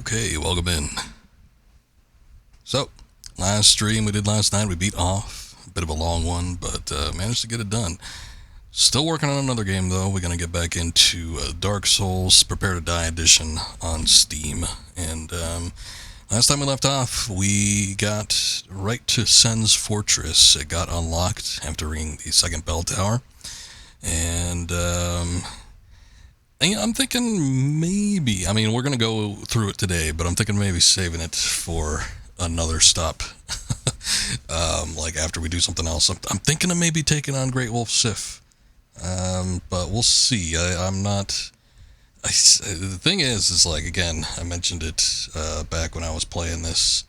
Okay, welcome in. So, last stream we did last night, we beat off. A bit of a long one, but managed to get it done. Still working on another game, though. We're going to get back into Dark Souls Prepare to Die Edition on Steam. And last time we left off, we got right to Sen's Fortress. It got unlocked after ringing the second bell tower. And I'm thinking maybe, we're going to go through it today, but I'm thinking maybe saving it for another stop. Like after we do something else. I'm thinking of maybe taking on Great Wolf Sif. But we'll see. I'm not... the thing is like, again, I mentioned it back when I was playing this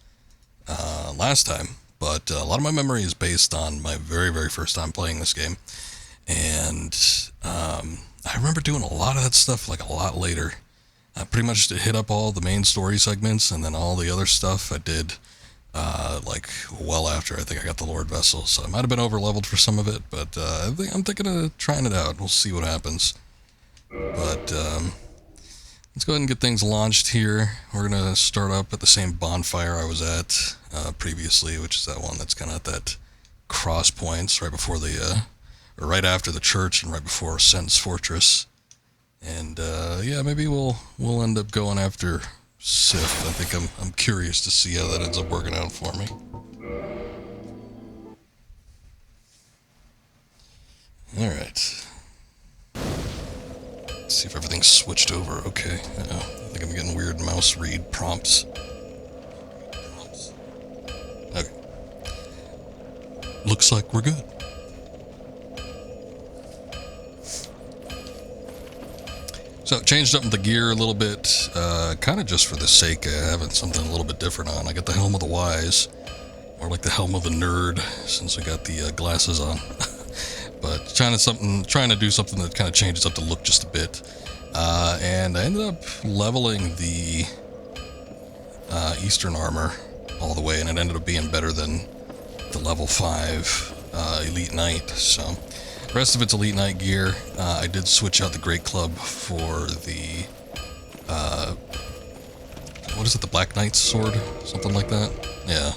last time, but a lot of my memory is based on my very, very first time playing this game. And I remember doing a lot of that stuff like a lot later. I pretty much hit up all the main story segments, and then all the other stuff I did like well after I think I got the Lord Vessel. So I might have been over leveled for some of it, but I'm thinking of trying it out. We'll see what happens. But let's go ahead and get things launched here. We're gonna start up at the same bonfire I was at previously, which is that one that's kind of at that cross points right before the or right after the church and right before Sen's Fortress. And yeah, maybe we'll end up going after Sif. I think I'm curious to see how that ends up working out for me. All right. Let's see if everything's switched over. Okay. I think I'm getting weird mouse read prompts. Okay. Looks like we're good. So changed up the gear a little bit, kind of just for the sake of having something a little bit different on. I got the Helm of the Wise, or like the Helm of the Nerd, since I got the glasses on. But trying to do something that kind of changes up the look just a bit. And I ended up leveling the Eastern armor all the way, and it ended up being better than the level 5 Elite Knight. So the rest of it's Elite Knight gear. I did switch out the Great Club for the, what is it, the Black Knight's sword? Something like that? Yeah.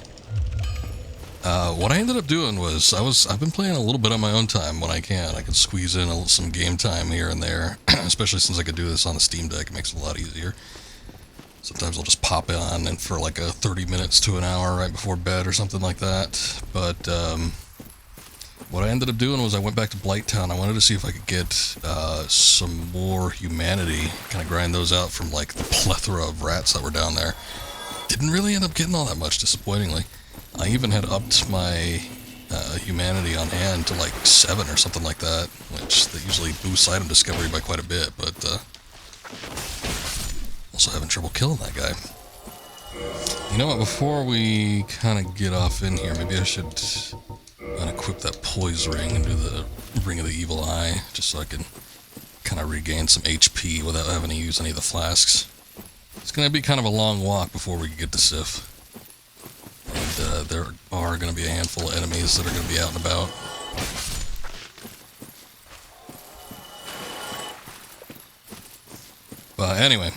What I ended up doing was, I've been playing a little bit on my own time when I can. I can squeeze in some game time here and there, especially since I could do this on the Steam Deck. It makes it a lot easier. Sometimes I'll just pop it on and for like a 30 minutes to an hour right before bed or something like that. But, what I ended up doing was I went back to Blighttown. I wanted to see if I could get some more humanity, kind of grind those out from like the plethora of rats that were down there. Didn't really end up getting all that much, disappointingly. I even had upped my humanity on hand to like 7 or something like that, which that usually boosts item discovery by quite a bit, but also having trouble killing that guy. You know what, before we kind of get off in here, maybe I should unequip that poise ring and do the Ring of the Evil Eye, just so I can kind of regain some HP without having to use any of the flasks. It's going to be kind of a long walk before we get to Sif. And there are going to be a handful of enemies that are going to be out and about. But anyway,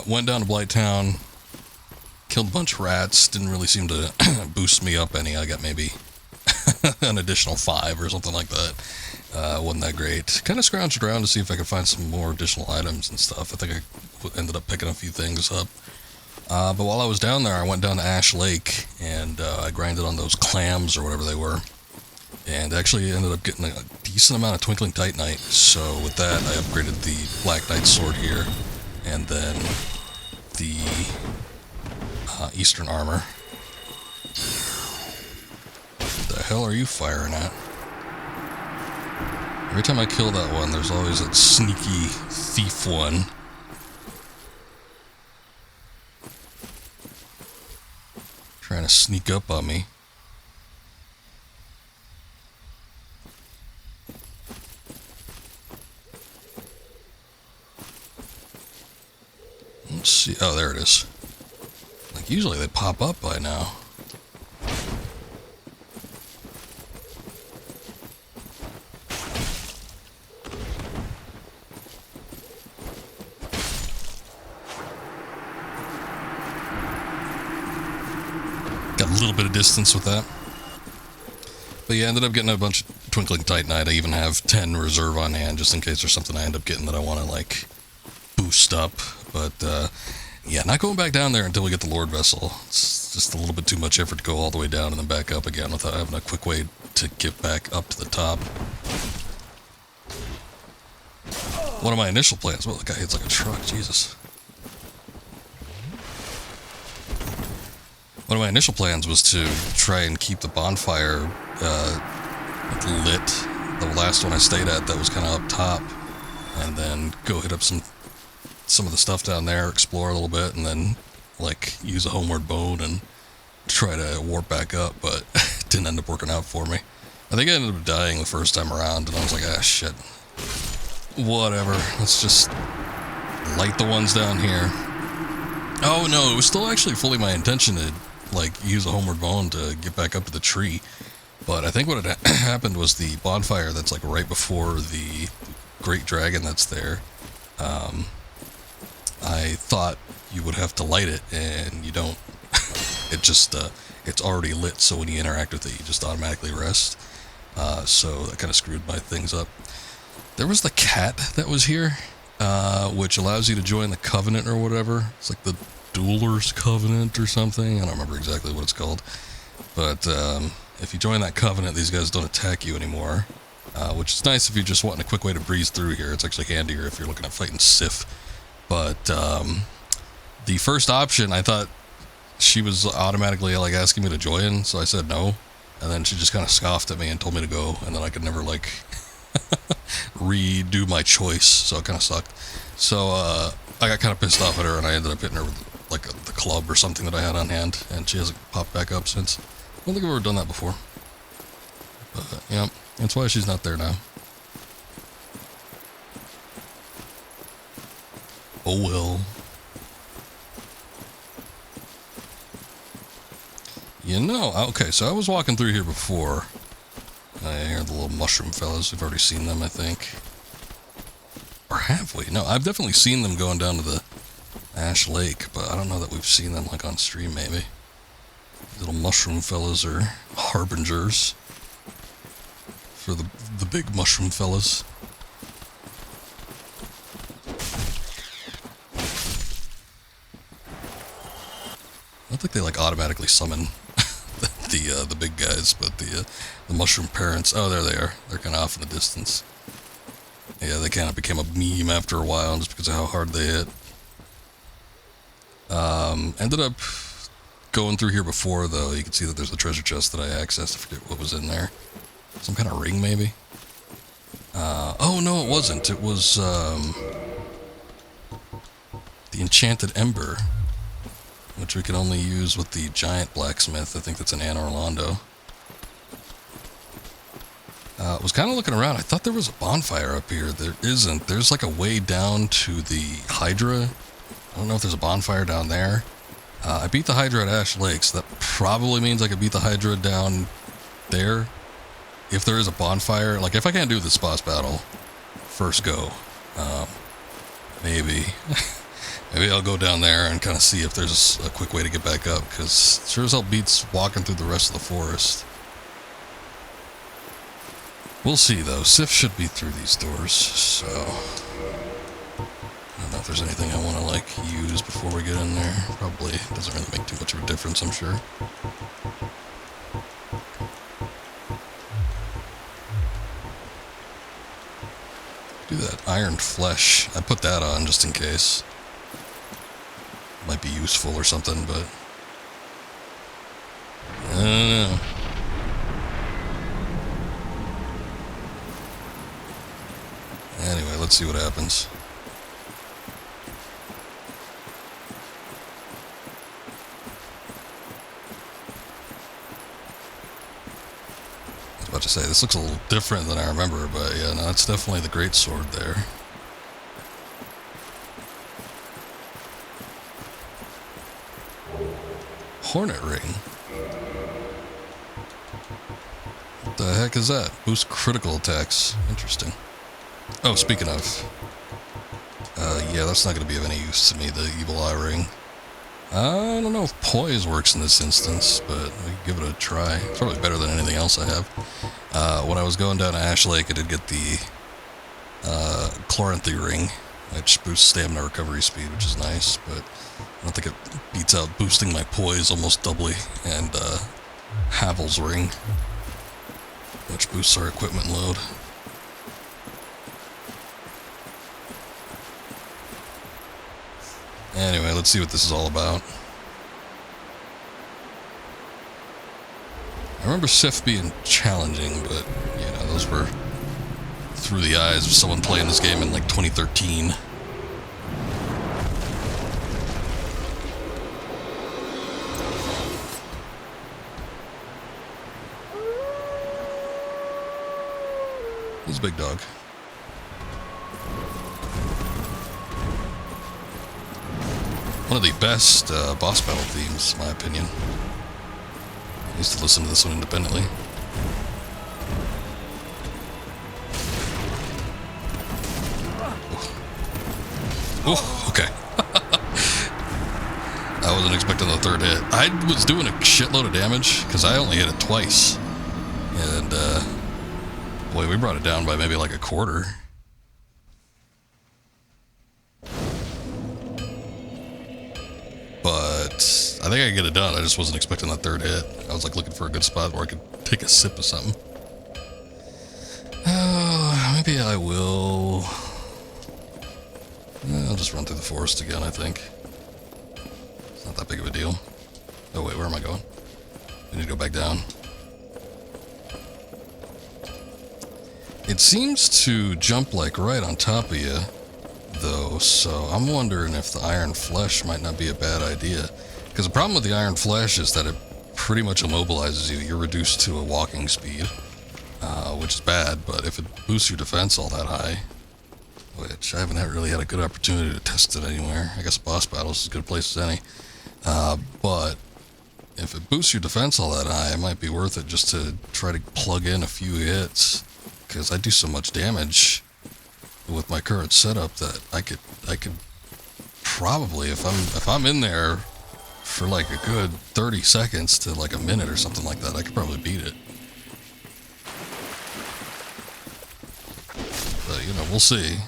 went down to Blighttown, killed a bunch of rats, didn't really seem to boost me up any. I got maybe an additional 5 or something like that. Wasn't that great. Kind of scrounged around to see if I could find some more additional items and stuff. I think I ended up picking a few things up. But while I was down there, I went down to Ash Lake, and I grinded on those clams or whatever they were. And actually ended up getting a decent amount of Twinkling Titanite. So with that, I upgraded the Black Knight sword here, and then the Eastern armor. What the hell are you firing at? Every time I kill that one, there's always that sneaky thief one. Trying to sneak up on me. Let's see. Oh, there it is. Like, usually they pop up by now. little bit of distance with that. But yeah, I ended up getting a bunch of Twinkling Titanite. I even have 10 reserve on hand just in case there's something I end up getting that I want to, like, boost up. But, yeah, not going back down there until we get the Lord Vessel. It's just a little bit too much effort to go all the way down and then back up again without having a quick way to get back up to the top. One of my initial plans... Well, the guy hits like a truck, Jesus. One of my initial plans was to try and keep the bonfire lit. The last one I stayed at that was kind of up top. And then go hit up some of the stuff down there, explore a little bit, and then, like, use a homeward boat and try to warp back up, but it didn't end up working out for me. I think I ended up dying the first time around, and I was like, ah, shit. Whatever, let's just light the ones down here. Oh, no, it was still actually fully my intention to, like, use a homeward bone to get back up to the tree. But I think what had happened was the bonfire that's, like, right before the great dragon that's there. I thought you would have to light it, and you don't. It just, it's already lit, so when you interact with it, you just automatically rest. So that kind of screwed my things up. There was the cat that was here, which allows you to join the Covenant or whatever. It's like the Duelers Covenant or something. I don't remember exactly what it's called. But if you join that Covenant, these guys don't attack you anymore. Which is nice if you're just wanting a quick way to breeze through here. It's actually handier if you're looking at fighting Sif. But the first option, I thought she was automatically like asking me to join, so I said no. And then she just kind of scoffed at me and told me to go, and then I could never, like, redo my choice, so it kind of sucked. So I got kind of pissed off at her, and I ended up hitting her with, like, the club or something that I had on hand, and she hasn't popped back up since. I don't think I've ever done that before. But, yeah, that's why she's not there now. Oh well. You know, okay, so I was walking through here before. I hear the little mushroom fellas. We've already seen them, I think. Or have we? No, I've definitely seen them going down to the Ash Lake, but I don't know that we've seen them, like, on stream, maybe. Little mushroom fellas are harbingers for the big mushroom fellas. I don't think they, like, automatically summon the big guys, but the mushroom parents. Oh, there they are. They're kind of off in the distance. Yeah, they kind of became a meme after a while just because of how hard they hit. Ended up going through here before, though. You can see that there's a treasure chest that I accessed. I forget what was in there. Some kind of ring, maybe? Oh, no, it wasn't. It was the enchanted ember, which we can only use with the giant blacksmith. I think that's in Anne Orlando. I was kind of looking around. I thought there was a bonfire up here. There isn't. There's like a way down to the Hydra. I don't know if there's a bonfire down there. I beat the Hydra at Ash Lake, so that probably means I could beat the Hydra down there. If there is a bonfire, like if I can't do this boss battle, first go, maybe. Maybe I'll go down there and kind of see if there's a quick way to get back up, because sure as hell beats walking through the rest of the forest. We'll see, though. Sif should be through these doors, so... I don't know if there's anything I want to, like, use before we get in there. Probably doesn't really make too much of a difference, I'm sure. Do that iron flesh. I put that on just in case. Might be useful or something, but I don't know. Anyway, let's see what happens. I was about to say, this looks a little different than I remember, but yeah, no, it's definitely the great sword there. Hornet ring. What the heck is that? Boost critical attacks. Interesting. Oh, speaking of, yeah, that's not going to be of any use to me, the evil eye ring. I don't know if poise works in this instance, but we can give it a try. It's probably better than anything else I have. When I was going down to Ash Lake, I did get the Chloranthy ring, which boosts stamina recovery speed, which is nice, but I don't think it beats out boosting my poise almost doubly, and Havel's ring, which boosts our equipment load. Anyway, let's see what this is all about. I remember Sif being challenging, but, you know, those were through the eyes of someone playing this game in, like, 2013. He's a big dog. One of the best boss battle themes, in my opinion. I used to listen to this one independently. Oh, okay. I wasn't expecting the third hit. I was doing a shitload of damage, because I only hit it twice. And, boy, we brought it down by maybe like a quarter. But I think I can get it done. I just wasn't expecting that third hit. I was like looking for a good spot where I could take a sip of something. Maybe I will. I'll just run through the forest again, I think. It's not that big of a deal. Oh wait, where am I going? I need to go back down. It seems to jump like right on top of you, though, so I'm wondering if the iron flesh might not be a bad idea. Because the problem with the iron flesh is that it pretty much immobilizes you. You're reduced to a walking speed, which is bad, but if it boosts your defense all that high, which I haven't really had a good opportunity to test it anywhere. I guess boss battles is as good a place as any. But if it boosts your defense all that high, it might be worth it just to try to plug in a few hits. Because I do so much damage with my current setup that I could probably, if I'm in there for like a good 30 seconds to like a minute or something like that, I could probably beat it. But, you know, we'll see.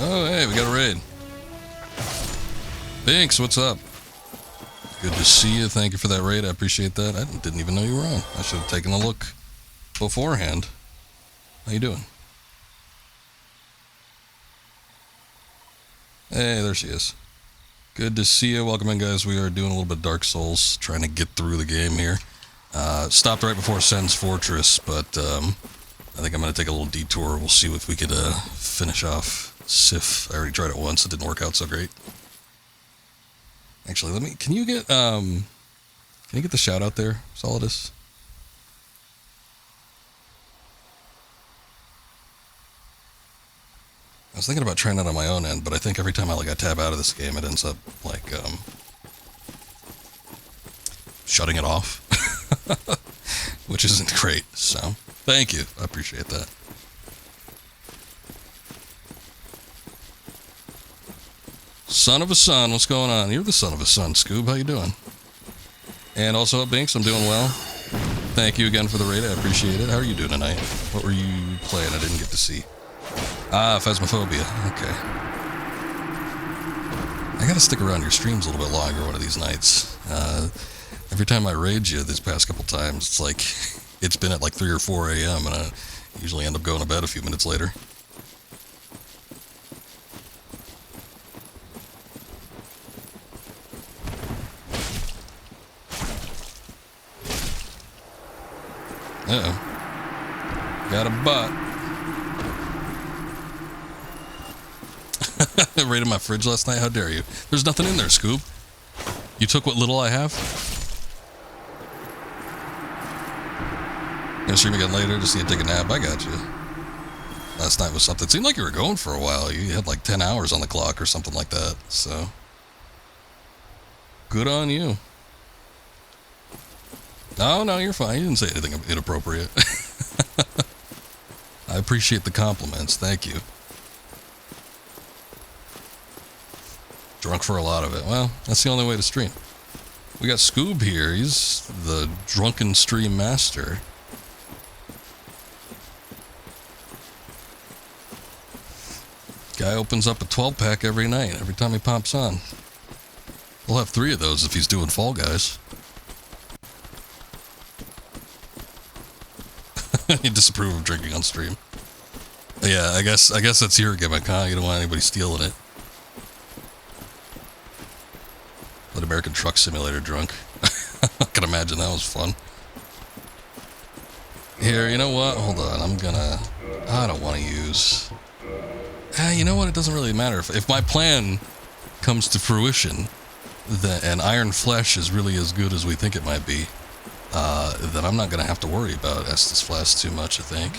Oh, hey, we got a raid. Binks, what's up? Good to see you. Thank you for that raid. I appreciate that. I didn't even know you were on. I should have taken a look beforehand. How you doing? Hey, there she is. Good to see you. Welcome in, guys. We are doing a little bit of Dark Souls, trying to get through the game here. Stopped right before Sen's Fortress, but I think I'm going to take a little detour. We'll see if we could finish off Sif. I already tried it once. It didn't work out so great. Actually, can you get the shout out there, Solidus? I was thinking about trying that on my own end, but I think every time I tab out of this game, it ends up shutting it off, which isn't great. So thank you, I appreciate that. Son of a son, what's going on? You're the son of a son, Scoob. How you doing? And also, Binks, I'm doing well. Thank you again for the raid. I appreciate it. How are you doing tonight? What were you playing? I didn't get to see. Ah, Phasmophobia. Okay. I gotta stick around your streams a little bit longer one of these nights. Every time I raid you these past couple times, it's like it's been at like 3 or 4 a.m. and I usually end up going to bed a few minutes later. Uh-oh. Got a butt. Raided my fridge last night? How dare you? There's nothing in there, Scoob. You took what little I have? Gonna stream again later to see you take a nap? I got you. Last night was something. It seemed like you were going for a while. You had like 10 hours on the clock or something like that, so. Good on you. No, you're fine. You didn't say anything inappropriate. I appreciate the compliments. Thank you. Drunk for a lot of it. Well, that's the only way to stream. We got Scoob here. He's the drunken stream master. Guy opens up a 12-pack every night, every time he pops on. We'll have 3 of those if he's doing Fall Guys. You disapprove of drinking on stream. Yeah, I guess that's your gimmick, huh? You don't want anybody stealing it. Let American Truck Simulator drunk. I can imagine that was fun. Here, you know what? Hold on, I don't want to use... you know what? It doesn't really matter. If my plan comes to fruition, and Iron Flesh is really as good as we think it might be, then I'm not going to have to worry about Estus Flask too much, I think.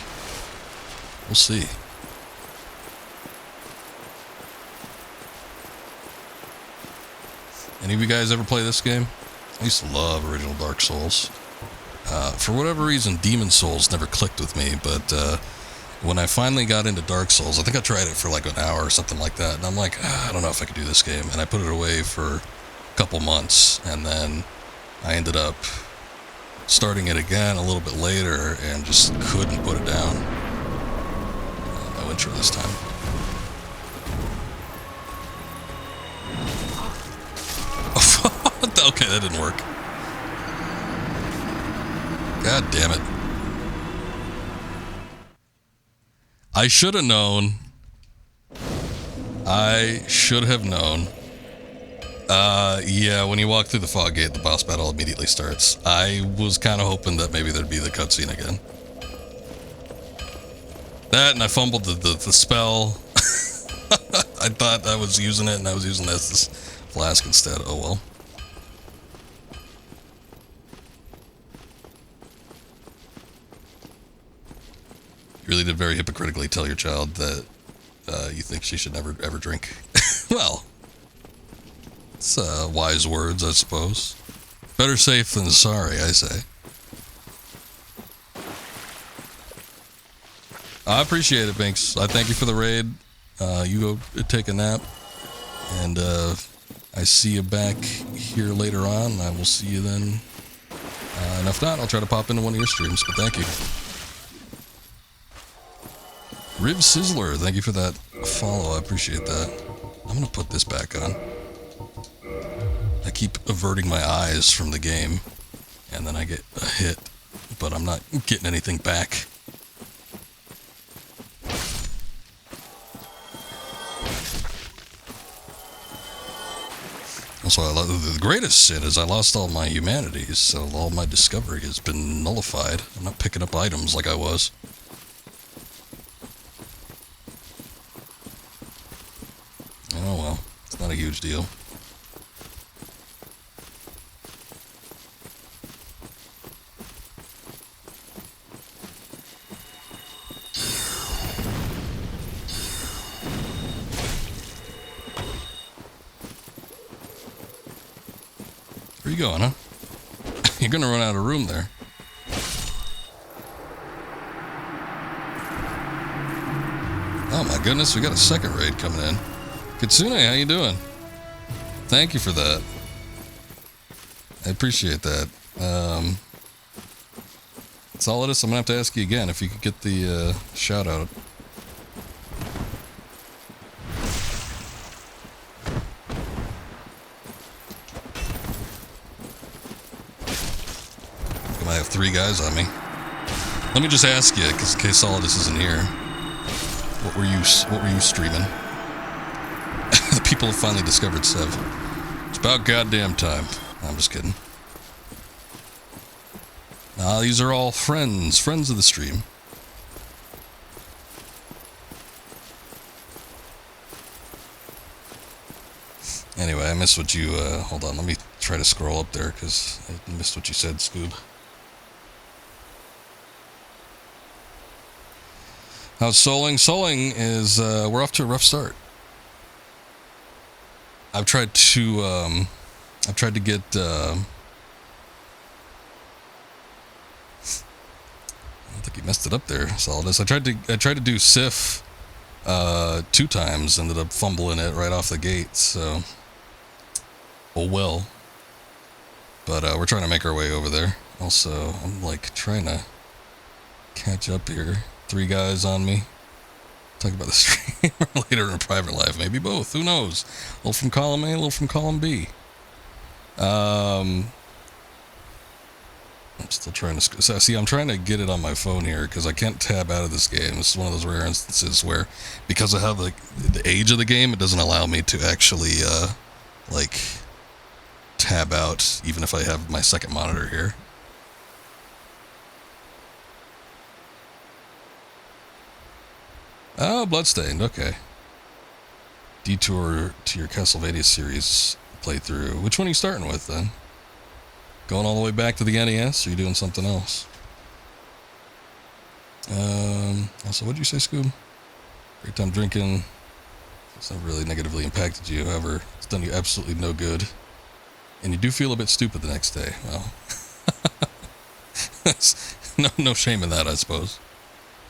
We'll see. Any of you guys ever play this game? I used to love original Dark Souls. For whatever reason, Demon Souls never clicked with me, but when I finally got into Dark Souls, I think I tried it for like an hour or something like that, and I'm like, I don't know if I could do this game, and I put it away for a couple months, and then I ended up starting it again a little bit later, and just couldn't put it down. No intro this time. Okay, that didn't work. God damn it. I should have known. I should have known. Yeah, when you walk through the fog gate, the boss battle immediately starts. I was kind of hoping that maybe there'd be the cutscene again. That, and I fumbled the spell. I thought I was using it, and I was using this flask instead. Oh well. You really did very hypocritically tell your child that you think she should never ever drink. Well, it's wise words, I suppose. Better safe than sorry, I say. I appreciate it, Binks. I thank you for the raid. You go take a nap, and I see you back here later on. I will see you then. And if not, I'll try to pop into one of your streams, but thank you. Rib Sizzler, thank you for that follow. I appreciate that. I'm gonna put this back on. I keep averting my eyes from the game, and then I get a hit, but I'm not getting anything back. Also, the greatest sin is I lost all my humanities, so all my discovery has been nullified. I'm not picking up items like I was. Oh well, it's not a huge deal. Where you going, huh? You're gonna run out of room there. Oh my goodness, we got a second raid coming in. Kitsune, how you doing? Thank you for that. I appreciate that. That's all it is. I'm gonna have to ask you again if you could get the shout out. I have 3 guys on me. Let me just ask you, because in case Solidus isn't here, what were you streaming? The people have finally discovered Sev. It's about goddamn time. I'm just kidding. Nah, these are all friends of the stream. Anyway, I missed what you, hold on, let me try to scroll up there, because I missed what you said, Scoob. How's Soling? Soling is, we're off to a rough start. I've tried to get, messed it up there, Solidus. I tried to do Sif 2 times, ended up fumbling it right off the gate, so oh well. But we're trying to make our way over there. Also, I'm like trying to catch up here. 3 guys on me. Talk about the stream later in private life, maybe both, who knows? A little from column A, a little from column B. I'm still trying to... See, I'm trying to get it on my phone here, because I can't tab out of this game. This is one of those rare instances where, because of how the age of the game, it doesn't allow me to actually, like, tab out, even if I have my second monitor here. Oh, Bloodstained, okay. Detour to your Castlevania series playthrough. Which one are you starting with, then? Going all the way back to the NES, or are you doing something else? Also, what'd you say, Scoob? Great time drinking. It's not really negatively impacted you, however, it's done you absolutely no good. And you do feel a bit stupid the next day. Well, no shame in that, I suppose.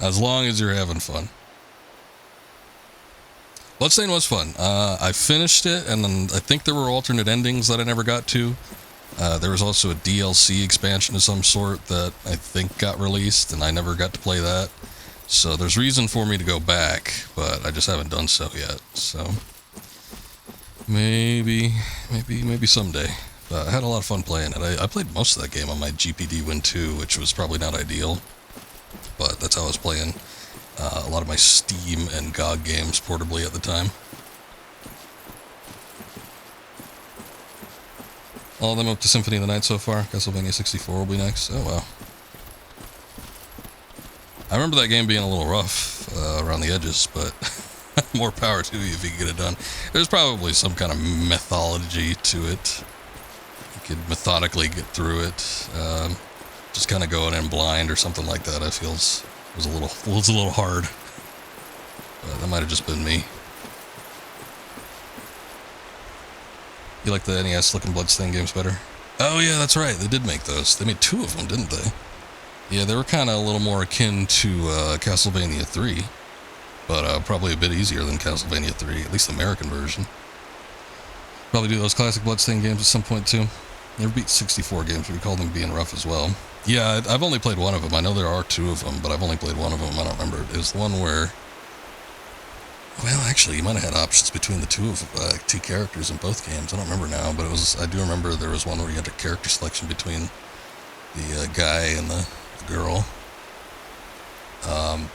As long as you're having fun. Bloodstained was fun. I finished it, and then I think there were alternate endings that I never got to. There was also a DLC expansion of some sort that I think got released, and I never got to play that. So there's reason for me to go back, but I just haven't done so yet. So maybe someday. But I had a lot of fun playing it. I played most of that game on my GPD Win 2, which was probably not ideal, but that's how I was playing a lot of my Steam and GOG games portably at the time. All of them up to Symphony of the Night so far. Castlevania 64 will be next. Oh, wow. I remember that game being a little rough around the edges, but more power to you if you can get it done. There's probably some kind of methodology to it. You could methodically get through it. Just kind of going in blind or something like that, I feel was a little hard. But that might have just been me. You like the NES looking Bloodstained games better? Oh yeah, that's right. They did make those. They made 2 of them, didn't they? Yeah, they were kind of a little more akin to Castlevania 3, but probably a bit easier than Castlevania 3, at least the American version. Probably do those classic Bloodstained games at some point too. Never beat 64 games, but we call them being rough as well. Yeah, I've only played one of them. I know there are 2 of them, but I've only played one of them. I don't remember. It was the one where... Well, actually, you might have had options between the 2 characters in both games. I don't remember now, but it was. I do remember there was one where you had a character selection between the guy and the girl.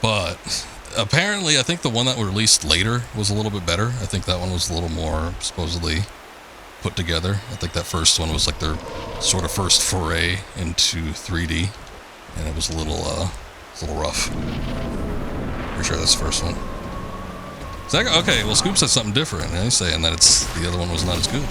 But apparently, I think the one that was released later was a little bit better. I think that one was a little more supposedly put together. I think that first one was like their sort of first foray into 3D, and it was a little rough. Pretty sure that's the first one. Okay, well, Scoop said something different. He's saying that the other one was not as good.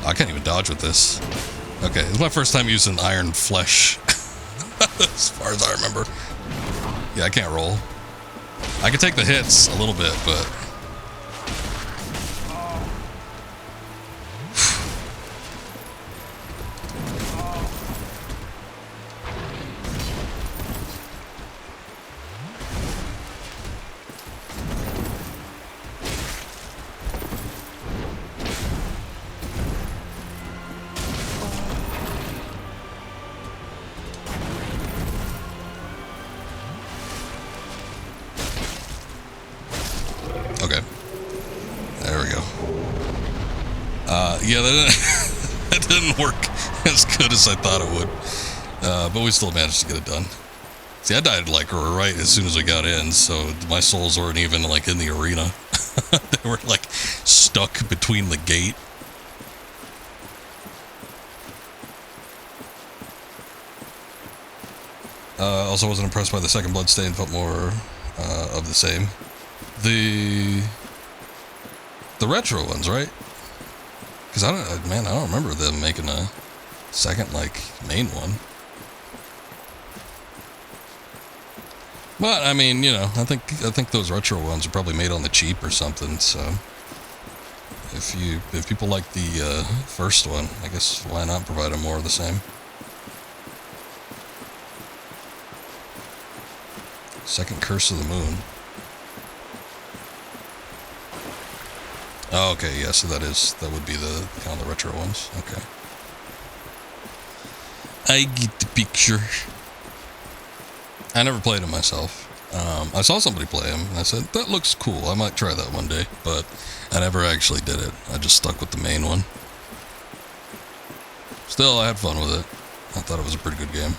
I can't even dodge with this. Okay, this is my first time using Iron Flesh, as far as I remember. Yeah, I can't roll. I can take the hits a little bit, but... Yeah, that didn't work as good as I thought it would, but we still managed to get it done. See, I died like right as soon as we got in, so my souls weren't even like in the arena. They were like stuck between the gate. Also wasn't impressed by the second Bloodstained, felt more of the same. The retro ones, right? Because I don't remember them making a second, like, main one. But, I mean, you know, I think those retro ones are probably made on the cheap or something, so... if people like the first one, I guess why not provide them more of the same? Second Curse of the Moon. Oh, okay, yeah, so that would be the kind of the retro ones. Okay. I get the picture. I never played them myself. I saw somebody play them, and I said, that looks cool, I might try that one day, but I never actually did it. I just stuck with the main one. Still, I had fun with it. I thought it was a pretty good game.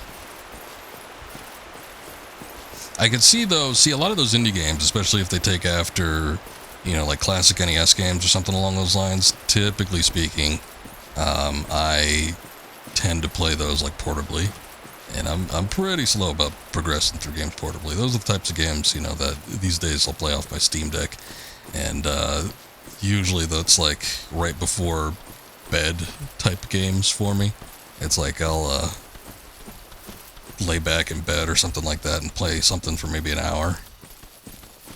I could see, though, a lot of those indie games, especially if they take after, you know, like classic NES games or something along those lines, typically speaking, I tend to play those like portably, and I'm pretty slow about progressing through games portably. Those are the types of games, you know, that these days I'll play off my Steam Deck, and usually that's like right before bed type games for me. It's like I'll lay back in bed or something like that and play something for maybe an hour,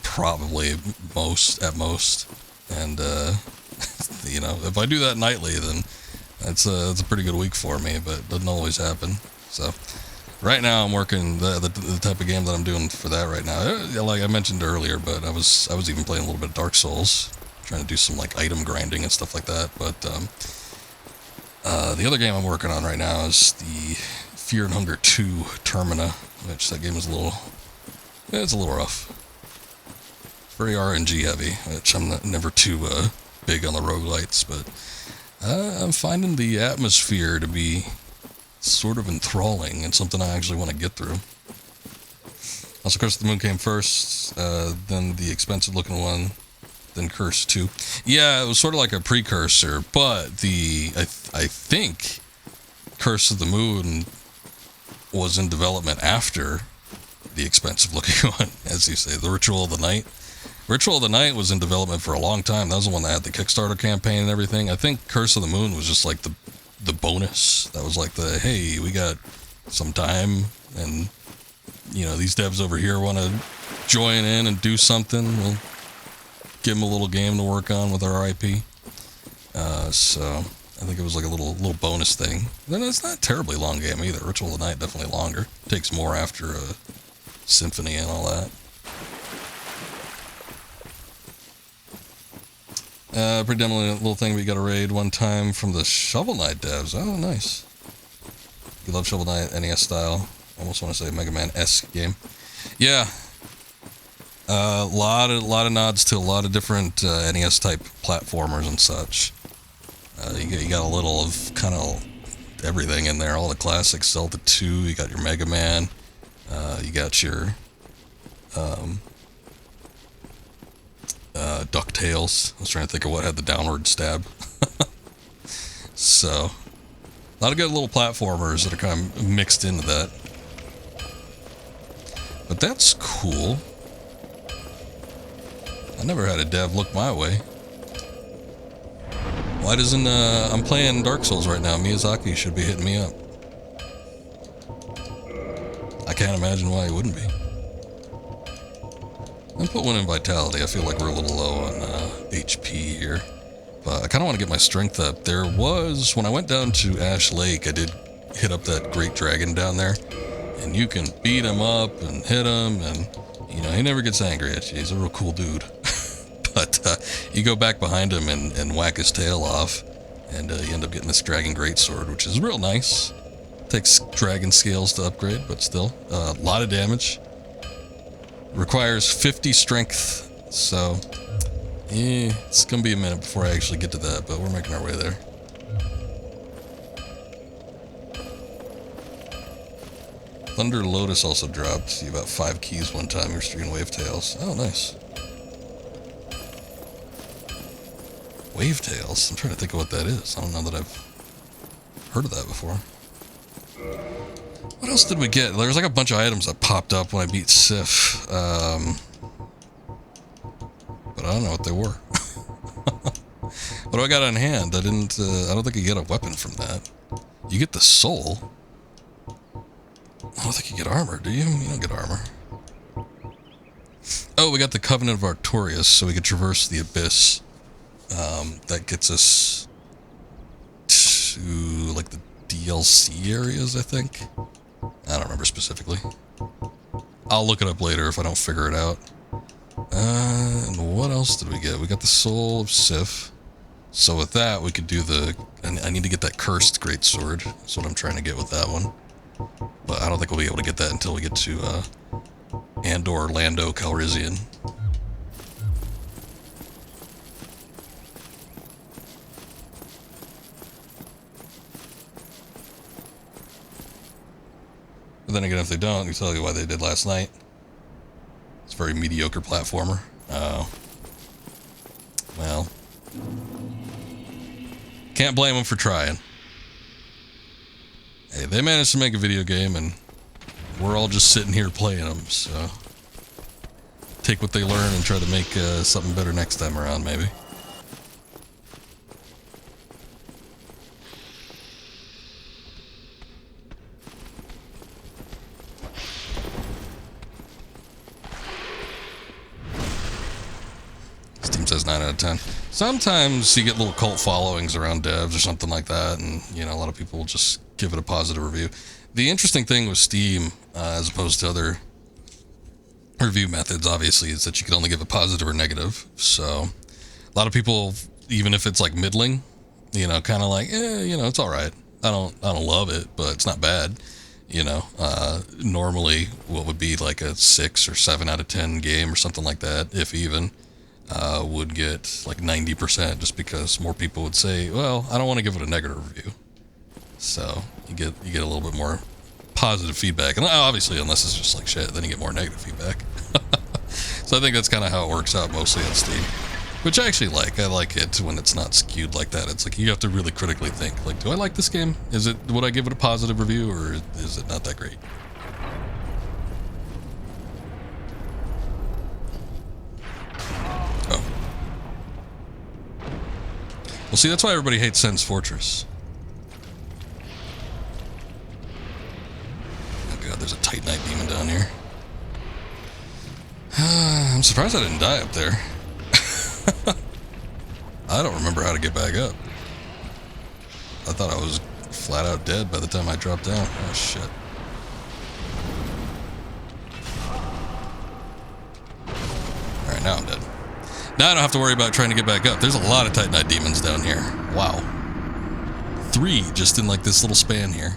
probably at most, and you know, if I do that nightly, then it's a pretty good week for me, but it doesn't always happen. So right now I'm working the type of game that I'm doing for that right now, like I mentioned earlier, but I was even playing a little bit of Dark Souls, trying to do some like item grinding and stuff like that. But the other game I'm working on right now is the Fear and Hunger 2 Termina, which that game is it's a little rough. It's very RNG heavy, which I'm never too big on the roguelites, but I'm finding the atmosphere to be sort of enthralling and something I actually want to get through. Also, Curse of the Moon came first, then the expensive looking one, then Curse 2. Yeah, it was sort of like a precursor, but I think Curse of the Moon was in development after the expensive looking one, as you say, the Ritual of the Night. Ritual of the Night was in development for a long time. That was the one that had the Kickstarter campaign and everything. I think Curse of the Moon was just like the bonus. That was like the, hey, we got some time, and you know, these devs over here want to join in and do something. We'll give them a little game to work on with our IP. So I think it was like a little bonus thing. Then it's not a terribly long game either. Ritual of the Night definitely longer. Takes more after a symphony and all that. Predominantly a little thing we got a raid one time from the Shovel Knight devs. Oh, nice. You love Shovel Knight, NES style. Almost want to say Mega Man-esque game. Yeah. A lot of nods to a lot of different NES type platformers and such. You got a little of kind of everything in there. All the classics, Zelda 2. You got your Mega Man. You got your DuckTales. I was trying to think of what had the downward stab. So, a lot of good little platformers that are kind of mixed into that. But that's cool. I never had a dev look my way. Why doesn't, I'm playing Dark Souls right now. Miyazaki should be hitting me up. I can't imagine why he wouldn't be. I'll put one in Vitality. I feel like we're a little low on HP here. But I kind of want to get my strength up. There was, when I went down to Ash Lake, I did hit up that great dragon down there. And you can beat him up and hit him, and, you know, he never gets angry at you. He's a real cool dude. But you go back behind him and whack his tail off, and you end up getting this dragon greatsword, which is real nice. Takes dragon scales to upgrade, but still, a lot of damage. Requires 50 strength, so it's gonna be a minute before I actually get to that, but we're making our way there. Thunder Lotus also dropped. You about 5 keys one time. You're streaming Wavetails. Oh, nice. Wavetails? I'm trying to think of what that is. I don't know that I've heard of that before. What else did we get? There was like a bunch of items that popped up when I beat Sif. But I don't know what they were. What do I got on hand? I don't think you get a weapon from that. You get the soul. I don't think you get armor, do you? You don't get armor. Oh, we got the Covenant of Artorias, so we could traverse the abyss. that gets us to like the DLC areas, I think. I don't remember specifically. I'll look it up later if I don't figure it out. And what else did we get? We got the Soul of Sif. So with that, we could do the... I need to get that Cursed Greatsword. That's what I'm trying to get with that one. But I don't think we'll be able to get that until we get to Andor Lando Calrissian. But then again, if they don't, I can tell you why they did last night. It's a very mediocre platformer. Oh. Well. Can't blame them for trying. Hey, they managed to make a video game, and we're all just sitting here playing them, so... Take what they learn and try to make something better next time around, maybe. Steam says 9 out of 10. Sometimes you get little cult followings around devs or something like that, and, you know, a lot of people will just give it a positive review. The interesting thing with Steam, as opposed to other review methods, obviously, is that you can only give a positive or negative. So, a lot of people, even if it's like middling, you know, kind of like, you know, it's all right. I don't love it, but it's not bad. You know, normally what would be like a 6 or 7 out of 10 game or something like that, if even, would get like 90% just because more people would say, well, I don't want to give it a negative review. So you get a little bit more positive feedback, and obviously, unless it's just like shit, then you get more negative feedback. So I think that's kind of how it works out mostly on Steam, which I actually like. I like it when it's not skewed like that. It's like you have to really critically think, like, do I like this game? Would I give it a positive review, or is it not that great? Oh. Well, see, that's why everybody hates Sen's Fortress. Oh god, there's a Titanite demon down here. I'm surprised I didn't die up there. I don't remember how to get back up. I thought I was flat out dead by the time I dropped down. Oh shit. Alright, now I'm dead. Now I don't have to worry about trying to get back up. There's a lot of Titanite demons down here. Wow. 3 just in like this little span here.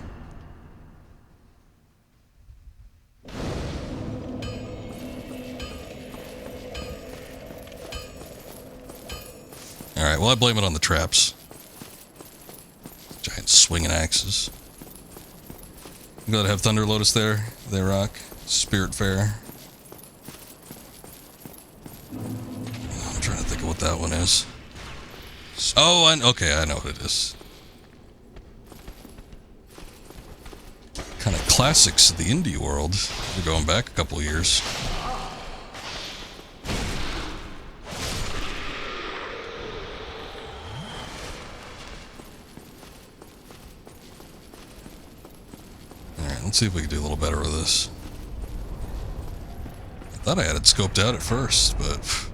Alright, well I blame it on the traps. Giant swinging axes. I'm glad to have Thunder Lotus there. They rock. Spirit Fair. I'm trying to think of what that one is. Oh, okay, I know what it is. Kind of classics of the indie world. We're going back a couple years. Let's see if we can do a little better with this. I thought I had it scoped out at first, but...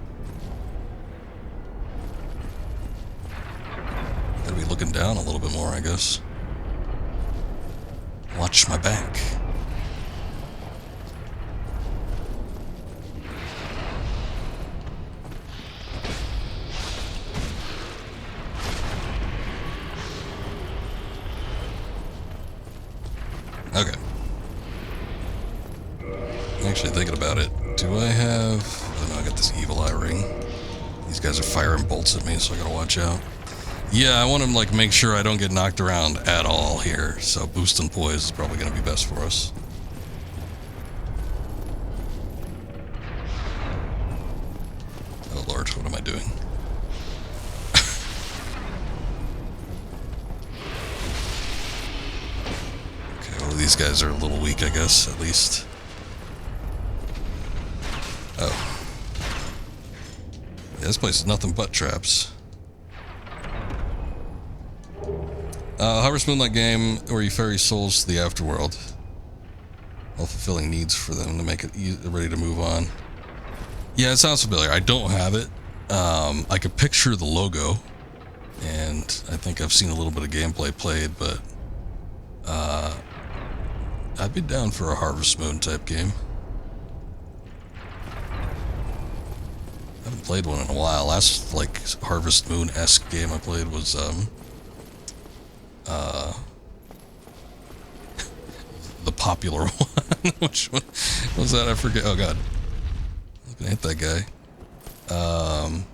Gotta be looking down a little bit more, I guess. Watch my back. Okay. Actually thinking about it, do I have... Oh no, I got this evil eye ring. These guys are firing bolts at me, so I gotta watch out. Yeah, I want to like make sure I don't get knocked around at all here, so boost and poise is probably gonna be best for us. Oh lord, what am I doing? Okay, well these guys are a little weak, I guess, at least. Oh. Yeah, this place is nothing but traps. Harvest Moonlight game where you ferry souls to the afterworld while fulfilling needs for them to make it ready to move on. Yeah, it sounds familiar. I don't have it, I could picture the logo, and I think I've seen a little bit of gameplay played, but I'd be down for a Harvest Moon type game. I haven't played one in a while. Last like Harvest Moon-esque game I played was the popular one. Which one was that? I forget. Oh god, I was gonna hit that guy. Oh,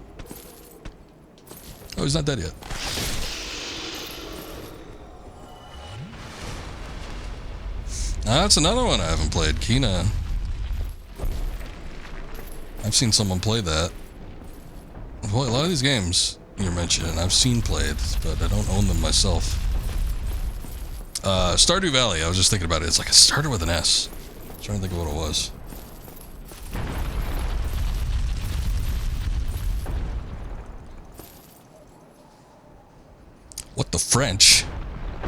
he's not dead yet. That's another one I haven't played. Kena. I've seen someone play that. Boy, a lot of these games you're mentioning, I've seen played, but I don't own them myself. Stardew Valley, I was just thinking about it. It's like it started with an S. I'm trying to think of what it was. What the French?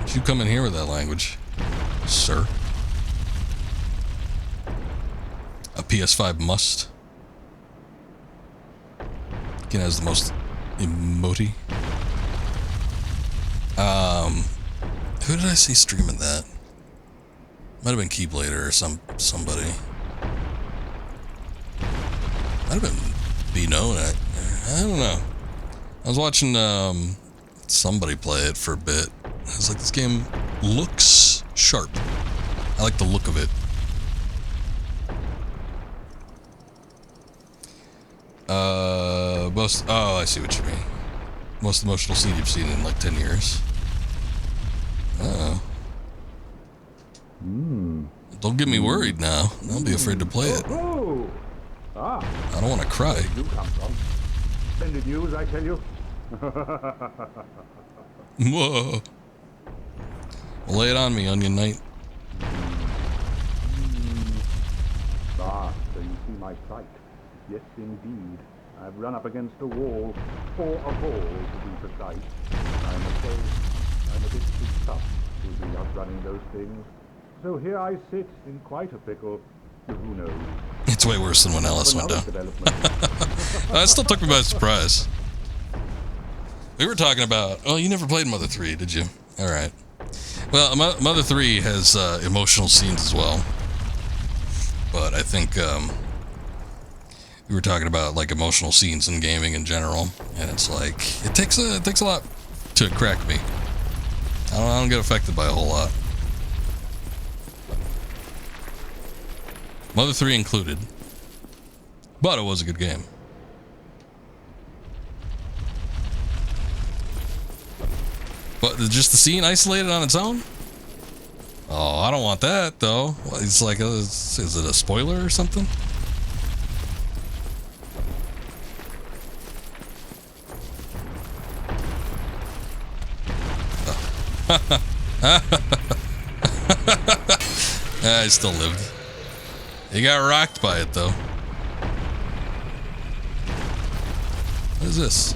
Did you come in here with that language, sir? A PS5 must. Again, has the most emoty. Who did I see streaming that? Might have been Keyblader or somebody. Might have been Bino. I don't know. I was watching somebody play it for a bit. I was like, this game looks sharp. I like the look of it. Oh, I see what you mean. Most emotional scene you've seen in like 10 years. Uh-oh. Don't get me worried now. Don't be afraid to play it. I don't want to cry. Where did you come from? Splendid news, I tell you. Whoa. Lay it on me, Onion Knight. Ah, so you see my plight. Yes, indeed. I've run up against a wall, or a ball to be precise. I'm afraid I'm a bit too tough to be outrunning those things. So here I sit in quite a pickle. Who knows? It's way worse than when Alice went down. That still took me by surprise. We were talking about... Oh, you never played Mother 3, did you? Alright. Well, Mother 3 has emotional scenes as well. But I think... we were talking about like emotional scenes in gaming in general, and it's like it takes a lot to crack me. I don't get affected by a whole lot. Mother 3 included, but it was a good game. But just the scene isolated on its own? Oh, I don't want that though. It's like, is it a spoiler or something? I still lived. He got rocked by it though. What is this?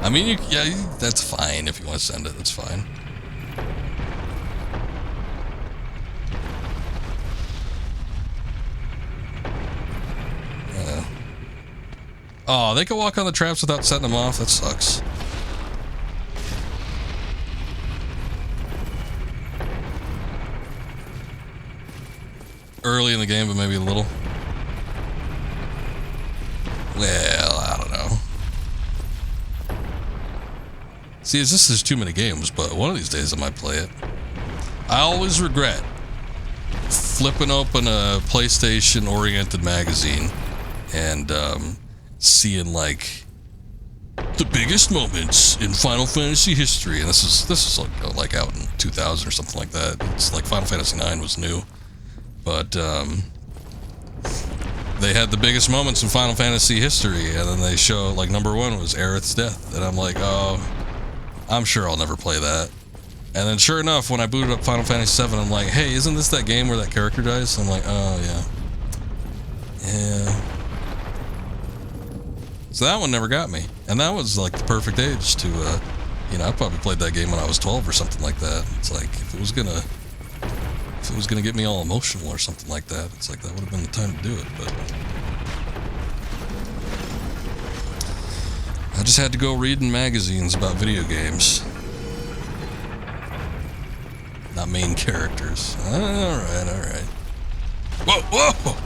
I mean, that's fine if you want to send it. That's fine. Oh, they can walk on the traps without setting them off. That sucks. Early in the game, but maybe a little. Well, I don't know. See, this is too many games, but one of these days I might play it. I always regret flipping open a PlayStation-oriented magazine and seeing like the biggest moments in Final Fantasy history, and this is like out in 2000 or something like that. It's like Final Fantasy 9 was new. But, they had the biggest moments in Final Fantasy history, and then they show, like, number 1 was Aerith's death, and I'm like, oh, I'm sure I'll never play that. And then sure enough, when I booted up Final Fantasy 7, I'm like, hey, isn't this that game where that character dies? I'm like, oh, yeah. Yeah. So that one never got me. And that was, like, the perfect age to, you know, I probably played that game when I was 12 or something like that. It's like, if it was gonna get me all emotional or something like that, it's like that would have been the time to do it, but I just had to go reading magazines about video games. Not main characters. Alright, alright. Whoa, whoa!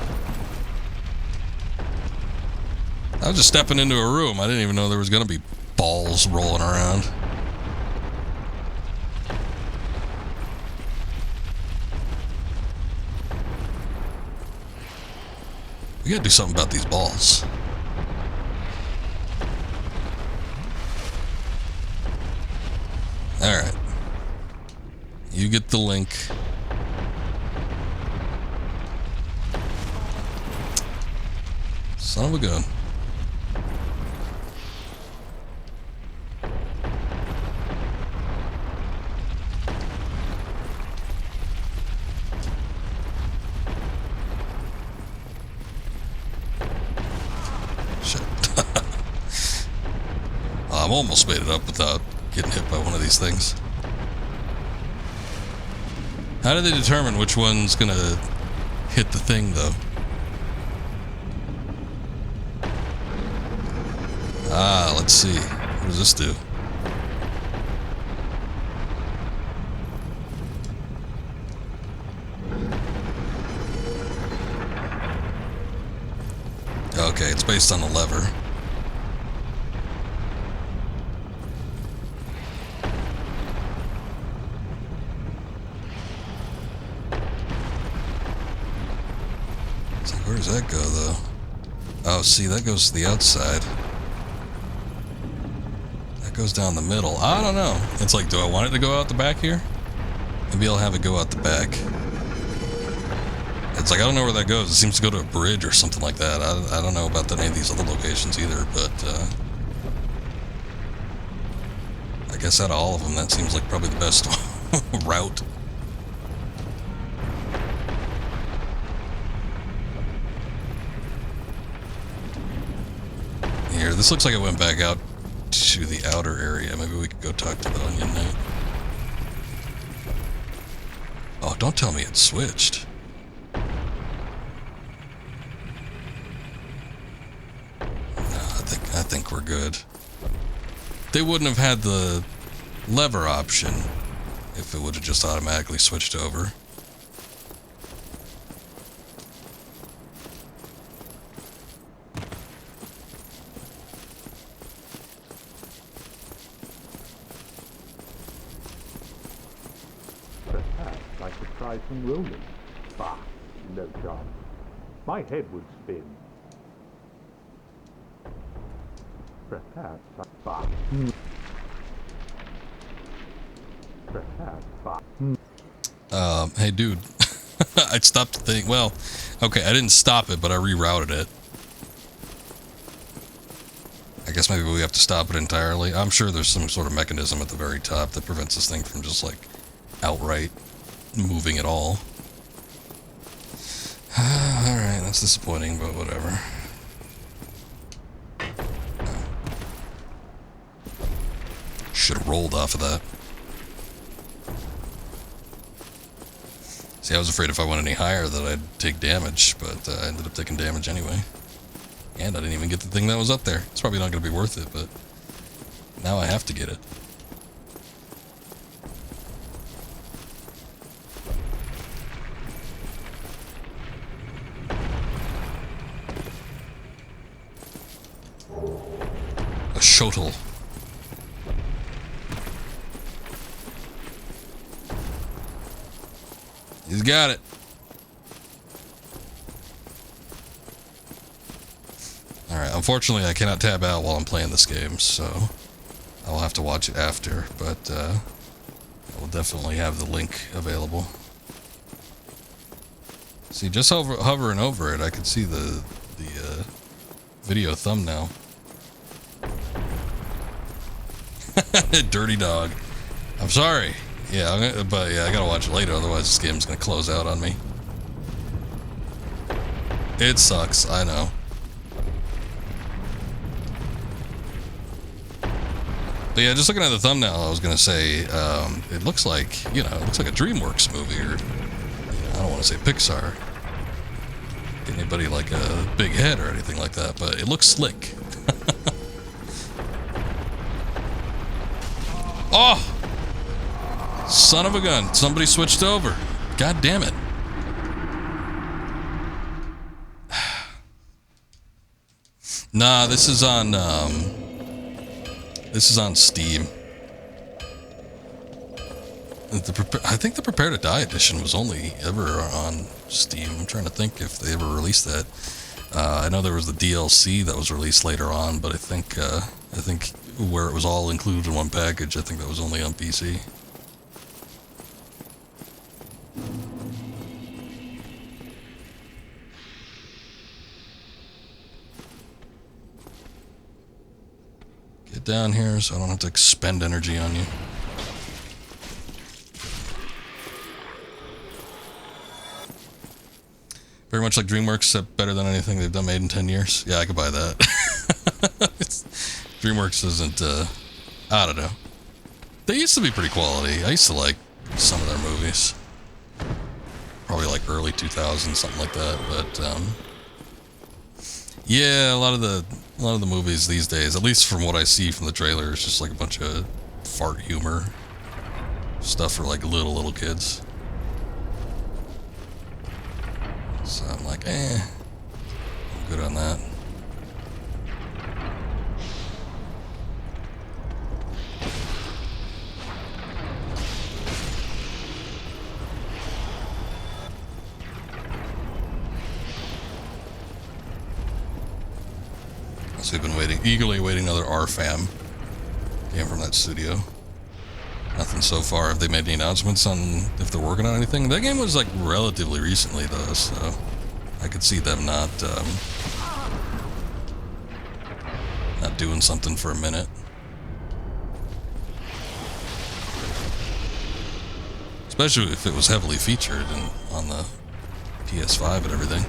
I was just stepping into a room. I didn't even know there was gonna be balls rolling around. We gotta do something about these balls. Alright. You get the link. Son of a gun. Shit. I'm almost made it up without getting hit by one of these things. How do they determine which one's gonna hit the thing, though? Ah, let's see. What does this do? Okay, it's based on the lever. So where does that go, though? Oh, see, that goes to the outside. That goes down the middle. I don't know. It's like, do I want it to go out the back here? Maybe I'll have it go out the back. It's like, I don't know where that goes. It seems to go to a bridge or something like that. I don't know about any of these other locations either, but I guess out of all of them, that seems like probably the best route. Here, this looks like it went back out to the outer area. Maybe we could go talk to the Onion Knight. Oh, don't tell me it switched. I think we're good. They wouldn't have had the lever option if it would have just automatically switched over. Perhaps I could try some rolling. Bah, no chance. My head would spin. Perhaps I... Bah. Perhaps I... Hey dude, I stopped the thing. Well, okay, I didn't stop it, but I rerouted it. I guess maybe we have to stop it entirely. I'm sure there's some sort of mechanism at the very top that prevents this thing from just like outright moving at all. Alright, that's disappointing, but whatever. Should have rolled off of that. See, I was afraid if I went any higher that I'd take damage, but I ended up taking damage anyway. And I didn't even get the thing that was up there. It's probably not going to be worth it, but now I have to get it. A shuttle. He's got it. Alright, unfortunately I cannot tab out while I'm playing this game, so I'll have to watch it after, but I will definitely have the link available. See, just hovering over it, I can see the video thumbnail. Dirty dog. I'm sorry. Yeah, but yeah, I gotta watch it later, otherwise this game's gonna close out on me. It sucks, I know. But yeah, just looking at the thumbnail, I was gonna say, it looks like, you know, it looks like a DreamWorks movie, or, you know, I don't want to say Pixar. Anybody like a big head or anything like that, but it looks slick. Oh! Son of a gun. Somebody switched over. God damn it. Nah, this is on Steam. I think the Prepare to Die edition was only ever on Steam. I'm trying to think if they ever released that. I know there was the DLC that was released later on, but I think where it was all included in one package, I think that was only on PC. Get down here so I don't have to expend energy on you. Very much like DreamWorks, except better than anything they've done made in 10 years. Yeah, I could buy that. DreamWorks isn't, I don't know. They used to be pretty quality. I used to like some of their movies. Probably like early 2000s, something like that. But, yeah, a lot of the movies these days, at least from what I see from the trailer, is just like a bunch of fart humor stuff for like little kids. So I'm like, I'm good on that. So we've been eagerly awaiting another RFAM game from that studio. Nothing so far. Have they made any announcements on if they're working on anything? That game was like relatively recently though, so I could see them not doing something for a minute. Especially if it was heavily featured on the PS5 and everything.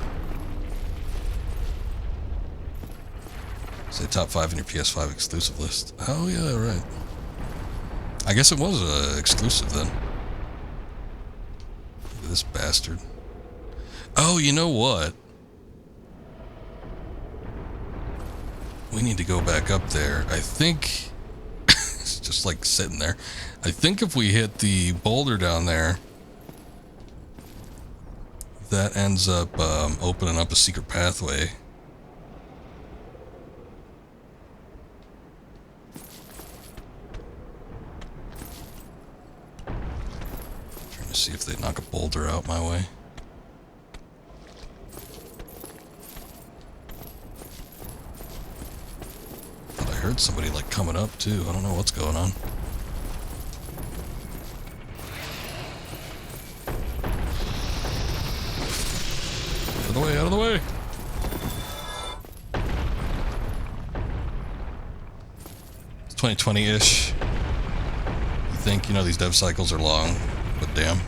Say top 5 in your PS5 exclusive list. Oh yeah, right. I guess it was exclusive then. Look at this bastard. Oh, you know what? We need to go back up there. I think it's just like sitting there. I think if we hit the boulder down there, that ends up opening up a secret pathway. See if they knock a boulder out my way. Thought I heard somebody like coming up too. I don't know what's going on. Out of the way, out of the way! It's 2020-ish. You think, you know, these dev cycles are long. But damn.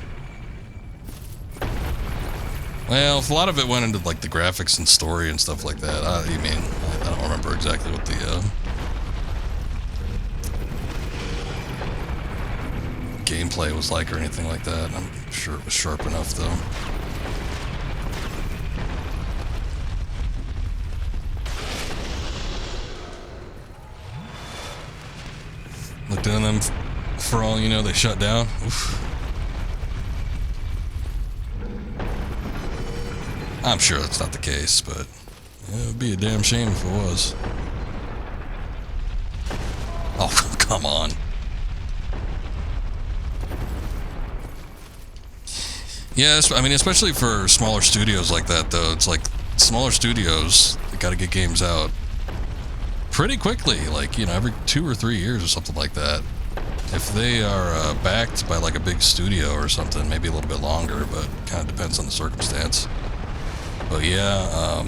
Well, if a lot of it went into like the graphics and story and stuff like that. I don't remember exactly what the gameplay was like or anything like that. I'm sure it was sharp enough though. Looked into them, for all you know, they shut down. Oof. I'm sure that's not the case, but yeah, it would be a damn shame if it was. Oh, come on. Yeah, I mean, especially for smaller studios like that, though. It's like, smaller studios, they gotta get games out pretty quickly, like, you know, every 2 or 3 years or something like that. If they are backed by like a big studio or something, maybe a little bit longer, but kind of depends on the circumstance. But yeah,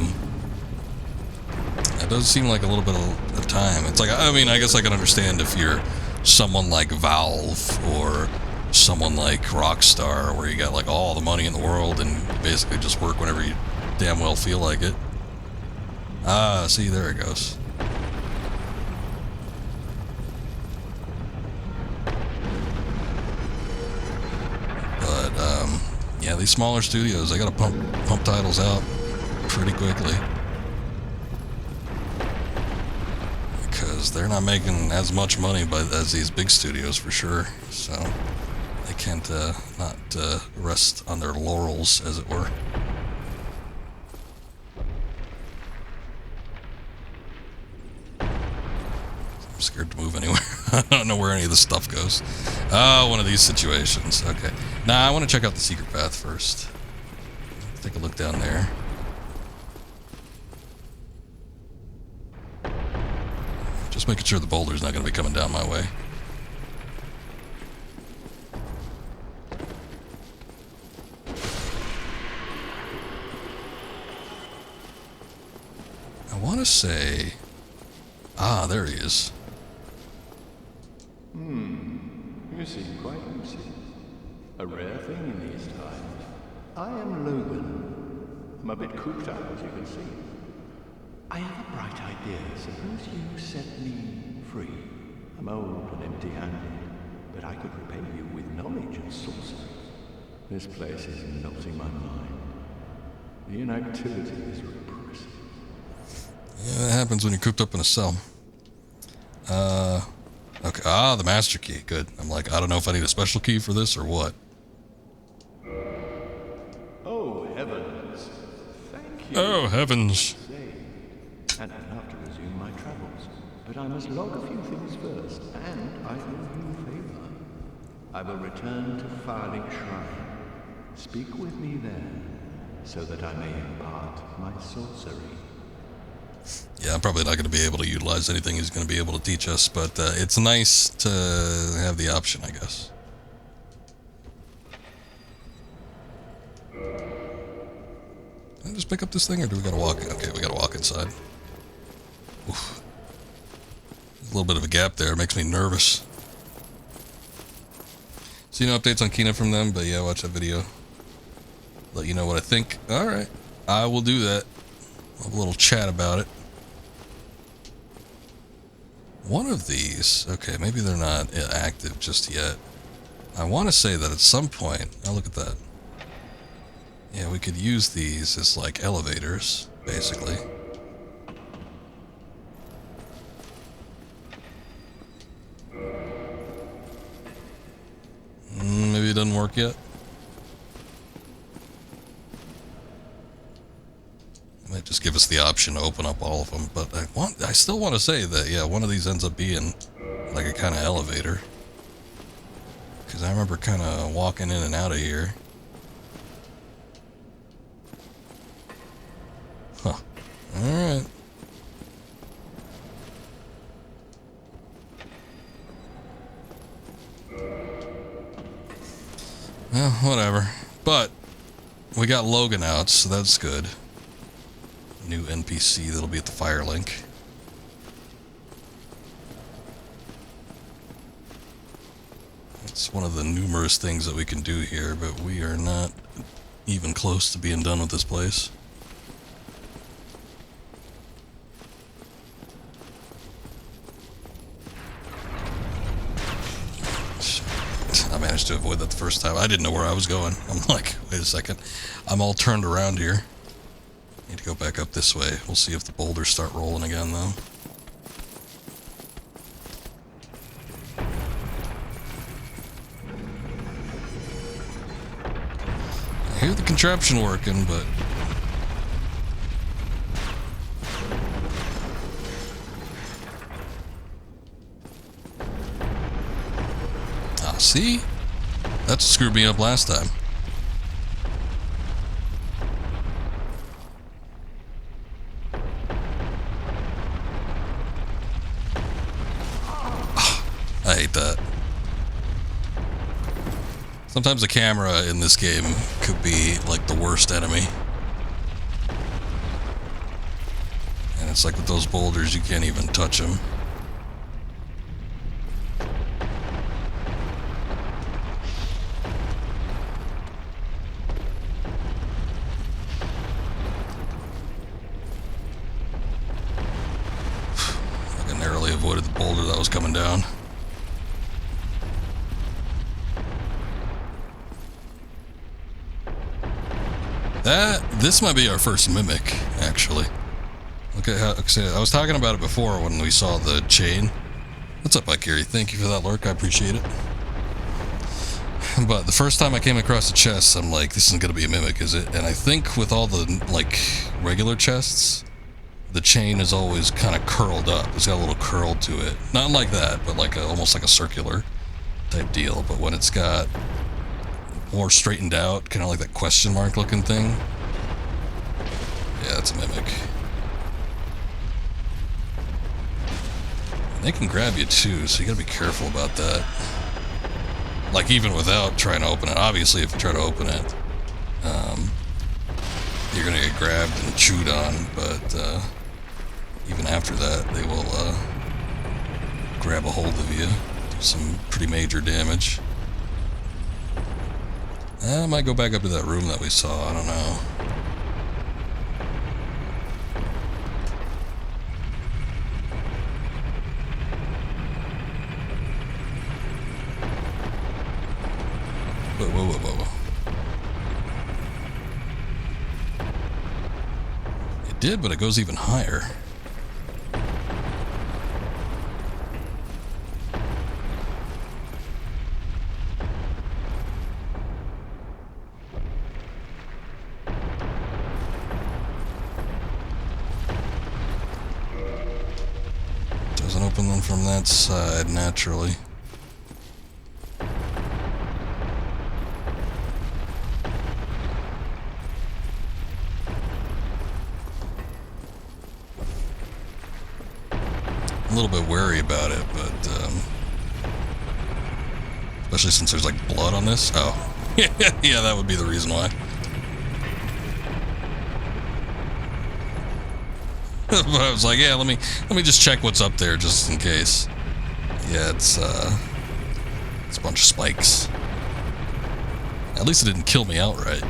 it does seem like a little bit of time. It's like, I mean, I guess I can understand if you're someone like Valve or someone like Rockstar, where you got like all the money in the world and you basically just work whenever you damn well feel like it. Ah, see, there it goes. But, yeah, these smaller studios, they gotta pump titles out pretty quickly. Because because they're not making as much money as these big studios for sure. So they can't not rest on their laurels, as it were. I'm scared to move anywhere. I don't know where any of this stuff goes. Oh, one of these situations. Okay. Nah, I want to check out the secret path first. Take a look down there. Just making sure the boulder's not going to be coming down my way. I want to say... Ah, there he is. You seem quite lucid. A rare thing in these times. I am Logan. I'm a bit cooped up, as you can see. I have a bright idea. Suppose you set me free. I'm old and empty-handed, but I could repay you with knowledge and sorcery. This place is melting my mind. The inactivity is repressive. Yeah, that happens when you're cooped up in a cell. Okay. Ah, the master key. Good. I'm like, I don't know if I need a special key for this or what. Oh, heavens. Thank you. Oh, heavens. And enough to resume my travels. But I must log a few things first, and I owe you a favor. I will return to Firelink Shrine. Speak with me there, so that I may impart my sorcery. Yeah, I'm probably not going to be able to utilize anything he's going to be able to teach us, but it's nice to have the option, I guess. Can I just pick up this thing, or do we got to walk? Okay, we got to walk inside. Oof. There's a little bit of a gap there. It makes me nervous. See no updates on Kina from them, but yeah, watch that video. Let you know what I think. Alright, I will do that. We'll have a little chat about it. One of these, okay, maybe they're not active just yet. I want to say that at some point, oh, look at that. Yeah, we could use these as like elevators, basically. Maybe it doesn't work yet. Might just give us the option to open up all of them, but I still want to say that, yeah, one of these ends up being like a kind of elevator. Because I remember kind of walking in and out of here. Huh. Alright. Well, whatever. But we got Logan out, so that's good. New NPC that'll be at the Firelink. It's one of the numerous things that we can do here, but we are not even close to being done with this place. I managed to avoid that the first time. I didn't know where I was going. I'm like, wait a second. I'm all turned around here. Need to go back up this way. We'll see if the boulders start rolling again, though. I hear the contraption working, but... Ah, see? That screwed me up last time. I hate that. Sometimes the camera in this game could be like the worst enemy. And it's like with those boulders, you can't even touch them. Like I narrowly avoided the boulder that was coming down. This might be our first mimic, actually. Okay, I was talking about it before when we saw the chain. What's up, Akiri? Thank you for that lurk. I appreciate it. But the first time I came across the chest, I'm like, this isn't going to be a mimic, is it? And I think with all the, like, regular chests, the chain is always kind of curled up. It's got a little curl to it. Not like that, but like almost like a circular type deal. But when it's got more straightened out, kind of like that question mark looking thing, yeah, it's a mimic. And they can grab you too, so you gotta be careful about that. Like, even without trying to open it. Obviously, if you try to open it, you're gonna get grabbed and chewed on, but even after that, they will grab a hold of you, do some pretty major damage. I might go back up to that room that we saw, I don't know. Whoa. It did, but it goes even higher. Doesn't open them from that side, naturally. A little bit wary about it, but especially since there's like blood on this. Oh, yeah, that would be the reason why. But I was like, yeah, let me just check what's up there just in case. Yeah, it's a bunch of spikes. At least it didn't kill me outright.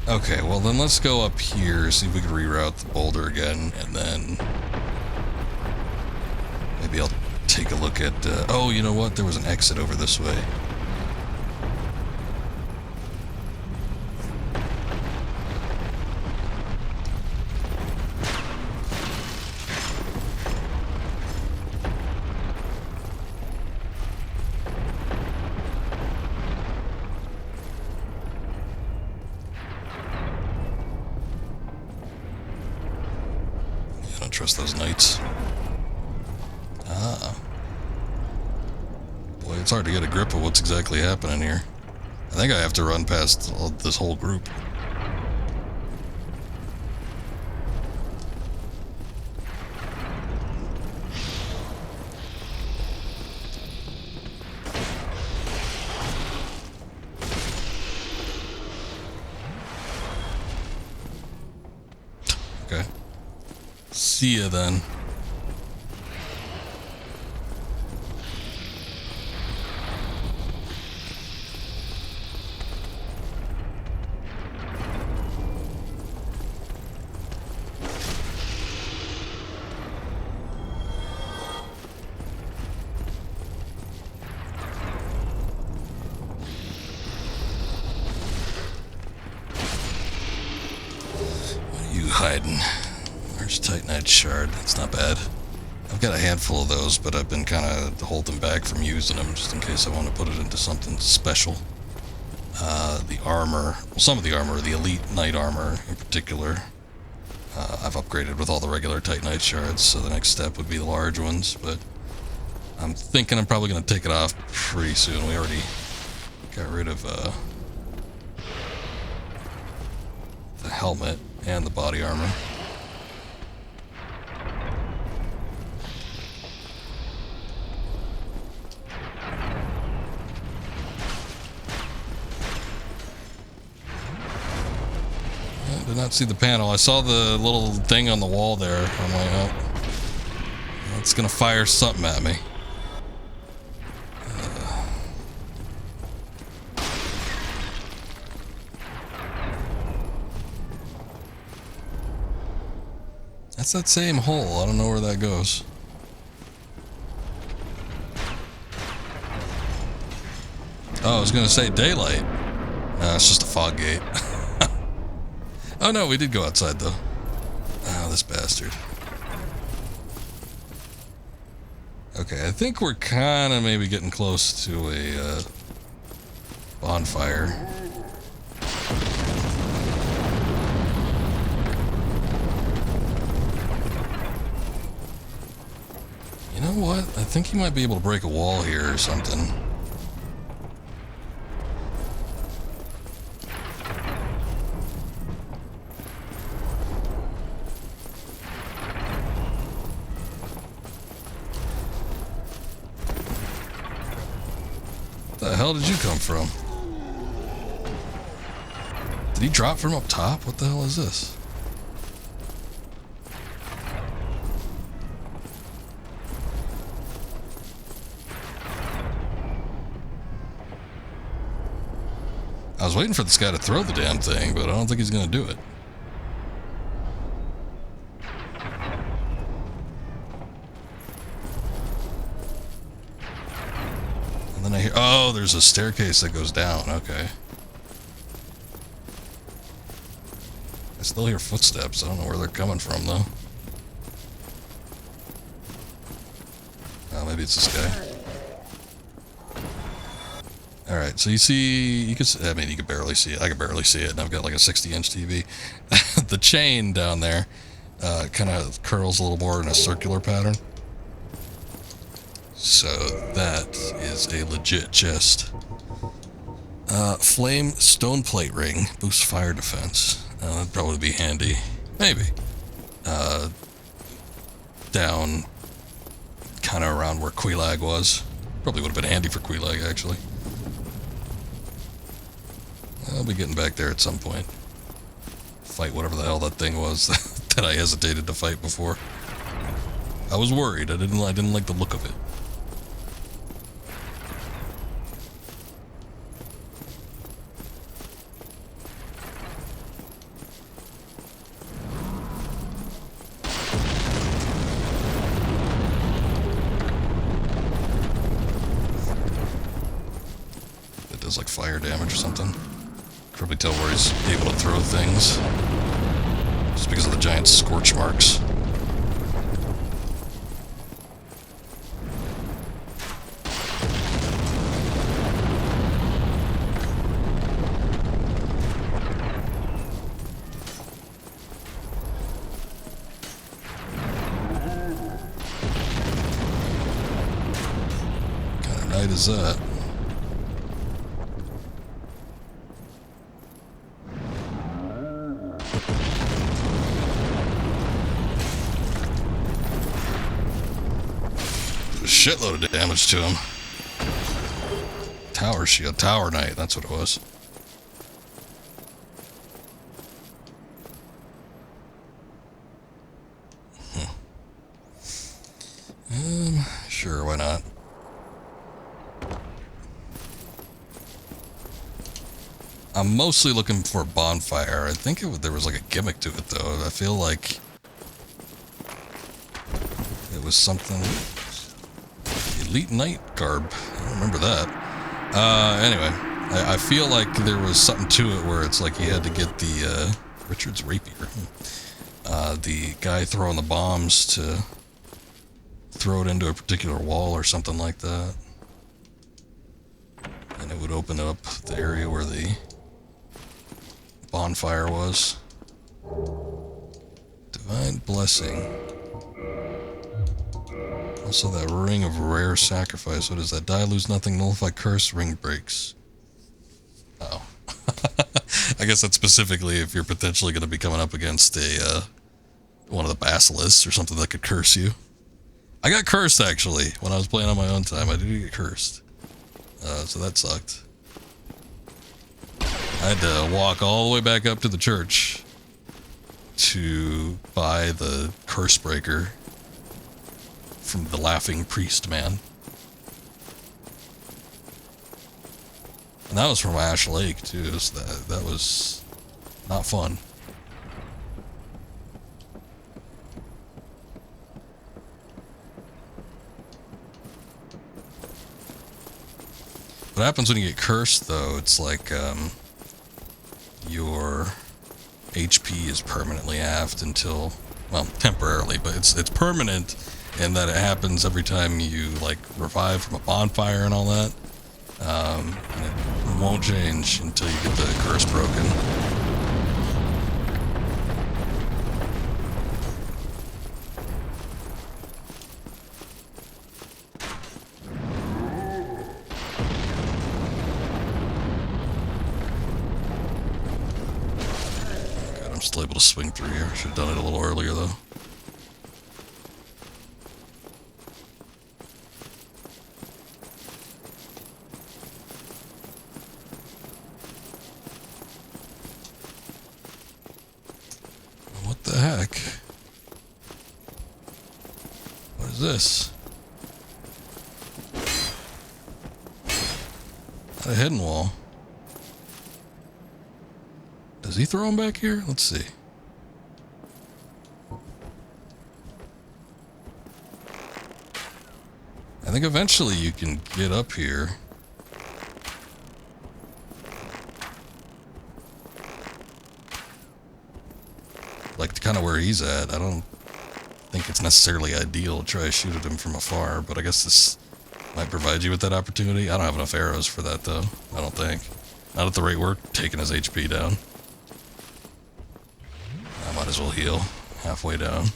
Okay, well then let's go up here, see if we can reroute the boulder again, and then maybe I'll take a look at, oh, you know what? There was an exit over this way. I don't trust those knights. Ah. Boy, it's hard to get a grip of what's exactly happening here. I think I have to run past this whole group. Okay. See ya then. Hiding. There's Titanite shard. That's not bad. I've got a handful of those, but I've been kind of holding back from using them just in case I want to put it into something special. The armor, well, some of the armor, the elite knight armor in particular, I've upgraded with all the regular Titanite shards, so the next step would be the large ones, but I'm thinking I'm probably going to take it off pretty soon. We already got rid of the helmet and the body armor. I did not see the panel. I saw the little thing on the wall there. I'm like, oh, it's gonna fire something at me. That's that same hole. I don't know where that goes. Oh, I was gonna say daylight. It's just a fog gate. Oh no, we did go outside though. this bastard. Okay, I think we're kind of maybe getting close to a bonfire. You know what? I think he might be able to break a wall here or something. The hell did you come from? Did he drop from up top? What the hell is this? I was waiting for this guy to throw the damn thing, but I don't think he's gonna do it. And then I hear, oh, there's a staircase that goes down. Okay. I still hear footsteps. I don't know where they're coming from, though. Oh, maybe it's this guy. Alright, so you see, you can, I mean, you can barely see it. I can barely see it, and I've got like a 60-inch TV. The chain down there kind of curls a little more in a circular pattern. So that is a legit chest. Flame stone plate ring, boosts fire defense. That'd probably be handy. Maybe. Down kind of around where Quelaag was. Probably would have been handy for Quelaag, actually. I'll be getting back there at some point. Fight whatever the hell that thing was that I hesitated to fight before. I was worried. I didn't like the look of it. It does like fire damage or something. Probably tell where he's able to throw things. Just because of the giant scorch marks. What kind of night is that? Shitload of damage to him. Tower shield, tower knight, that's what it was. Sure, why not? I'm mostly looking for a bonfire. I think there was like a gimmick to it, though. I feel like it was something. Elite Knight garb. I don't remember that. Anyway, I feel like there was something to it where it's like you had to get the Richard's rapier. The guy throwing the bombs to throw it into a particular wall or something like that. And it would open up the area where the bonfire was. Divine Blessing. Also that ring of rare sacrifice. What is that? Die, lose nothing, nullify curse, ring breaks. Oh. I guess that's specifically if you're potentially going to be coming up against a one of the basilisks or something that could curse you. I got cursed, actually, when I was playing on my own time. I did get cursed. So that sucked. I had to walk all the way back up to the church to buy the curse breaker from the laughing priest man. And that was from Ash Lake, too, so that was not fun. What happens when you get cursed, though, it's like, your HP is permanently halved until well, temporarily, but it's permanent in that it happens every time you like revive from a bonfire and all that. And it won't change until you get the curse broken. God, I'm still able to swing through here. Should have done it a little earlier though. What the heck? What is this? A hidden wall. Does he throw him back here? Let's see. I think eventually you can get up here. Like kind of where he's at. I don't think it's necessarily ideal to try to shoot at him from afar, but I guess this might provide you with that opportunity. I don't have enough arrows for that though. I don't think. Not at the rate we're taking his HP down. I might as well heal halfway down.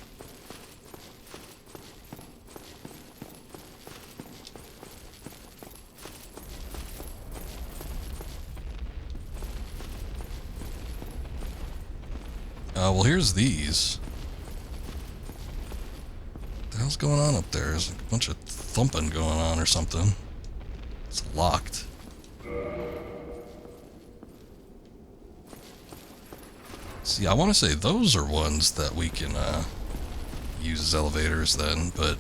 Well, here's these. What the hell's going on up there? There's a bunch of thumping going on or something. It's locked. See, I want to say those are ones that we can use as elevators then, but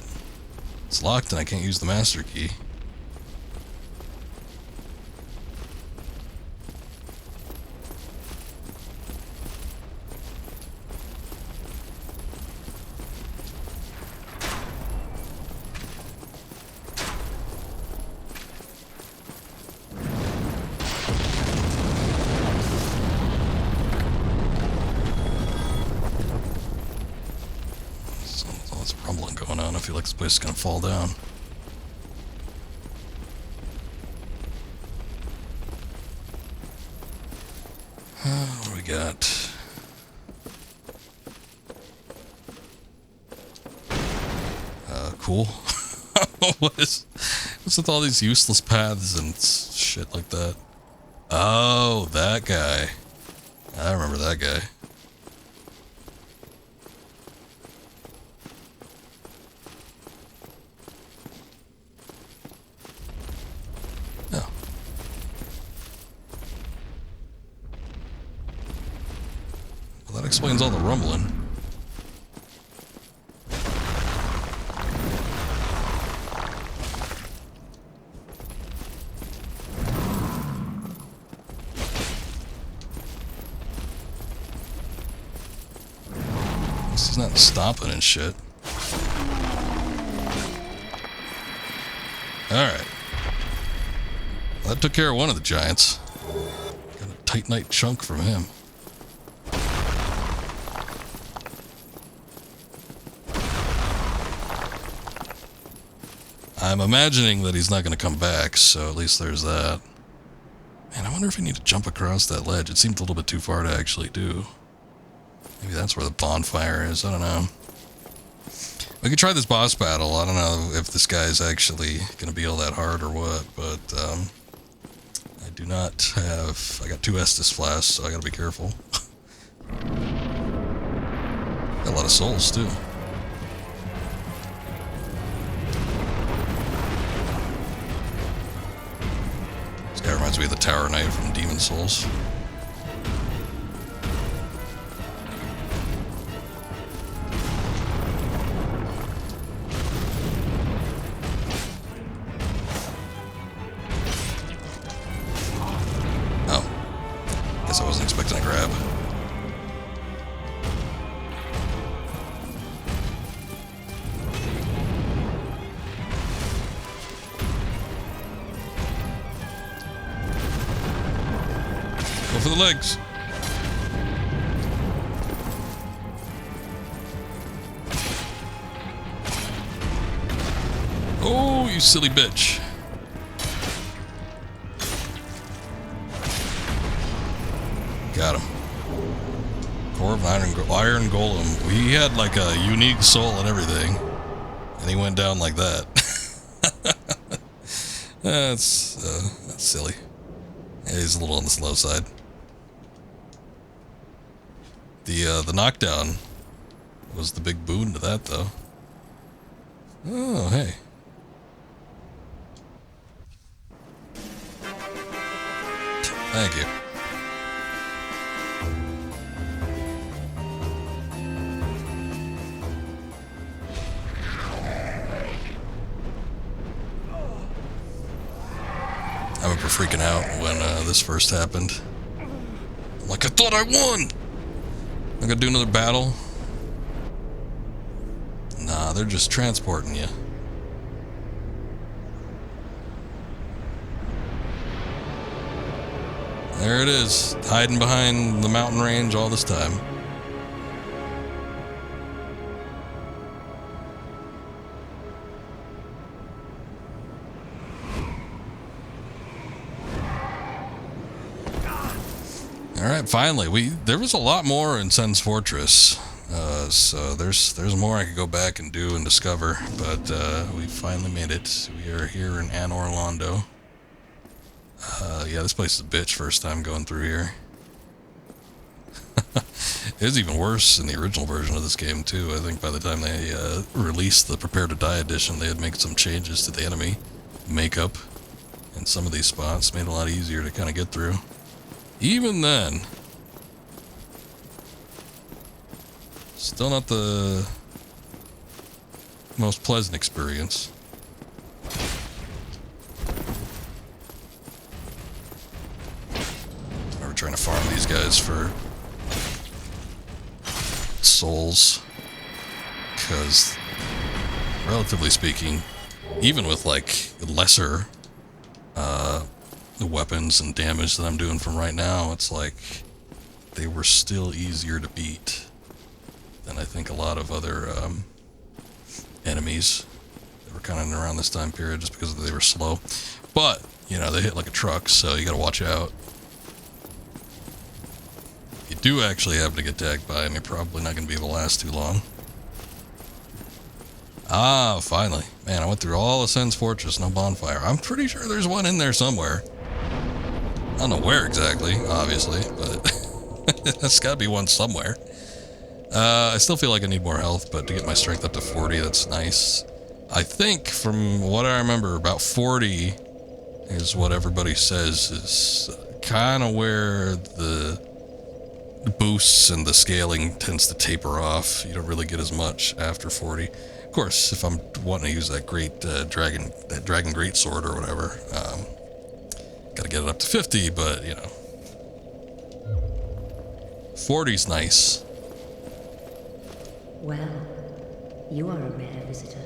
it's locked and I can't use the master key. Rumbling going on. I feel like this place is gonna fall down. What do we got? Cool. What's with all these useless paths and shit like that? Oh, that guy. I remember that guy. That explains all the rumbling. He's not stomping and shit. Alright. Well, that took care of one of the giants. Got a titanite chunk from him. I'm imagining that he's not going to come back, so at least there's that. Man, I wonder if we need to jump across that ledge. It seemed a little bit too far to actually do. Maybe that's where the bonfire is. I don't know. We could try this boss battle. I don't know if this guy's actually going to be all that hard or what, but I do not have... I got 2 Estus flasks, so I got to be careful. Got a lot of souls, too. That reminds me of the Tower Knight from Demon Souls. Oh. Guess I wasn't expecting a grab. Go for the legs. you silly bitch. Got him. Core of Iron Golem. He had like a unique soul and everything. And he went down like that. That's silly. Yeah, he's a little on the slow side. The knockdown was the big boon to that, though. Oh, hey. Thank you. I remember freaking out when this first happened. I'm like, I thought I won! I'm gonna do another battle. Nah, they're just transporting you. There it is, hiding behind the mountain range all this time. Alright, finally. There was a lot more in Sen's Fortress. So there's more I could go back and do and discover, but we finally made it. We are here in Anor Londo. Yeah, this place is a bitch first time going through here. It was even worse in the original version of this game too. I think by the time they released the Prepare to Die edition, they had made some changes to the enemy makeup in some of these spots, made it a lot easier to kind of get through. Even then, still not the most pleasant experience. We're trying to farm these guys for souls, because relatively speaking, even with like lesser the weapons and damage that I'm doing from right now, it's like they were still easier to beat than I think a lot of other enemies that were kind of around this time period, just because they were slow. But, you know, they hit like a truck, so you gotta watch out. You do actually happen to get tagged by them, you're probably not gonna be able to last too long. Ah, finally. Man, I went through all of Sen's Fortress, no bonfire. I'm pretty sure there's one in there somewhere. I don't know where exactly, obviously, but there's gotta be one somewhere. I still feel like I need more health, but to get my strength up to 40, that's nice. I think, from what I remember, about 40 is what everybody says is kind of where the boosts and the scaling tends to taper off. You don't really get as much after 40. Of course, if I'm wanting to use that great dragon greatsword or whatever, gotta get it up to 50, but, you know, 40's nice. Well, you are a rare visitor.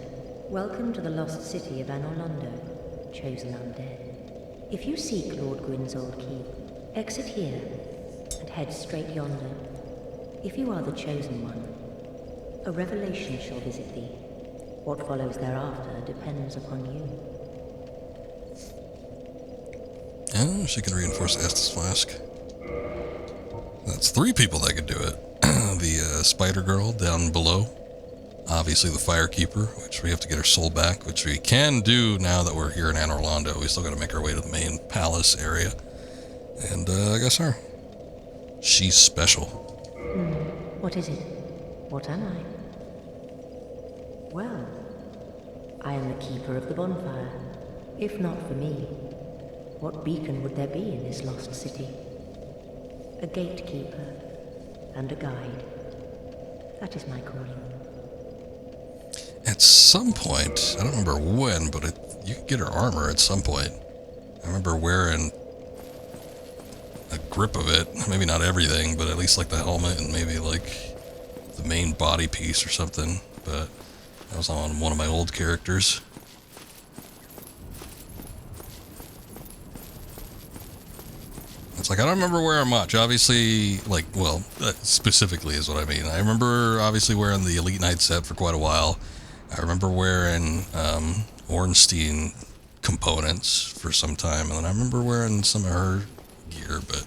Welcome to the lost city of Anor Londo, chosen undead. If you seek Lord Gwyn's old keep, exit here and head straight yonder. If you are the chosen one, a revelation shall visit thee. What follows thereafter depends upon you. Oh, she can reinforce Estus Flask. That's 3 people that could do it. The Spider Girl down below. Obviously the Firekeeper, which we have to get her soul back, which we can do now that we're here in Anor Londo. We still got to make our way to the main palace area. And I guess her. She's special. What is it? What am I? Well, I am the keeper of the bonfire. If not for me, what beacon would there be in this lost city? A gatekeeper and a guide. That is my calling. At some point, I don't remember when, but you could get her armor at some point. I remember wearing a grip of it. Maybe not everything, but at least like the helmet and maybe like the main body piece or something. But that was on one of my old characters. It's like, I don't remember wearing much. Obviously, like, well, specifically is what I mean. I remember obviously wearing the Elite Knight set for quite a while. I remember wearing Ornstein components for some time, and then I remember wearing some of her gear, but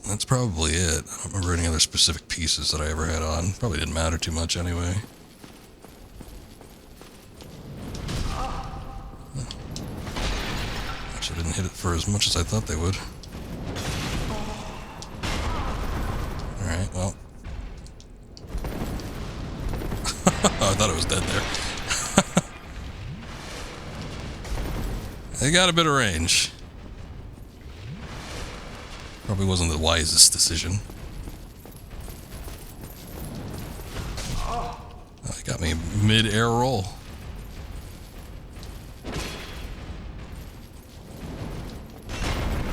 that's probably it. I don't remember any other specific pieces that I ever had on. Probably didn't matter too much anyway. Actually, didn't hit it for as much as I thought they would. Alright, well. I thought it was dead there. They got a bit of range. Probably wasn't the wisest decision. Oh, he got me mid-air roll.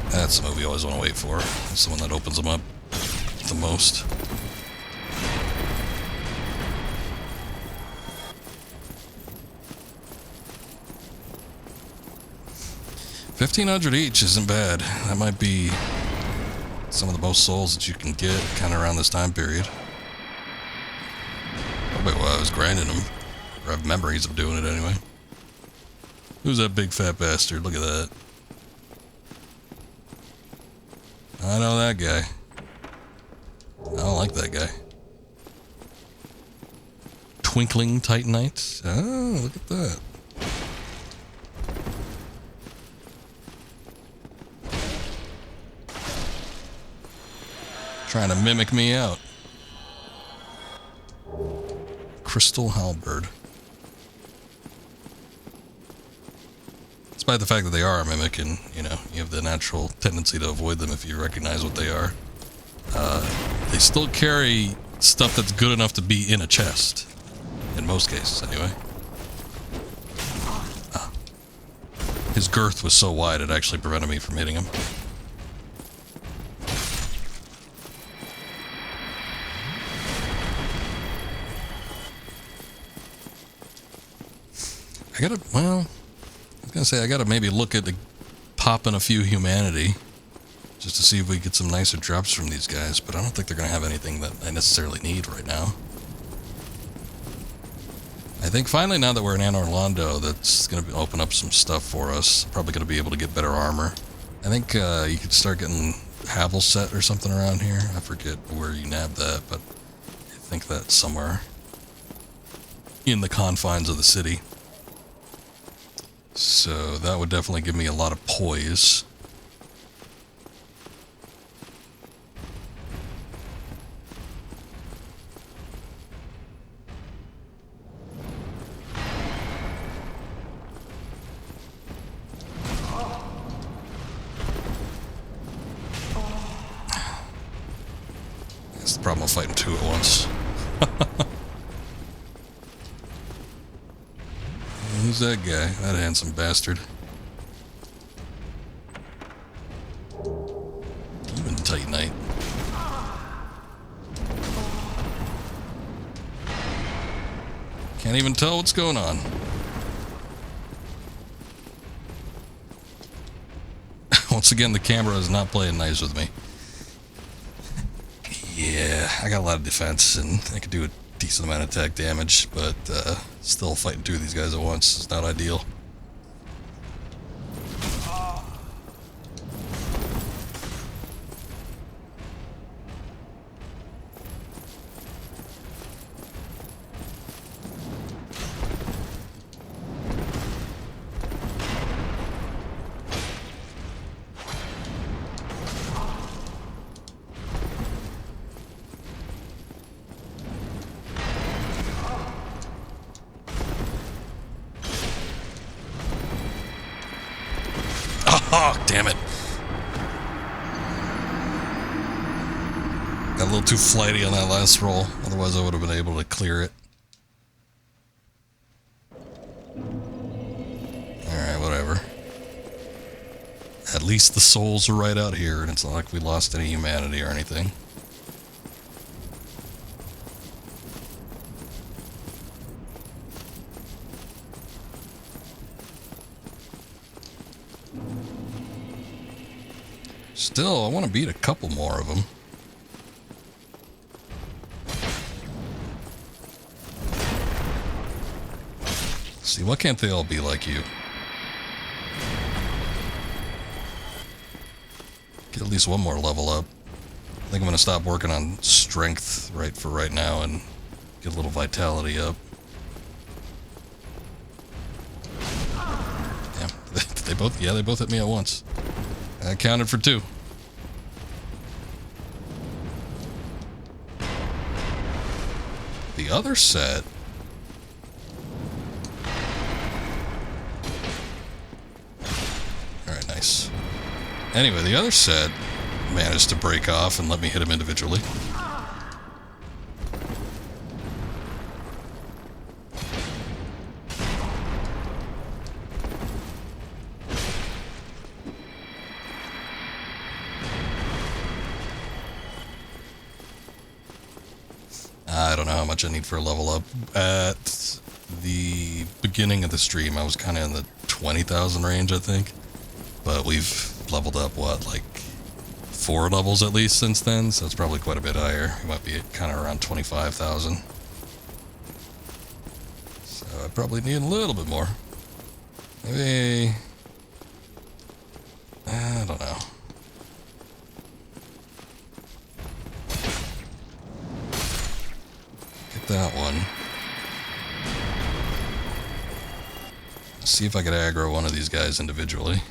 That's the move you always want to wait for. It's the one that opens them up the most. $1,500 each isn't bad. That might be some of the most souls that you can get kind of around this time period. Probably while I was grinding them. Or I have memories of doing it anyway. Who's that big fat bastard? Look at that. I know that guy. I don't like that guy. Twinkling Titanite? Oh, look at that. Trying to mimic me out. Crystal Halberd. Despite the fact that they are a mimic, and you know, you have the natural tendency to avoid them if you recognize what they are. They still carry stuff that's good enough to be in a chest. In most cases, anyway. His girth was so wide it actually prevented me from hitting him. Well, I was gonna say I gotta maybe look at popping a few humanity just to see if we get some nicer drops from these guys, but I don't think they're gonna have anything that I necessarily need right now. I think finally, now that we're in Anor Londo, that's gonna open up some stuff for us. Probably gonna be able to get better armor. I think you could start getting Havel set or something around here. I forget where you nab that, but I think that's somewhere in the confines of the city. So that would definitely give me a lot of poise. That's the problem with fighting two at once. Who's that guy? That handsome bastard. Even Titanite. Can't even tell what's going on. Once again, the camera is not playing nice with me. Yeah, I got a lot of defense, and I could do a decent amount of attack damage, but still fighting two of these guys at once is not ideal. Oh, damn it. Got a little too flighty on that last roll. Otherwise, I would have been able to clear it. Alright, whatever. At least the souls are right out here, and it's not like we lost any humanity or anything. Still, I want to beat a couple more of them. See, why can't they all be like you? Get at least one more level up. I think I'm going to stop working on strength right now and get a little vitality up. Yeah, they both hit me at once. I counted for 2. The other set. Alright, nice. Anyway, the other set managed to break off and let me hit him individually. I don't know how much I need for a level up. At the beginning of the stream, I was kind of in the 20,000 range, I think. But we've leveled up, what, like 4 levels at least since then, so it's probably quite a bit higher. It might be kind of around 25,000. So I probably need a little bit more. Maybe... I don't know. Get that one. See if I could aggro one of these guys individually.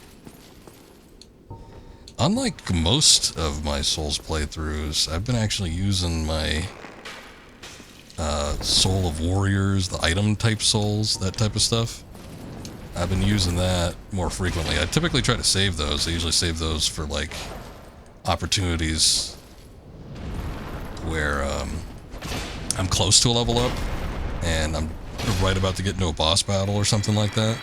Unlike most of my Souls playthroughs, I've been actually using my Soul of Warriors, the item type souls, that type of stuff. I've been using that more frequently. I typically try to save those. I usually save those for like opportunities where I'm close to a level up and I'm right about to get into a boss battle or something like that.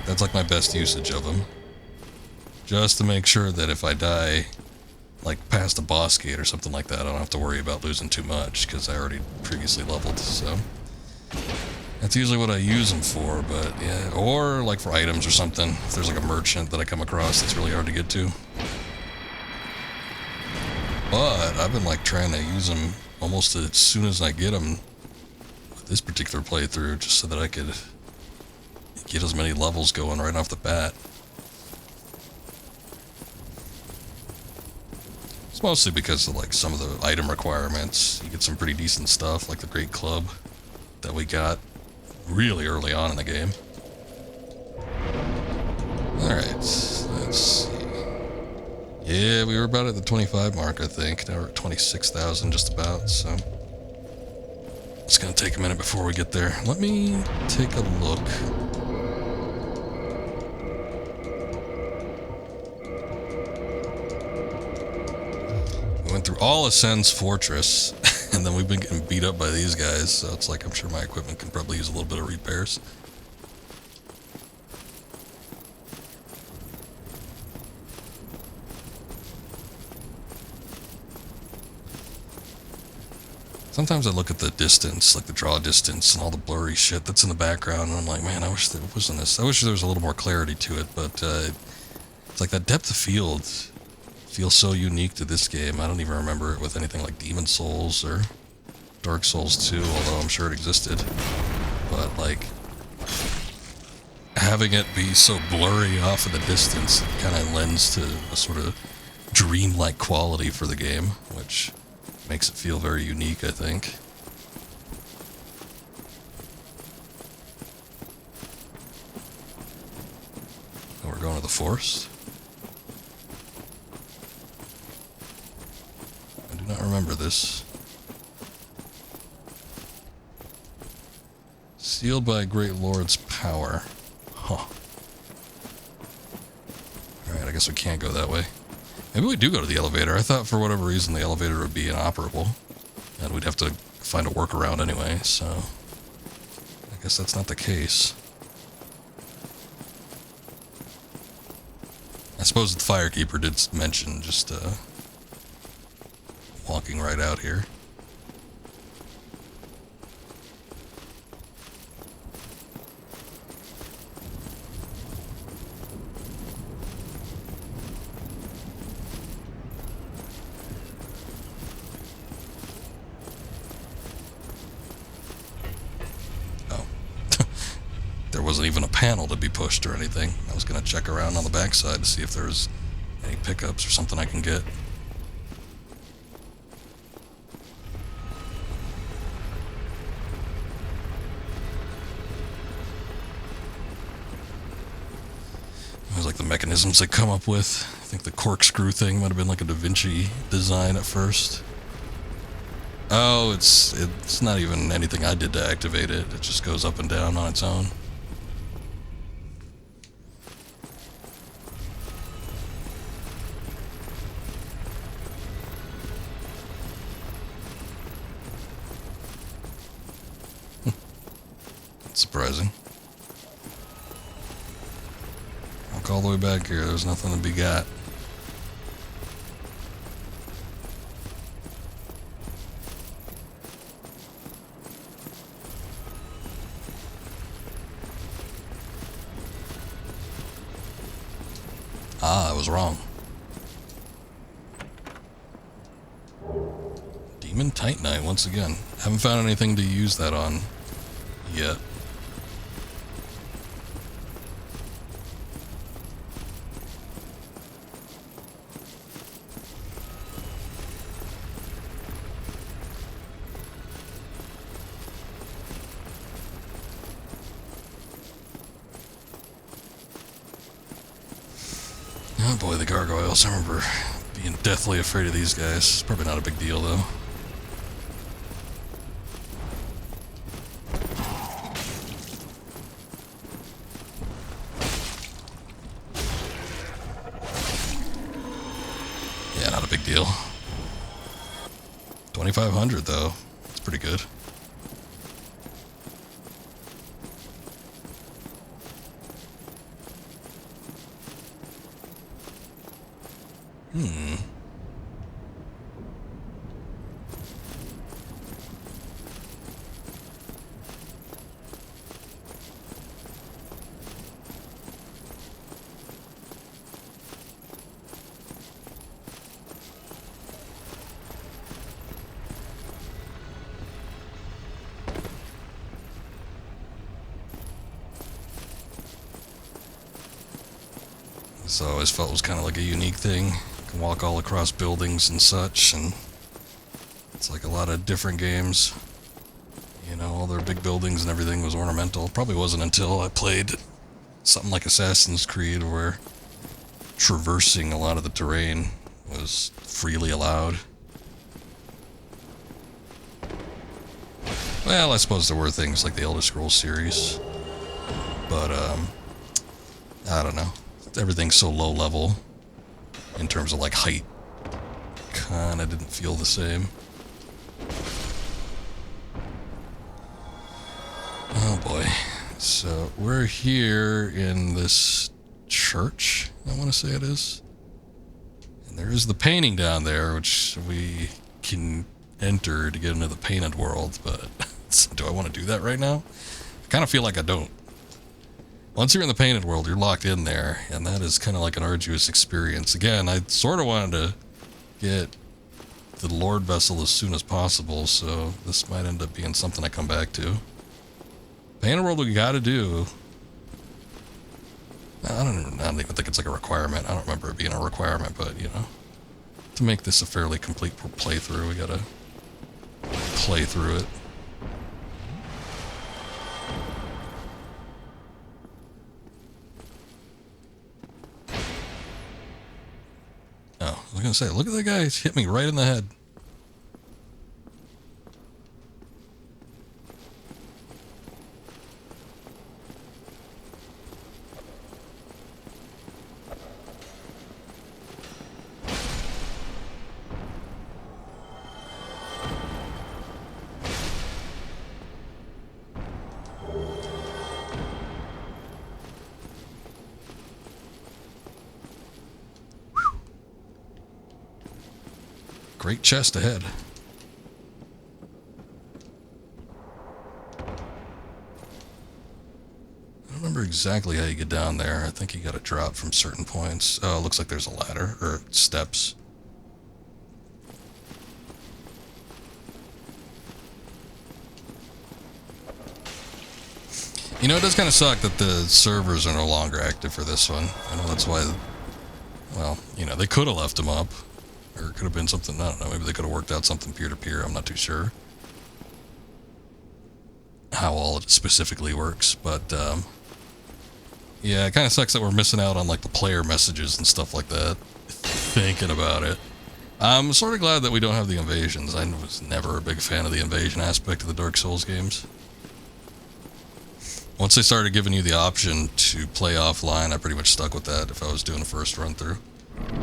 That's like my best usage of them. Just to make sure that if I die, like past a boss gate or something like that, I don't have to worry about losing too much, because I already previously leveled, so... That's usually what I use them for, but yeah, or like for items or something, if there's like a merchant that I come across that's really hard to get to. But I've been like trying to use them almost as soon as I get them with this particular playthrough, just so that I could get as many levels going right off the bat. It's mostly because of like some of the item requirements. You get some pretty decent stuff, like the Great Club that we got really early on in the game. Alright, let's see. Yeah, we were about at the 25 mark, I think. Now we're at 26,000 just about, so... It's gonna take a minute before we get there. Let me take a look. We went through all of Sen's Fortress, and then we've been getting beat up by these guys, so it's like I'm sure my equipment can probably use a little bit of repairs. Sometimes I look at the distance, like the draw distance and all the blurry shit that's in the background, and I'm like, man, I wish there wasn't this. I wish there was a little more clarity to it, but it's like that depth of field feels so unique to this game. I don't even remember it with anything like Demon Souls or Dark Souls 2, although I'm sure it existed. But like, having it be so blurry off in the distance kind of lends to a sort of dreamlike quality for the game, which makes it feel very unique, I think. Oh, we're going to the forest? I do not remember this. Sealed by a great lord's power. Huh. Alright, I guess we can't go that way. Maybe we do go to the elevator. I thought for whatever reason the elevator would be inoperable. And we'd have to find a workaround anyway, so... I guess that's not the case. I suppose the Firekeeper did mention just, walking right out here. wasn't even a panel to be pushed or anything. I was going to check around on the backside to see if there was any pickups or something I can get. It was like the mechanisms they come up with. I think the corkscrew thing might have been like a Da Vinci design at first. Oh, it's not even anything I did to activate it. It just goes up and down on its own. That's surprising. Walk all the way back here. There's nothing to be got. Ah, I was wrong. Demon Titanite once again. Haven't found anything to use that on yet. Oh boy, the gargoyles. I remember being deathly afraid of these guys. Probably not a big deal though. Yeah, not a big deal. 2,500 though. That's pretty good. So I always felt it was kind of like a unique thing. You can walk all across buildings and such, and it's like a lot of different games. You know, all their big buildings and everything was ornamental. Probably wasn't until I played something like Assassin's Creed where traversing a lot of the terrain was freely allowed. Well, I suppose there were things like the Elder Scrolls series, but I don't know. Everything's so low level in terms of like height. Kinda didn't feel the same. Oh boy. So we're here in this church, I want to say it is. And there is the painting down there, which we can enter to get into the painted world, but do I want to do that right now? I kind of feel like I don't. Once you're in the painted world, you're locked in there, and that is kind of like an arduous experience. Again, I sort of wanted to get the Lord Vessel as soon as possible, so this might end up being something I come back to. Painted world we gotta do. I don't even think it's like a requirement. I don't remember it being a requirement, but, you know, to make this a fairly complete playthrough, we gotta play through it. Oh, I was gonna say, look at that guy, he's hit me right in the head. Great chest ahead. I don't remember exactly how you get down there. I think you got to drop from certain points. Oh, it looks like there's a ladder, or steps. You know, it does kind of suck that the servers are no longer active for this one. I know that's why, well, you know, they could have left them up. Or it could have been something, I don't know, maybe they could have worked out something peer-to-peer, I'm not too sure how all it specifically works, but, yeah, it kind of sucks that we're missing out on, like, the player messages and stuff like that, thinking about it. I'm sort of glad that we don't have the invasions. I was never a big fan of the invasion aspect of the Dark Souls games. Once they started giving you the option to play offline, I pretty much stuck with that if I was doing a first run-through.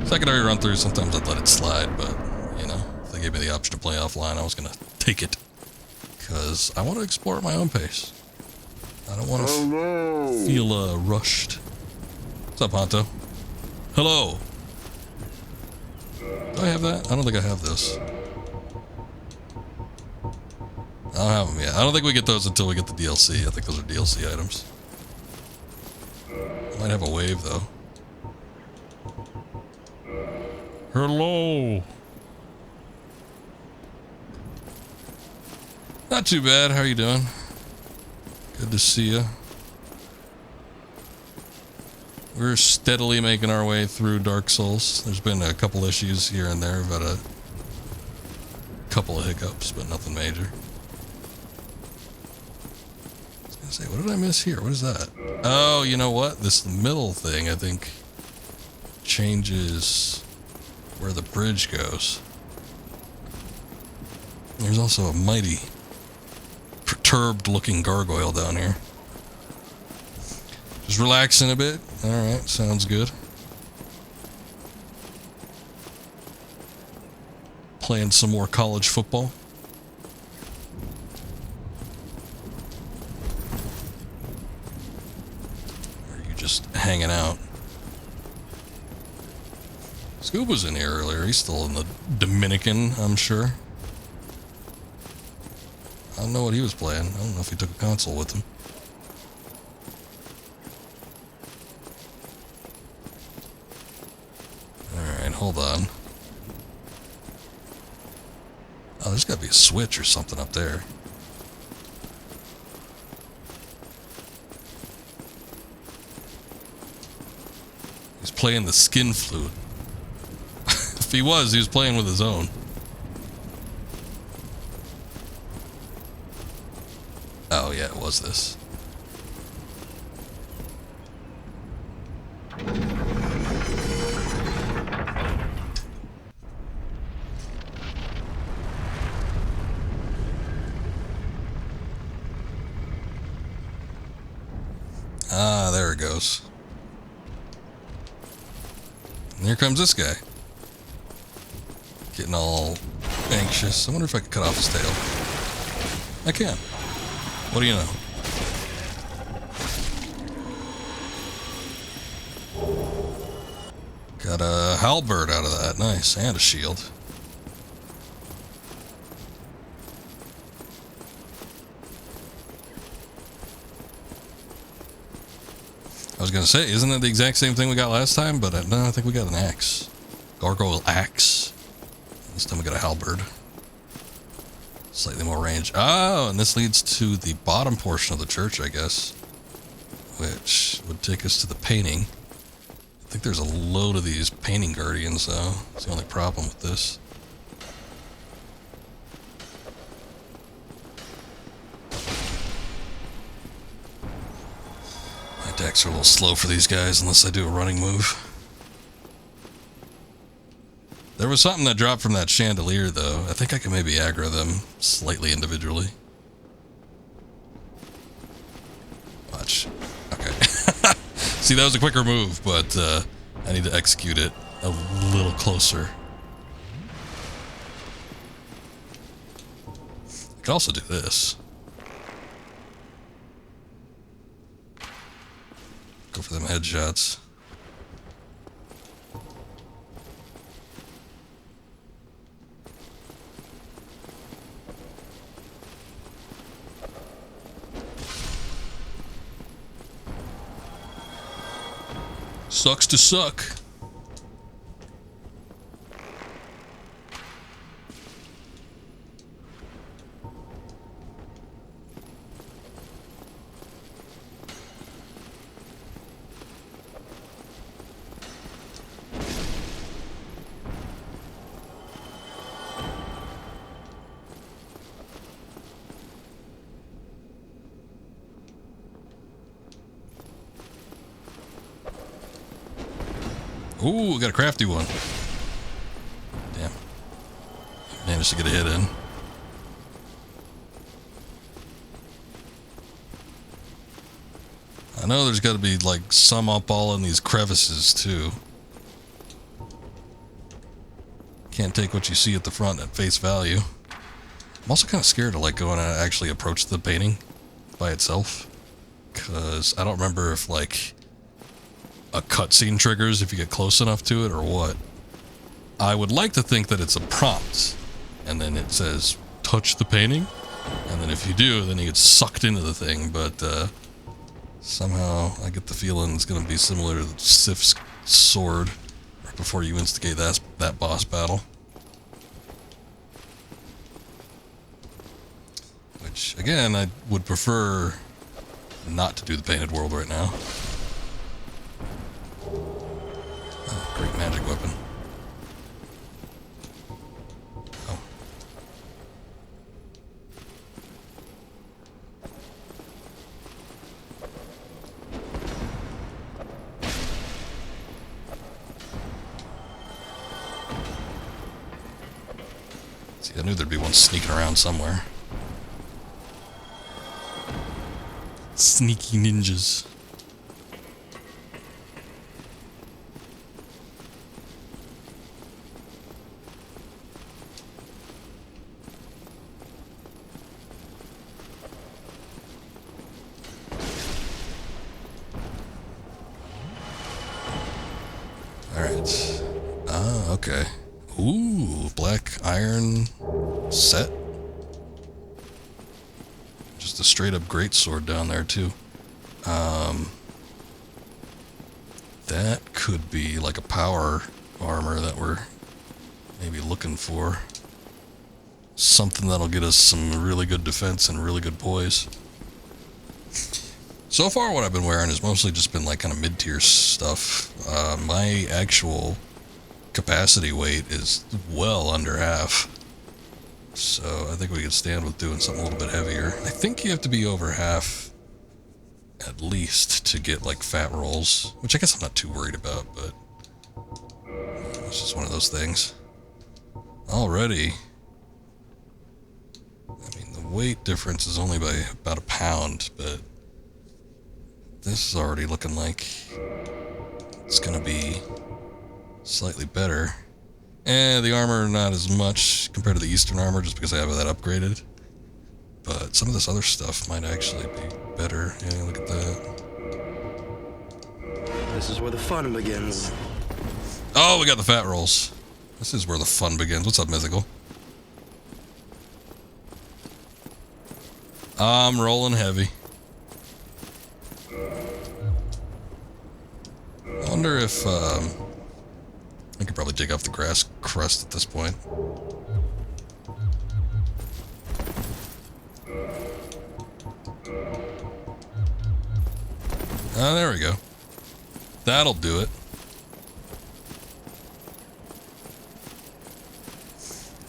Secondary run-through, sometimes I'd let it slide, but, you know, if they gave me the option to play offline, I was going to take it. Because I want to explore at my own pace. I don't want to feel rushed. What's up, Honto? Hello! Do I have that? I don't think I have this. I don't have them yet. I don't think we get those until we get the DLC. I think those are DLC items. Might have a wave, though. Hello! Not too bad. How are you doing? Good to see you. We're steadily making our way through Dark Souls. There's been a couple issues here and there, but a couple of hiccups, but nothing major. I was gonna say, what did I miss here? What is that? Oh, you know what? This middle thing, I think, changes where the bridge goes. There's also a mighty perturbed looking gargoyle down here. Just relaxing a bit. Alright, sounds good. Playing some more college football. Or are you just hanging out? Scoob was in here earlier. He's still in the Dominican, I'm sure. I don't know what he was playing. I don't know if he took a console with him. Alright, hold on. Oh, there's gotta be a switch or something up there. He's playing the skin flute. If he was playing with his own. Oh yeah, it was this. Ah, there it goes. And here comes this guy. Getting all anxious. I wonder if I can cut off his tail. I can. What do you know? Got a halberd out of that. Nice. And a shield. I was gonna say, isn't it the exact same thing we got last time? But no, I think we got an axe. Gargoyle axe. This time we got a halberd. Slightly more range. Oh, and this leads to the bottom portion of the church, I guess. Which would take us to the painting. I think there's a load of these painting guardians, though. That's the only problem with this. My attacks are a little slow for these guys unless I do a running move. There was something that dropped from that chandelier, though. I think I can maybe aggro them slightly individually. Watch. Okay. See, that was a quicker move, but I need to execute it a little closer. I could also do this. Go for them headshots. Sucks to suck. Ooh, we got a crafty one. Damn. Managed to get a hit in. I know there's got to be like some up all in these crevices too. Can't take what you see at the front at face value. I'm also kind of scared to like go and actually approach the painting by itself, because I don't remember if like a cutscene triggers if you get close enough to it or what. I would like to think that it's a prompt, and then it says touch the painting, and then if you do, then you get sucked into the thing. But somehow I get the feeling it's going to be similar to Sif's sword right before you instigate that boss battle. Which, again, I would prefer not to do the painted world right now. Oh, great magic weapon. Oh. See, I knew there'd be one sneaking around somewhere. Sneaky ninjas. Alright. Ah, okay. Ooh, black iron set. Just a straight up greatsword down there too. That could be like a power armor that we're maybe looking for. Something that'll get us some really good defense and really good poise. So far what I've been wearing has mostly just been like kind of mid-tier stuff. My actual capacity weight is well under half. So I think we could stand with doing something a little bit heavier. I think you have to be over half at least to get like fat rolls, which I guess I'm not too worried about, but it's just one of those things. Already, I mean, the weight difference is only by about a pound, but this is already looking like it's gonna be slightly better. And the armor not as much compared to the Eastern armor, just because I have that upgraded. But some of this other stuff might actually be better. Yeah, look at that. This is where the fun begins. Oh, we got the fat rolls. This is where the fun begins. What's up, Mythical? I'm rolling heavy. I wonder if, I could probably dig off the grass crust at this point. Oh, there we go. That'll do it.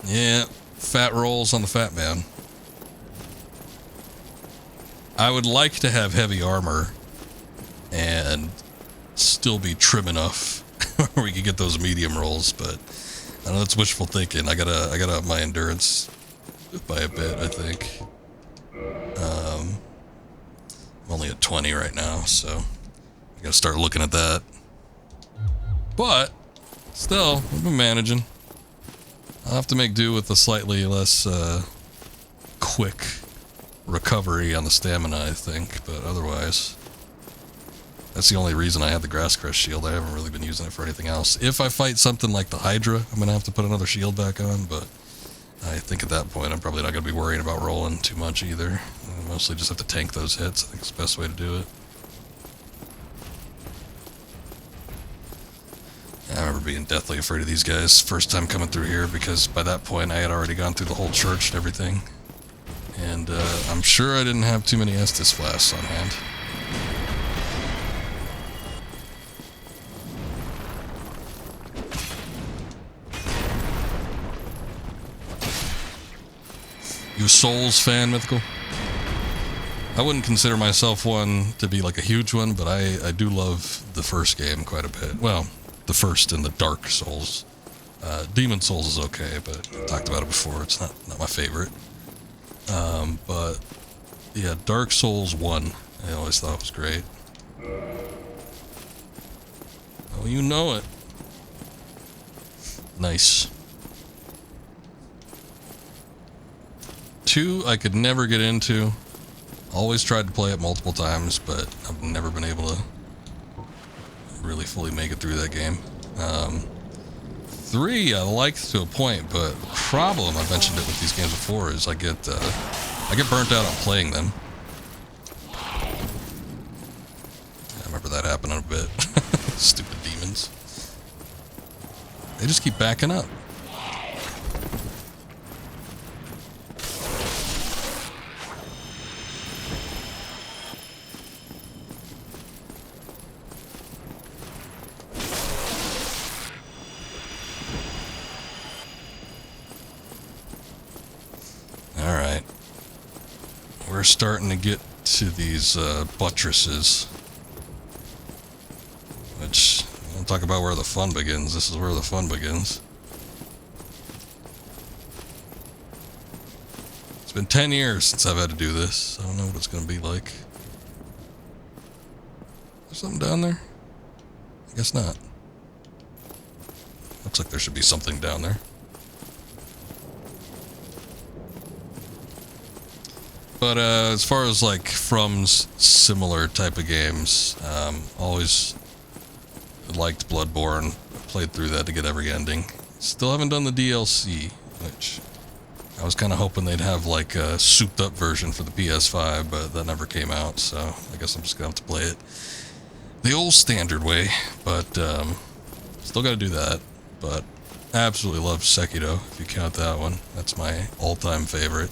Yeah, fat rolls on the fat man. I would like to have heavy armor and still be trim enough where we could get those medium rolls, but I know that's wishful thinking. I gotta up my endurance by a bit, I think. I'm only at 20 right now, so I gotta start looking at that. But still, we've been managing. I'll have to make do with a slightly less quick recovery on the stamina, I think, but otherwise, that's the only reason I have the Grass Crest shield. I haven't really been using it for anything else. If I fight something like the Hydra, I'm gonna have to put another shield back on, but I think at that point I'm probably not gonna be worrying about rolling too much either. I mostly just have to tank those hits. I think it's the best way to do it. I remember being deathly afraid of these guys first time coming through here, because by that point I had already gone through the whole church and everything. And I'm sure I didn't have too many Estus flasks on hand. You a Souls fan, Mythical? I wouldn't consider myself one to be like a huge one, but I do love the first game quite a bit. Well, the first in the Dark Souls. Demon Souls is okay, but I talked about it before. It's not my favorite. But yeah, Dark Souls 1, I always thought was great. Oh, you know it. Nice. 2, I could never get into. Always tried to play it multiple times, but I've never been able to really fully make it through that game. 3, I liked to a point, but the problem, I mentioned it with these games before, is I get burnt out on playing them. I remember that happening a bit. Stupid demons. They just keep backing up. Alright. We're starting to get to these buttresses. Which, we'll talk about where the fun begins. This is where the fun begins. It's been 10 years since I've had to do this. I don't know what it's going to be like. There's something down there? I guess not. Looks like there should be something down there. But as far as like From's similar type of games, always liked Bloodborne. Played through that to get every ending. Still haven't done the DLC, which I was kind of hoping they'd have like a souped up version for the PS5, but that never came out, so I guess I'm just gonna have to play it the old standard way. But still gotta do that. But absolutely love Sekiro, if you count that one. That's my all-time favorite.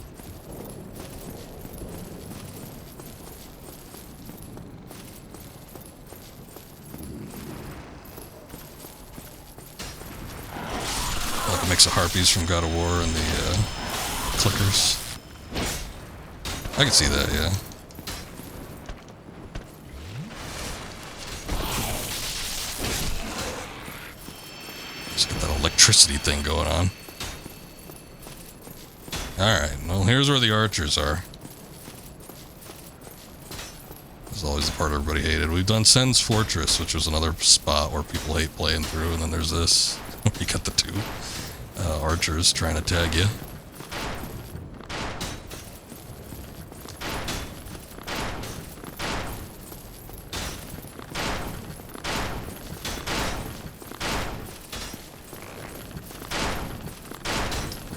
Like a mix of harpies from God of War and the clickers. I can see that, yeah. Just got that electricity thing going on. Alright, well here's where the archers are. This is always the part everybody hated. We've done Sen's Fortress, which was another spot where people hate playing through, and then there's this. You got the two archers trying to tag you.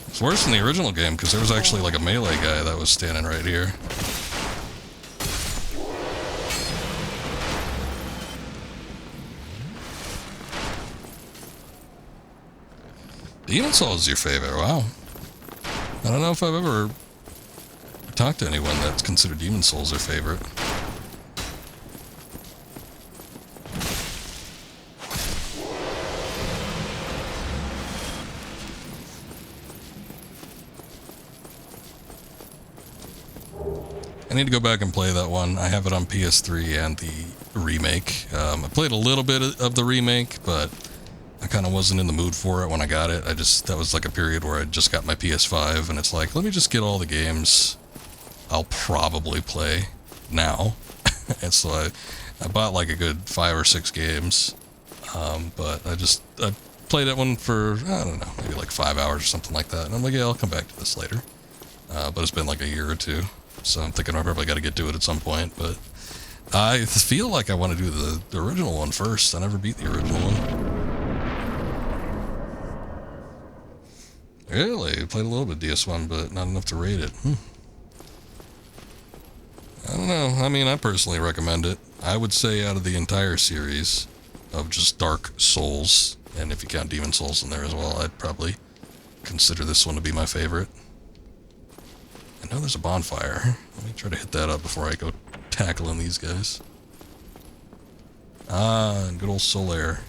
It's worse than the original game, because there was actually like a melee guy that was standing right here. Demon Souls is your favorite, wow. I don't know if I've ever talked to anyone that's considered Demon Souls their favorite. I need to go back and play that one. I have it on PS3 and the remake. I played a little bit of the remake, but I kind of wasn't in the mood for it when I got it. That was like a period where I just got my PS5, and it's like, let me just get all the games I'll probably play now. And so I bought like a good 5 or 6 games, but I played that one for, I don't know, maybe like 5 hours or something like that. And I'm like, yeah, I'll come back to this later. But it's been like a year or two, so I'm thinking I probably got to get to it at some point. But I feel like I want to do the original one first. I never beat the original one. Really? Played a little bit of DS1, but not enough to rate it. I don't know. I mean, I personally recommend it. I would say out of the entire series of just Dark Souls, and if you count Demon Souls in there as well, I'd probably consider this one to be my favorite. I know there's a bonfire. Let me try to hit that up before I go tackling these guys. Ah, and good old Solaire.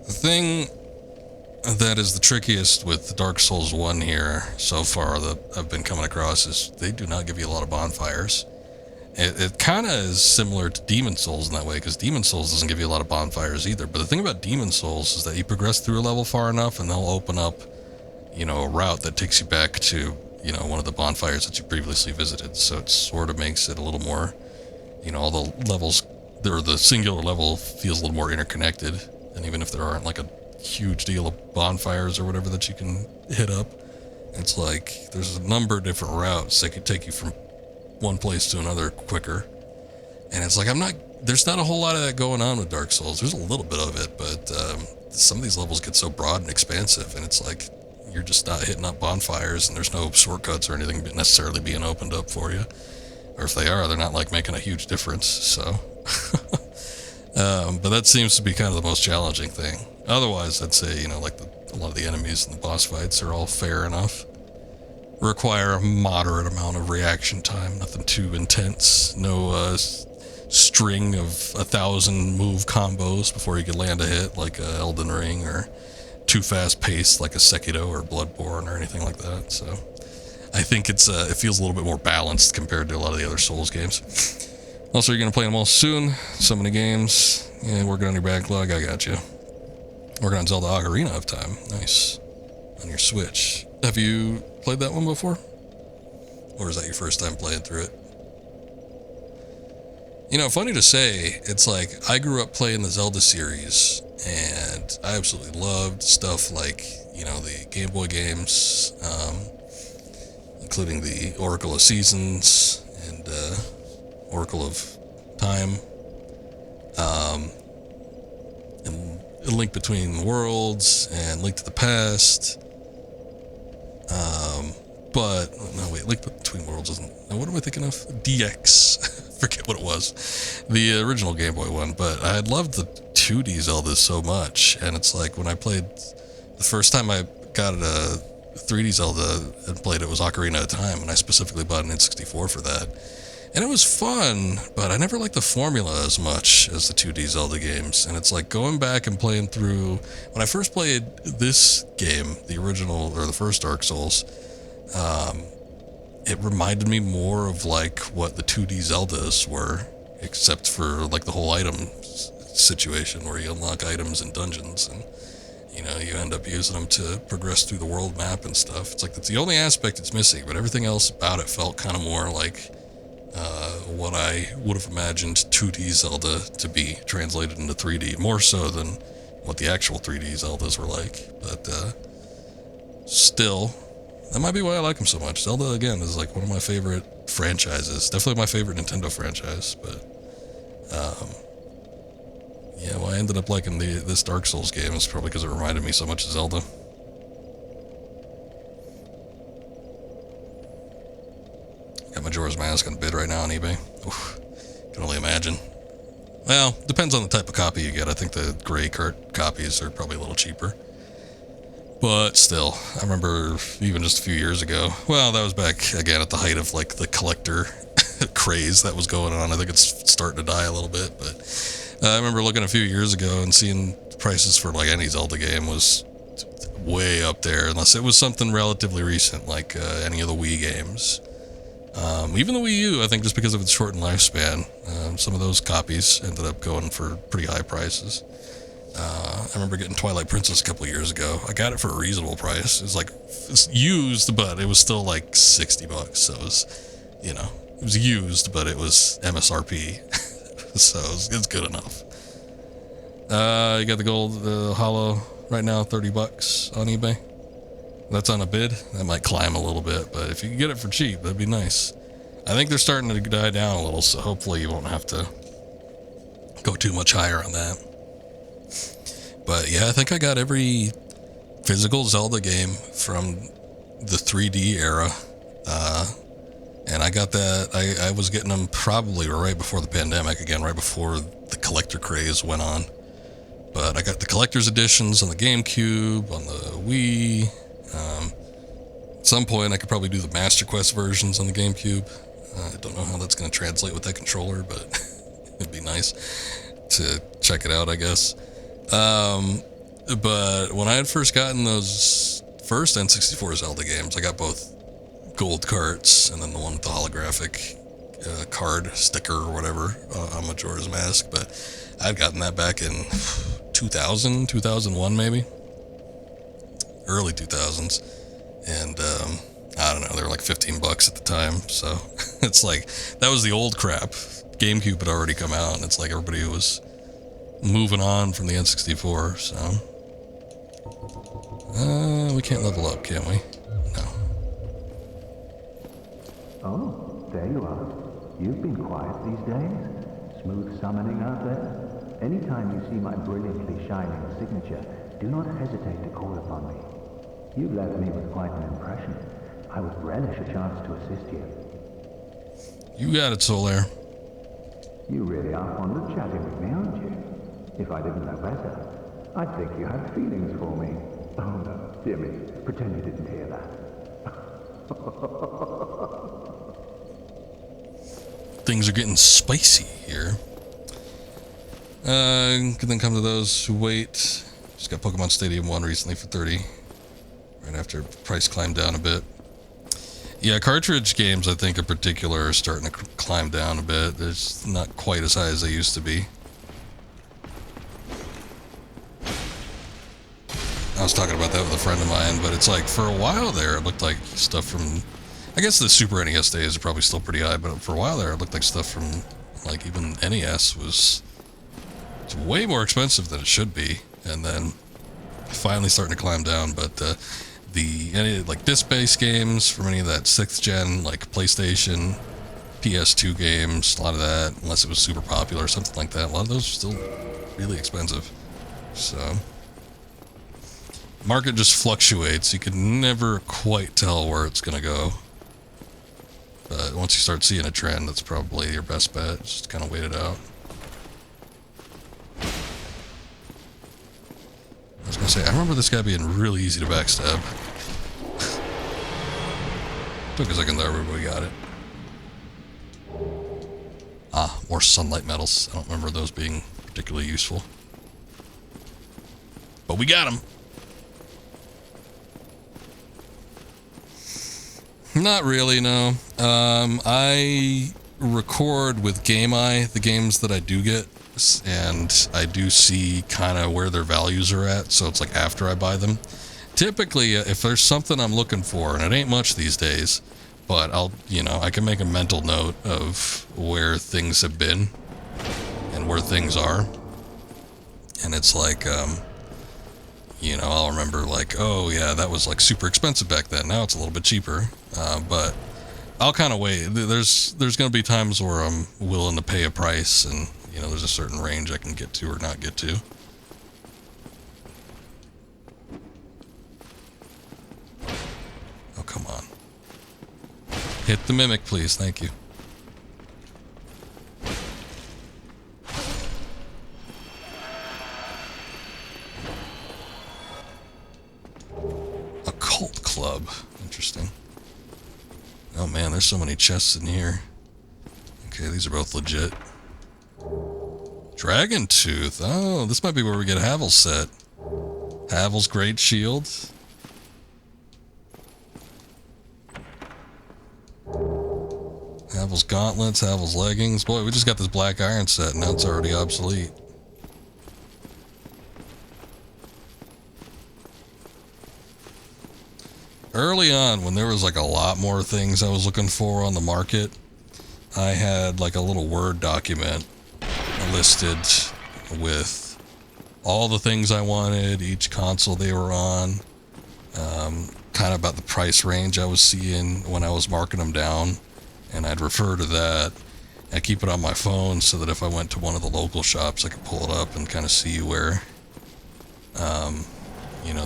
The thing that is the trickiest with Dark Souls 1 here so far that I've been coming across is they do not give you a lot of bonfires. It kind of is similar to Demon Souls in that way, because Demon Souls doesn't give you a lot of bonfires either. But the thing about Demon Souls is that you progress through a level far enough and they'll open up, a route that takes you back to, one of the bonfires that you previously visited. So it sort of makes it a little more, all the levels, or the singular level feels a little more interconnected. And even if there aren't like a huge deal of bonfires or whatever that you can hit up, it's like there's a number of different routes that could take you from one place to another quicker. And it's like there's not a whole lot of that going on with Dark Souls. There's a little bit of it, but some of these levels get so broad and expansive, and it's like you're just not hitting up bonfires, and there's no shortcuts or anything necessarily being opened up for you, or if they are, they're not like making a huge difference. So but that seems to be kind of the most challenging thing. Otherwise, I'd say a lot of the enemies in the boss fights are all fair enough. Require a moderate amount of reaction time, nothing too intense. No string of 1,000 move combos before you can land a hit like a Elden Ring, or too fast paced like a Sekiro or Bloodborne or anything like that. So I think it feels a little bit more balanced compared to a lot of the other Souls games. Also, you're going to play them all soon. So many games. Yeah, working on your backlog, I got you. Working on Zelda Ocarina of Time. Nice. On your Switch. Have you played that one before? Or is that your first time playing through it? Funny to say, it's like I grew up playing the Zelda series, and I absolutely loved stuff like, the Game Boy games, including the Oracle of Seasons and Oracle of Time, and A Link Between Worlds and Link to the Past. Link Between Worlds isn't. What am I thinking of? DX. Forget what it was. The original Game Boy one. But I had loved the 2D Zeldas so much, and it's like when I played the first time I got a 3D Zelda and played it was Ocarina of Time, and I specifically bought an N64 for that. And it was fun, but I never liked the formula as much as the 2D Zelda games. And it's like going back and playing through. When I first played this game, the original, or the first Dark Souls, it reminded me more of like what the 2D Zeldas were, except for like the whole item situation where you unlock items in dungeons and you end up using them to progress through the world map and stuff. It's like that's the only aspect it's missing, but everything else about it felt kind of more like what I would have imagined 2D Zelda to be translated into 3D, more so than what the actual 3D Zeldas were like. But still, that might be why I like them so much. Zelda, again, is like one of my favorite franchises. Definitely my favorite Nintendo franchise, but I ended up liking this Dark Souls game is probably because it reminded me so much of Zelda. Got Majora's Mask on bid right now on eBay. Oof, can only imagine. Well, depends on the type of copy you get. I think the gray copies are probably a little cheaper. But still, I remember even just a few years ago. Well, that was back again at the height of like the collector craze that was going on. I think it's starting to die a little bit, but I remember looking a few years ago and seeing prices for like any Zelda game was way up there, unless it was something relatively recent, like any of the Wii games. Even the Wii U, I think just because of its shortened lifespan, some of those copies ended up going for pretty high prices. I remember getting Twilight Princess a couple of years ago. I got it for a reasonable price. It's used, but it was still like $60. So it was, it was used, but it was MSRP. So it's good enough. You got the gold hollow right now, $30 on eBay. That's on a bid. That might climb a little bit, but if you can get it for cheap, that'd be nice. I think they're starting to die down a little, so hopefully you won't have to go too much higher on that. But yeah, I think I got every physical Zelda game from the 3D era. And I got that, I was getting them probably right before the pandemic, again, right before the collector craze went on. But I got the collector's editions on the GameCube, on the Wii. At some point, I could probably do the Master Quest versions on the GameCube. I don't know how that's going to translate with that controller, but it'd be nice to check it out, I guess. But when I had first gotten those first N64 Zelda games, I got both gold carts and then the one with the holographic card sticker or whatever on Majora's Mask. But I'd gotten that back in 2000, 2001 maybe, early 2000s, and I don't know, they were like $15 at the time. So it's like that was the old crap. GameCube had already come out, and it's like everybody was moving on from the N64. So we can't level up, can we? No. Oh, there you are. You've been quiet these days. Smooth summoning out there. Anytime you see my brilliantly shining signature, do not hesitate to call upon me. You left me with quite an impression. I would relish a chance to assist you. You got it, Solaire. You really are fond of chatting with me, aren't you? If I didn't know better, I'd think you had feelings for me. Oh no, dear me, pretend you didn't hear that. Things are getting spicy here. Can then come to those who wait. Just got Pokemon Stadium 1 recently for 30. Right after price climbed down a bit. Yeah, cartridge games I think in particular are starting to climb down a bit. They're just not quite as high as they used to be. I was talking about that with a friend of mine, but it's like for a while there it looked like stuff from, I guess the Super NES days are probably still pretty high, but for a while there it looked like stuff from like even NES was way more expensive than it should be, and then finally starting to climb down. But any like disc-based games from any of that 6th gen like PlayStation, PS2 games, a lot of that, unless it was super popular or something like that, a lot of those are still really expensive. So market just fluctuates. You can never quite tell where it's gonna go, but once you start seeing a trend, that's probably your best bet. Just kind of wait it out. I was gonna say, I remember this guy being really easy to backstab. Took a second there, but we got it. Ah, more sunlight medals. I don't remember those being particularly useful. But we got them. Not really, no. I record with GameEye the games that I do get, and I do see kind of where their values are at, so it's like after I buy them. Typically, if there's something I'm looking for, and it ain't much these days, but I can make a mental note of where things have been and where things are. And it's like, I'll remember like, oh yeah, that was like super expensive back then. Now it's a little bit cheaper. But I'll kind of wait. There's going to be times where I'm willing to pay a price, and there's a certain range I can get to or not get to. Oh, come on. Hit the mimic, please. Thank you. A cult club. Interesting. Oh man, there's so many chests in here. Okay, these are both legit. Dragon Tooth. Oh, this might be where we get Havel's set. Havel's Great Shield. Havel's Gauntlets, Havel's Leggings. Boy, we just got this Black Iron set, and now it's already obsolete. Early on, when there was like a lot more things I was looking for on the market, I had like a little Word document listed with all the things I wanted, each console they were on, kind of about the price range I was seeing when I was marking them down, and I'd refer to that. I keep it on my phone so that if I went to one of the local shops, I could pull it up and kind of see where,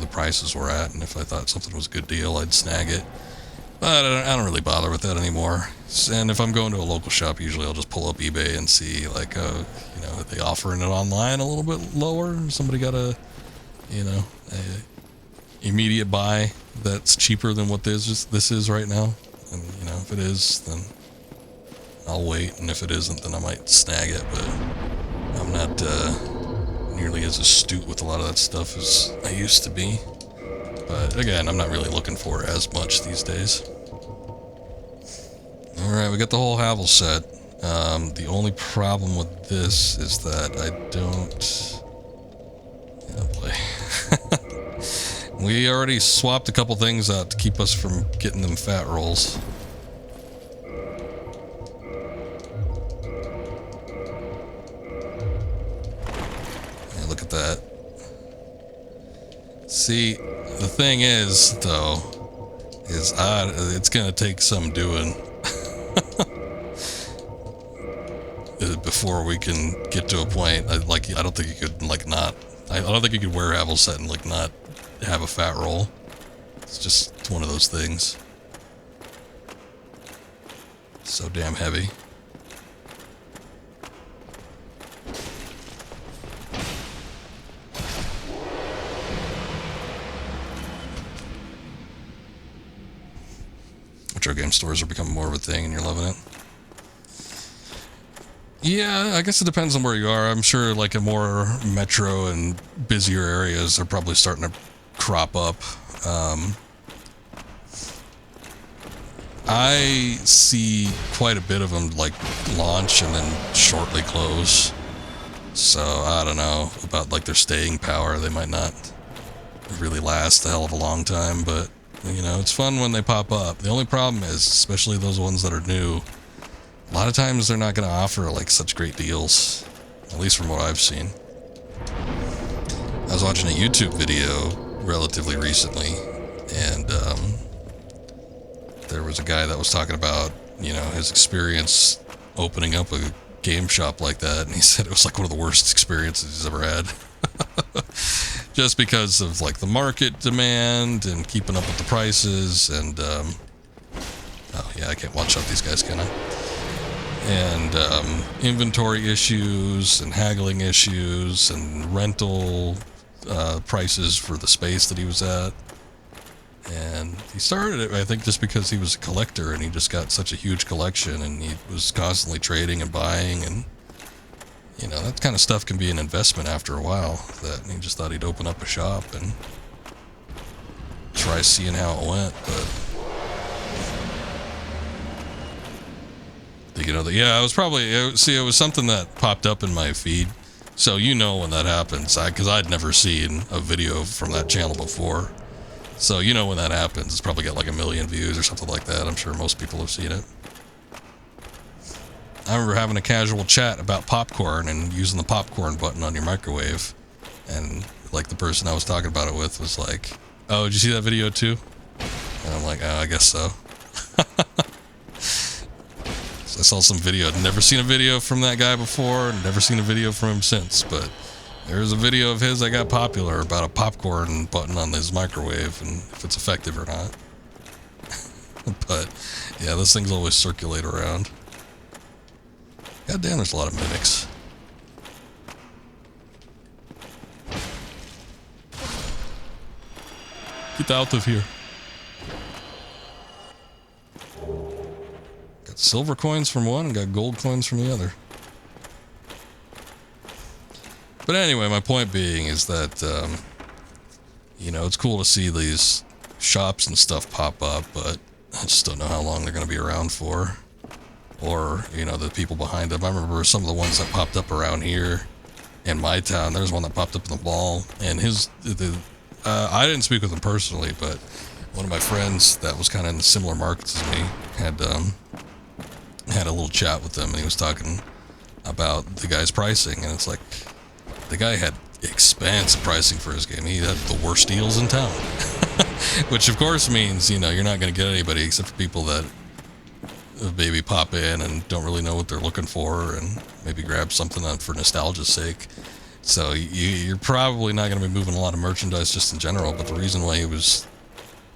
the prices were at, and if I thought something was a good deal, I'd snag it. But I don't really bother with that anymore. And if I'm going to a local shop, usually I'll just pull up eBay and see, like, are they offering it online a little bit lower? Somebody got a immediate buy that's cheaper than what this is right now. And, if it is, then I'll wait. And if it isn't, then I might snag it. But I'm not nearly as astute with a lot of that stuff as I used to be. But again, I'm not really looking for as much these days. Alright, we got the whole Havel set. The only problem with this is that I don't... Oh boy. We already swapped a couple things out to keep us from getting them fat rolls. Yeah, look at that. See, the thing is, though, is it's gonna take some doing before we can get to a point. I don't think you could I don't think you could wear Havel set and not have a fat roll. It's just one of those things. So damn heavy. Retro game stores are becoming more of a thing and you're loving it. Yeah, I guess it depends on where you are. I'm sure like in more metro and busier areas they're probably starting to crop up. I see quite a bit of them like launch and then shortly close. So I don't know about like their staying power. They might not really last a hell of a long time, but you know, it's fun when they pop up. The only problem is, especially those ones that are new, a lot of times they're not going to offer like such great deals, at least from what I've seen. I was watching a YouTube video relatively recently, and there was a guy that was talking about, you know, his experience opening up a game shop like that, and he said it was like one of the worst experiences he's ever had. Just because of like the market demand and keeping up with the prices and oh yeah, I can't watch out these guys, can I? And inventory issues and haggling issues and rental prices for the space that he was at. And he started it, I think, just because he was a collector and he just got such a huge collection and he was constantly trading and buying, and you know, that kind of stuff can be an investment after a while. That he just thought he'd open up a shop and try seeing how it went, but you know, yeah, I was probably, it was something that popped up in my feed, so you know when that happens, because I'd never seen a video from that channel before, so you know when that happens, it's probably got like 1 million views or something like that. I'm sure most people have seen it. I remember having a casual chat about popcorn and using the popcorn button on your microwave, and like the person I was talking about it with was like, "Oh, did you see that video too?" And I'm like, "Oh, I guess so." So I saw some video. I'd never seen a video from that guy before, never seen a video from him since, but there's a video of his that got popular about a popcorn button on his microwave and if it's effective or not. But yeah, those things always circulate around. God damn, there's a lot of mimics. Get out of here. Got silver coins from one and got gold coins from the other. But anyway, my point being is that, you know, it's cool to see these shops and stuff pop up, but I just don't know how long they're going to be around for. Or, you know, the people behind them. I remember some of the ones that popped up around here in my town. There's one that popped up in the mall, and I didn't speak with him personally, but one of my friends that was kind of in the similar markets as me had a little chat with him, and he was talking about the guy's pricing, and it's like, the guy had expensive pricing for his game. He had the worst deals in town. Which of course means, you know, you're not going to get anybody except for people that maybe pop in and don't really know what they're looking for and maybe grab something for nostalgia's sake. So you're probably not going to be moving a lot of merchandise just in general, but the reason why he was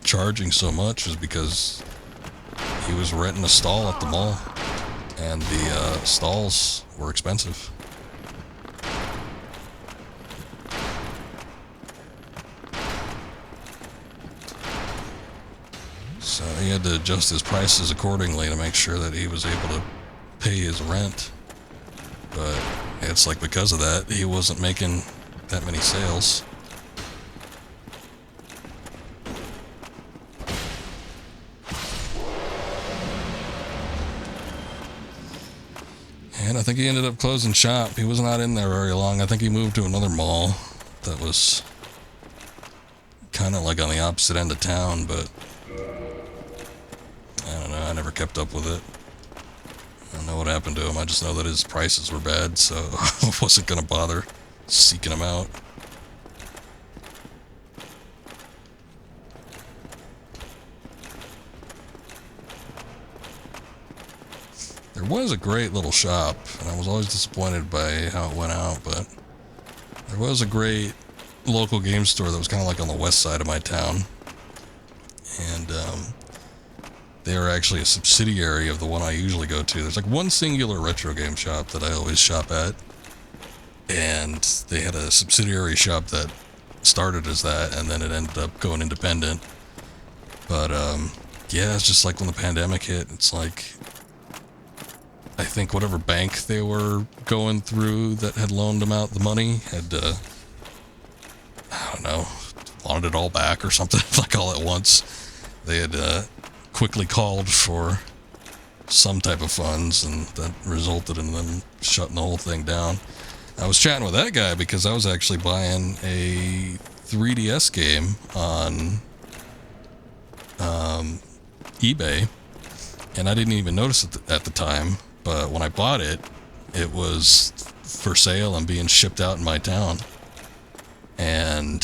charging so much is because he was renting a stall at the mall, and the stalls were expensive. So he had to adjust his prices accordingly to make sure that he was able to pay his rent. But it's like because of that, he wasn't making that many sales. And I think he ended up closing shop. He was not in there very long. I think he moved to another mall that was kind of like on the opposite end of town, but I don't know. I never kept up with it. I don't know what happened to him. I just know that his prices were bad, so I wasn't going to bother seeking him out. There was a great little shop, and I was always disappointed by how it went out, but there was a great local game store that was kind of like on the west side of my town. And they are actually a subsidiary of the one I usually go to. There's like one singular retro game shop that I always shop at, and they had a subsidiary shop that started as that, and then it ended up going independent. But yeah, it's just like when the pandemic hit, it's like, I think whatever bank they were going through that had loaned them out the money had, I don't know, wanted it all back or something, like all at once. They had quickly called for some type of funds, and that resulted in them shutting the whole thing down. I was chatting with that guy because I was actually buying a 3DS game on eBay, and I didn't even notice it at the time. But when I bought it, it was for sale and being shipped out in my town. And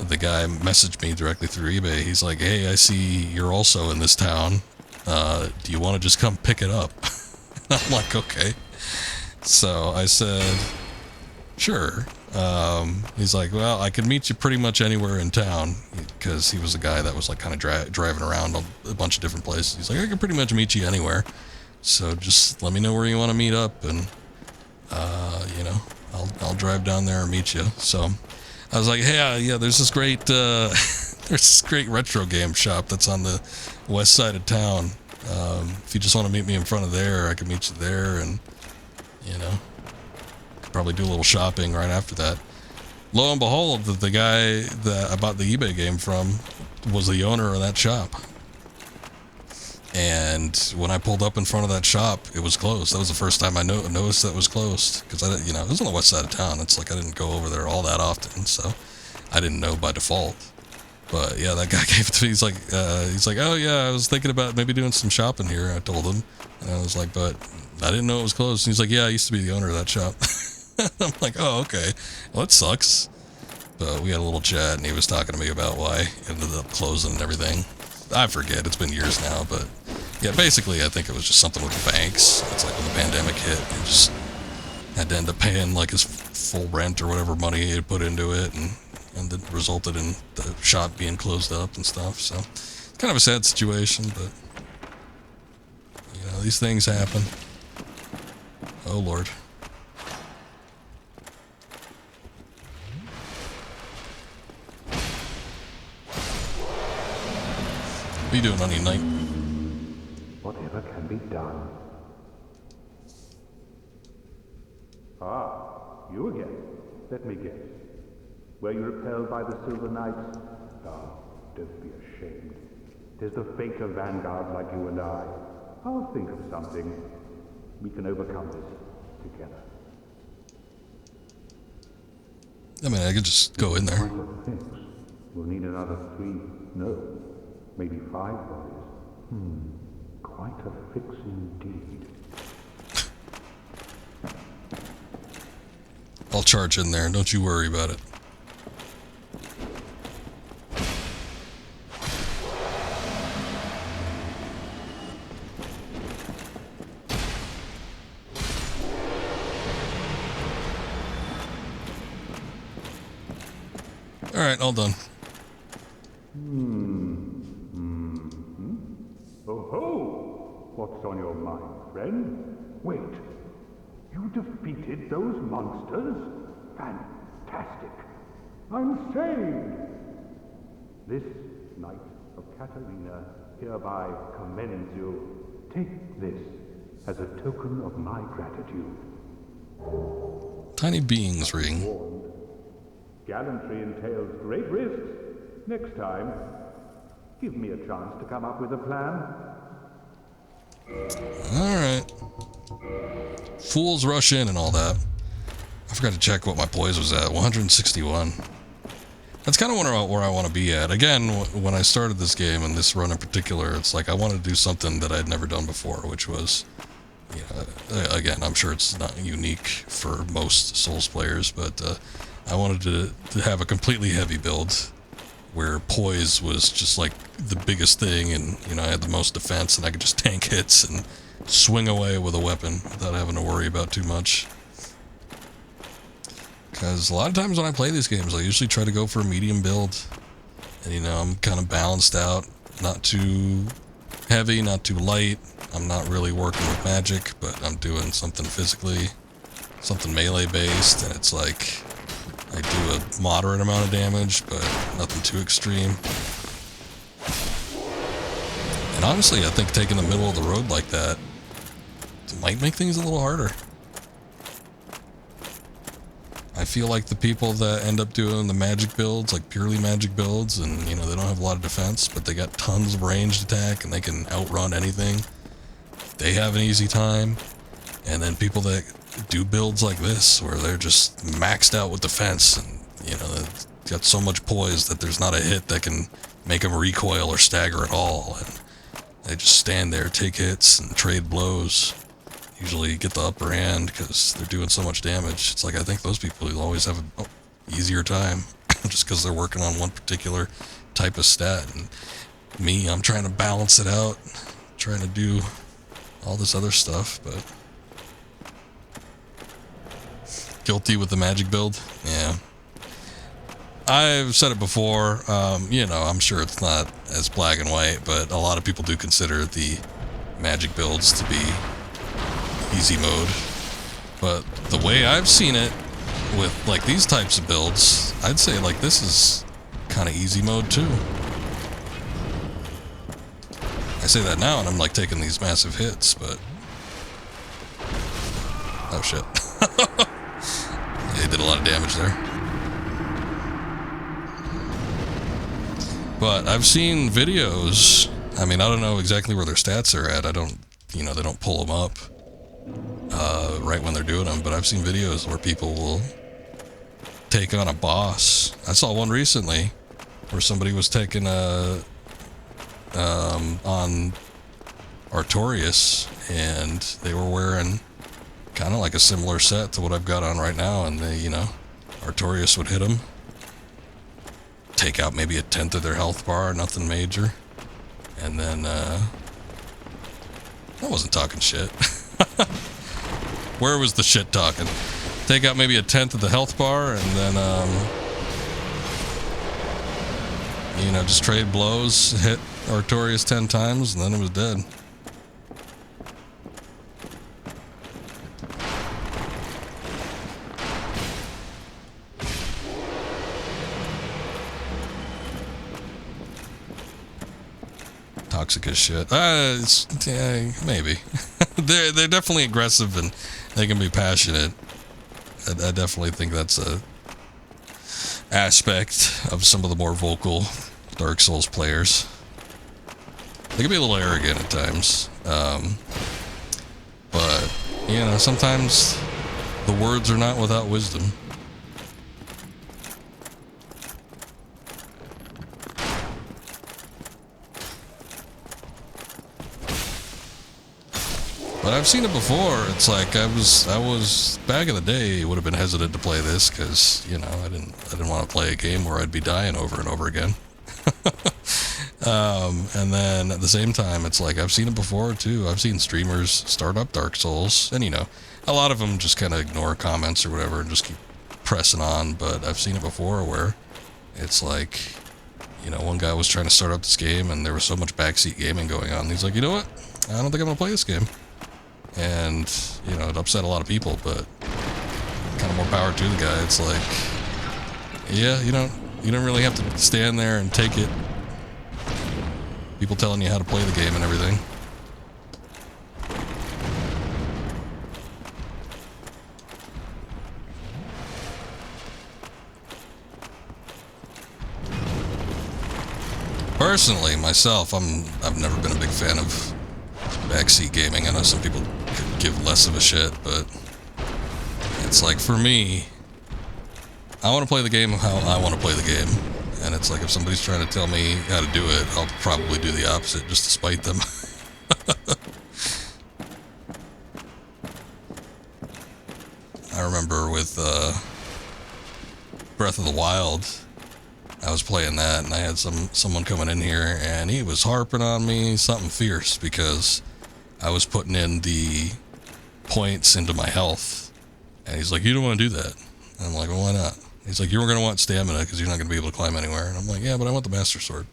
the guy messaged me directly through eBay. He's like, "Hey, I see you're also in this town. Do you want to just come pick it up?" I'm like, "Okay." So I said, "Sure." He's like, "Well, I can meet you pretty much anywhere in town," because he was a guy that was like kind of driving around a bunch of different places. He's like, "I can pretty much meet you anywhere. So just let me know where you want to meet up, and you know, I'll drive down there and meet you." So I was like, "Hey, yeah, there's this great there's this great retro game shop that's on the west side of town. If you just want to meet me in front of there, I can meet you there, and you know, could probably do a little shopping right after that." Lo and behold, the guy that I bought the eBay game from was the owner of that shop. And when I pulled up in front of that shop, it was closed. That was the first time I noticed that it was closed, because I, you know, it was on the west side of town. It's like I didn't go over there all that often, so I didn't know by default. But yeah, that guy gave it to me. He's like, "Oh yeah, I was thinking about maybe doing some shopping here." I told him, and I was like, "But I didn't know it was closed." And he's like, "Yeah, I used to be the owner of that shop." I'm like, "Oh, okay. Well, that sucks." But we had a little chat, and he was talking to me about why it ended up closing and everything. I forget, it's been years now, but yeah, basically I think it was just something with the banks. It's like when the pandemic hit, he just had to end up paying like his full rent or whatever money he had put into it, and it resulted in the shop being closed up and stuff. So it's kind of a sad situation, but you know, these things happen. Oh Lord. What are you doing, Honey Night? Whatever can be done. Ah, you again. Let me guess. Were you repelled by the Silver Knights? Ah, don't be ashamed. 'Tis the fate of vanguards like you and I. I'll think of something. We can overcome this together. I mean, I could just go in there. Quite a fix. We'll need another 3, no, maybe 5 bodies. Quite a fix indeed. I'll charge in there. Don't you worry about it. All right, all done. Oh ho! What's on your mind, friend? Wait. You defeated those monsters? Fantastic. I'm saved. This Knight of Katarina hereby commends you. Take this as a token of my gratitude. Tiny beings ring. Warned, Gallantry entails great risks. Next time, give me a chance to come up with a plan. Alright. Fools rush in and all that. I forgot to check what my poise was at. 161. That's kind of where I want to be at. Again, when I started this game and this run in particular, it's like I wanted to do something that I'd never done before, which was, you know, again, I'm sure it's not unique for most Souls players, but I wanted to have a completely heavy build where poise was just like the biggest thing, and you know, I had the most defense and I could just tank hits and swing away with a weapon without having to worry about too much. Because a lot of times when I play these games, I usually try to go for a medium build. And you know, I'm kind of balanced out. Not too heavy, not too light. I'm not really working with magic, but I'm doing something physically, something melee based, and it's like I do a moderate amount of damage, but nothing too extreme. And honestly, I think taking the middle of the road like that might make things a little harder. I feel like the people that end up doing the magic builds, like purely magic builds, and you know, they don't have a lot of defense, but they got tons of ranged attack and they can outrun anything, they have an easy time. And then people that do builds like this, where they're just maxed out with defense and, you know, they've got so much poise that there's not a hit that can make them recoil or stagger at all. And they just stand there, take hits, and trade blows. Usually get the upper hand because they're doing so much damage. It's like I think those people will always have an easier time just because they're working on one particular type of stat. And me, I'm trying to balance it out, trying to do all this other stuff, but guilty with the magic build. Yeah, I've said it before. You know, I'm sure it's not as black and white, but a lot of people do consider the magic builds to be easy mode. But the way I've seen it with like these types of builds, I'd say like this is kind of easy mode too. I say that now and I'm like taking these massive hits, but oh shit. They did a lot of damage there. But I've seen videos, I mean, I don't know exactly where their stats are at. I don't, you know, they don't pull them up right when they're doing them, but I've seen videos where people will take on a boss. I saw one recently where somebody was taking on Artorias, and they were wearing kind of like a similar set to what I've got on right now, and they, you know, Artorias would hit them, take out maybe a tenth of their health bar, nothing major, and then I wasn't talking shit. Where was the shit talking? Take out maybe a tenth of the health bar, and then you know, just trade blows, hit Artorias 10 times, and then it was dead. Toxic as shit. Yeah, maybe. they're definitely aggressive and they can be passionate. I definitely think that's a aspect of some of the more vocal Dark Souls players. They can be a little arrogant at times, but you know, sometimes the words are not without wisdom. But I've seen it before. It's like I was back in the day would have been hesitant to play this because, you know, I didn't want to play a game where I'd be dying over and over again. And then at the same time, it's like I've seen it before too. I've seen streamers start up Dark Souls, and you know, a lot of them just kind of ignore comments or whatever and just keep pressing on. But I've seen it before where it's like, you know, one guy was trying to start up this game and there was so much backseat gaming going on. He's like, you know what? I don't think I'm gonna play this game. And, you know, it upset a lot of people, but kind of more power to the guy. It's like, yeah, you don't really have to stand there and take it. People telling you how to play the game and everything. Personally, myself, I've never been a big fan of backseat gaming. I know some people could give less of a shit, but it's like, for me, I want to play the game how I want to play the game. And it's like, if somebody's trying to tell me how to do it, I'll probably do the opposite just to spite them. I remember with Breath of the Wild, I was playing that, and I had someone coming in here, and he was harping on me something fierce because I was putting in the points into my health, and he's like, "You don't want to do that." And I'm like, "Well, why not?" He's like, "You're going to want stamina because you're not going to be able to climb anywhere." And I'm like, "Yeah, but I want the Master Sword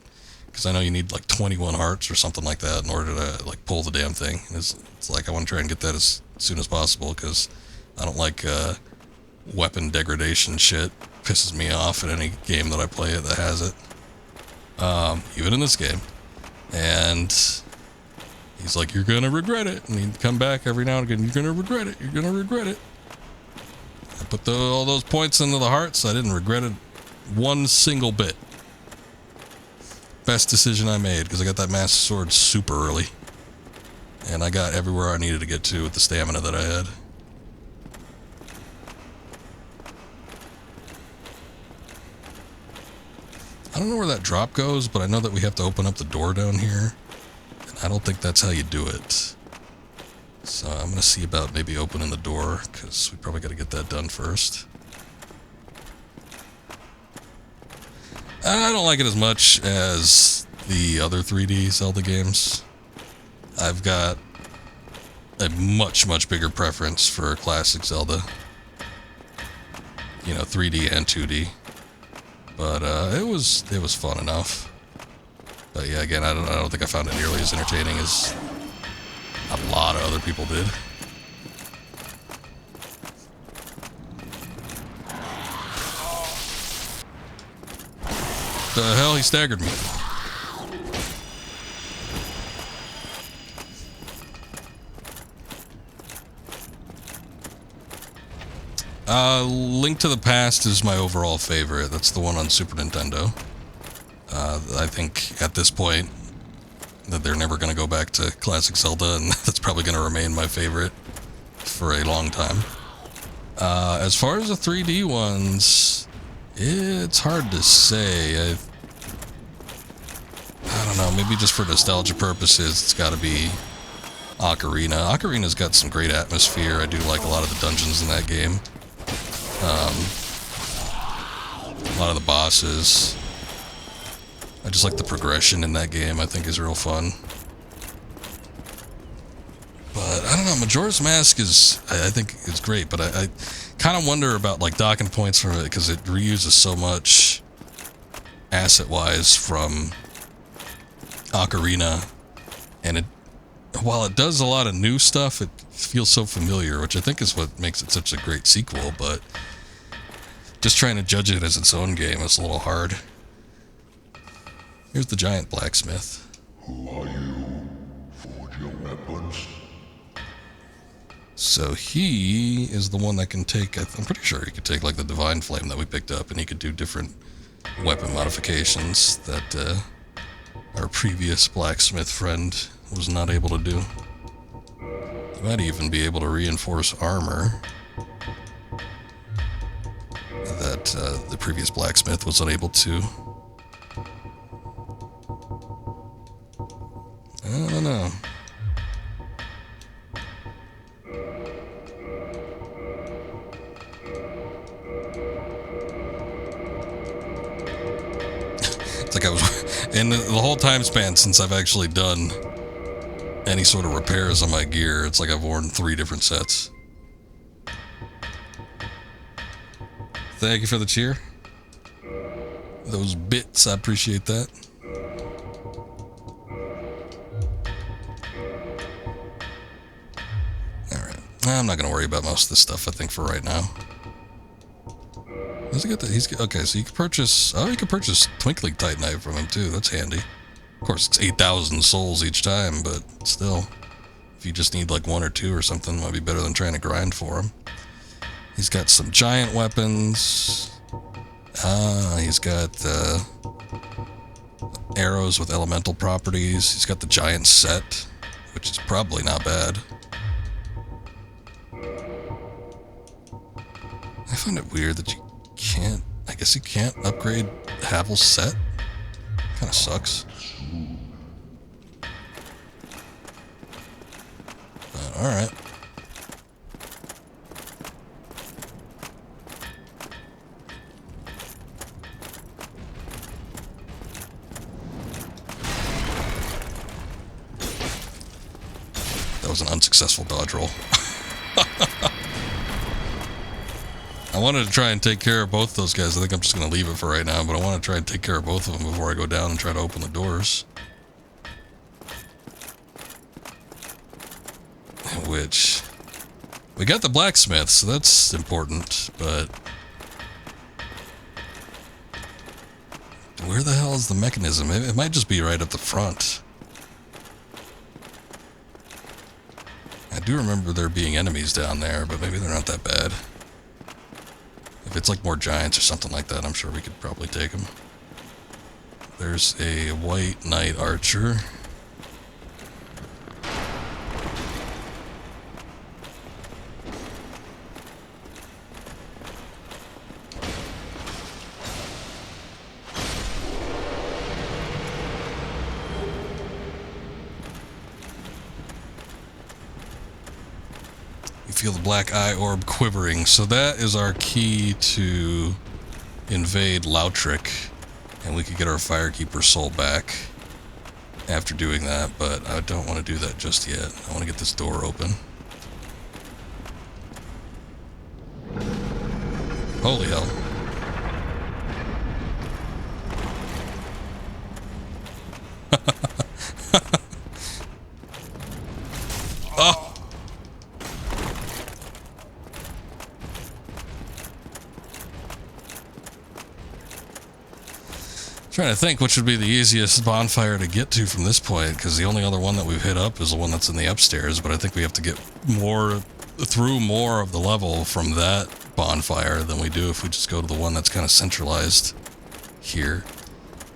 because I know you need like 21 hearts or something like that in order to like pull the damn thing." And it's like, I want to try and get that as soon as possible because I don't like weapon degradation shit. Pisses me off in any game that I play that has it, even in this game. And he's like, "You're gonna regret it," and he'd come back every now and again, "You're gonna regret it, you're gonna regret it." I put all those points into the hearts. I didn't regret it one single bit. Best decision I made, because I got that Master Sword super early, and I got everywhere I needed to get to with the stamina that I had. I don't know where that drop goes, but I know that we have to open up the door down here. And I don't think that's how you do it. So I'm going to see about maybe opening the door, because we probably got to get that done first. I don't like it as much as the other 3D Zelda games. I've got a much, much bigger preference for classic Zelda. You know, 3D and 2D. But it was fun enough. But yeah, again, I don't think I found it nearly as entertaining as a lot of other people did. The hell, he staggered me. Link to the Past is my overall favorite. That's the one on Super Nintendo. I think at this point that they're never going to go back to classic Zelda, and that's probably going to remain my favorite for a long time. As far as the 3D ones, it's hard to say. I don't know, maybe just for nostalgia purposes, it's got to be Ocarina. Ocarina's got some great atmosphere. I do like a lot of the dungeons in that game. A lot of the bosses. I just like the progression in that game. I think is real fun. But I don't know. Majora's Mask I think is great, but I kind of wonder about like docking points from it because it reuses so much asset-wise from Ocarina, and while it does a lot of new stuff, it feels so familiar, which I think is what makes it such a great sequel. But just trying to judge it as its own game is a little hard. Here's the giant blacksmith. Who are you? Forge your weapons? So he is the one that can take, I'm pretty sure he could take like the Divine Flame that we picked up, and he could do different weapon modifications that our previous blacksmith friend was not able to do. He might even be able to reinforce armor that the previous blacksmith was unable to. I don't know. It's like I was, and the whole time span since I've actually done any sort of repairs on my gear, it's like I've worn 3 different sets. Thank you for the cheer. Those bits, I appreciate that. Alright. I'm not going to worry about most of this stuff, I think, for right now. Does he get that? Okay, so you can purchase... Oh, you can purchase Twinkling Titanite from him, too. That's handy. Of course, it's 8,000 souls each time, but still. If you just need, like, 1 or 2 or something, it might be better than trying to grind for him. He's got some giant weapons. He's got arrows with elemental properties. He's got the giant set, which is probably not bad. I find it weird that you can't... I guess you can't upgrade Havel's set. Kind of sucks. Alright. That was an unsuccessful dodge roll. I wanted to try and take care of both those guys. I think I'm just going to leave it for right now, but I want to try and take care of both of them before I go down and try to open the doors. Which... we got the blacksmith, so that's important, but... where the hell is the mechanism? It might just be right at the front. I do remember there being enemies down there, but maybe they're not that bad. If it's like more giants or something like that, I'm sure we could probably take them. There's a white knight archer. Feel the black eye orb quivering, so that is our key to invade Lautrec, and we could get our Firekeeper soul back after doing that, but I don't want to do that just yet. I want to get this door open. Holy hell. Oh! Trying to think which would be the easiest bonfire to get to from this point, because the only other one that we've hit up is the one that's in the upstairs, but I think we have to get through more of the level from that bonfire than we do if we just go to the one that's kind of centralized here.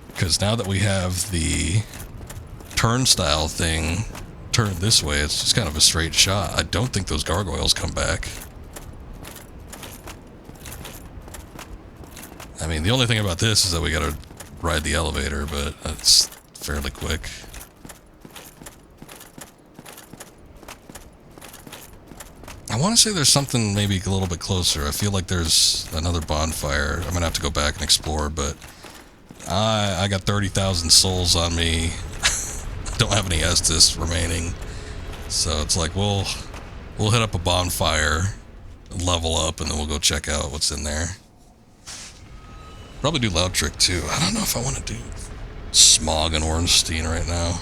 Because now that we have the turnstile thing turned this way, it's just kind of a straight shot. I don't think those gargoyles come back. I mean, the only thing about this is that we gotta ride the elevator, but that's fairly quick. I want to say there's something maybe a little bit closer. I feel like there's another bonfire. I'm gonna have to go back and explore, but I got 30,000 souls on me. Don't have any Estus remaining, so it's like we'll hit up a bonfire, level up, and then we'll go check out what's in there. Probably do Lautrec too. I don't know if I want to do Smog and Ornstein right now.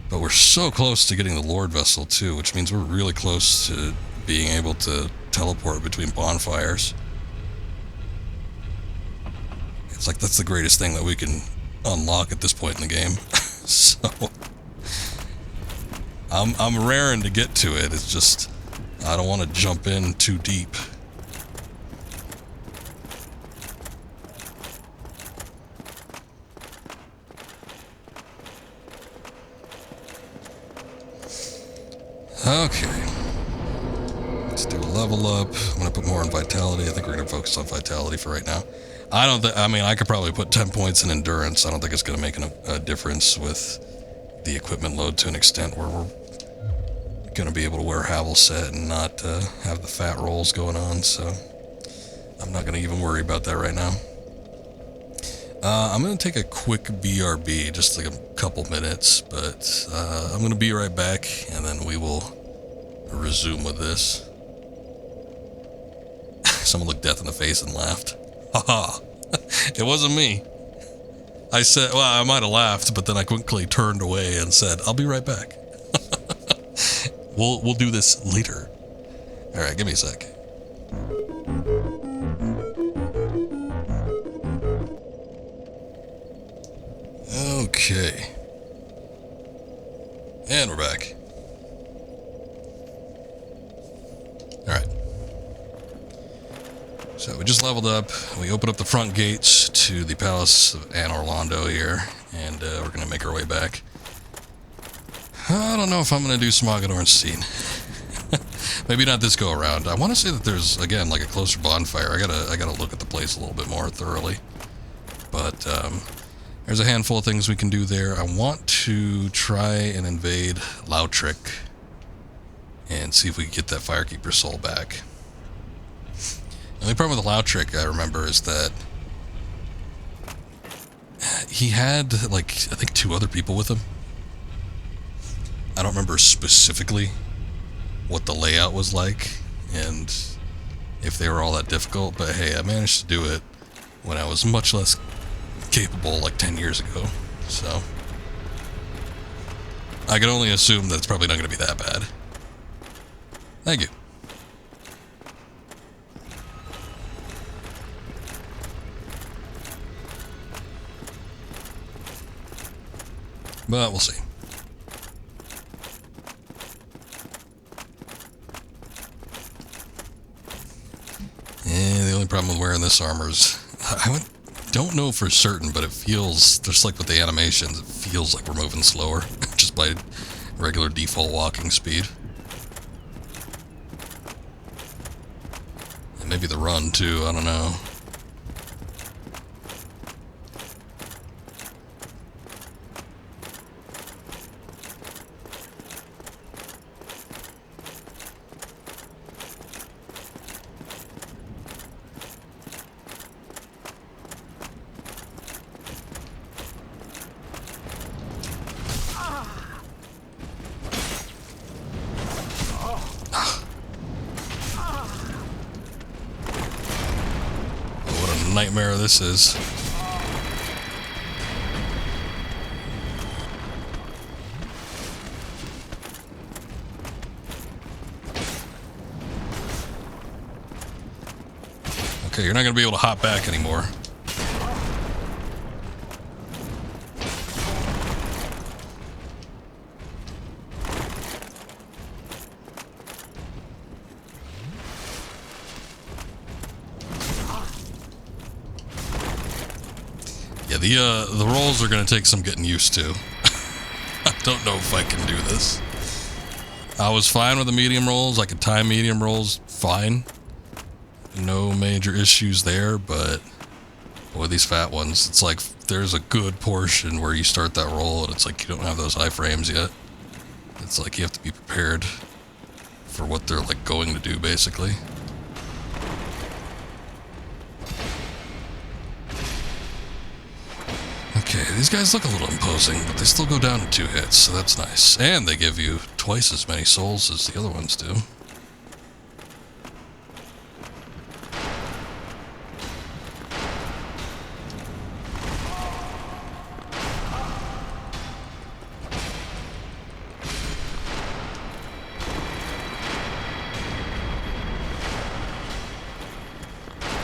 But we're so close to getting the Lord Vessel too, which means we're really close to being able to teleport between bonfires. It's like that's the greatest thing that we can unlock at this point in the game. So I'm raring to get to it. It's just I don't want to jump in too deep. Okay, let's do a level up. I'm going to put more on Vitality. I think we're going to focus on Vitality for right now. I mean, I could probably put 10 points in Endurance. I don't think it's going to make a difference with the equipment load to an extent where we're going to be able to wear Havel's set and not have the fat rolls going on, so I'm not going to even worry about that right now. I'm going to take a quick BRB, just like a couple minutes, but I'm going to be right back, and then we will resume with this. Someone looked death in the face and laughed. Haha, it wasn't me. I said, well, I might have laughed, but then I quickly turned away and said, I'll be right back. We'll do this later. All right, give me a sec. Okay. And we're back. Alright. So we just leveled up. We opened up the front gates to the Palace of Anor Londo here, and we're going to make our way back. I don't know if I'm going to do Smogadorn's scene. Maybe not this go around. I want to say that there's, again, like a closer bonfire. I gotta look at the place a little bit more thoroughly. But there's a handful of things we can do there. I want to try and invade Lautrec and see if we can get that Firekeeper soul back. The only problem with Lautrec, I remember, is that he had, like, I think 2 other people with him. I don't remember specifically what the layout was like and if they were all that difficult, but hey, I managed to do it when I was much less capable, like 10 years ago. So I can only assume that it's probably not going to be that bad. Thank you. But we'll see. Yeah, the only problem with wearing this armor is don't know for certain, but it feels, just like with the animations, it feels like we're moving slower, just by regular default walking speed. And maybe the run, too, I don't know. Nightmare this is. Okay, you're not going to be able to hop back anymore. Yeah, the rolls are going to take some getting used to. I don't know if I can do this. I was fine with the medium rolls. I could time medium rolls fine. No major issues there, but with these fat ones, it's like there's a good portion where you start that roll and it's like you don't have those iframes yet. It's like you have to be prepared for what they're like going to do, basically. Okay, these guys look a little imposing, but they still go down in 2 hits, so that's nice. And they give you twice as many souls as the other ones do.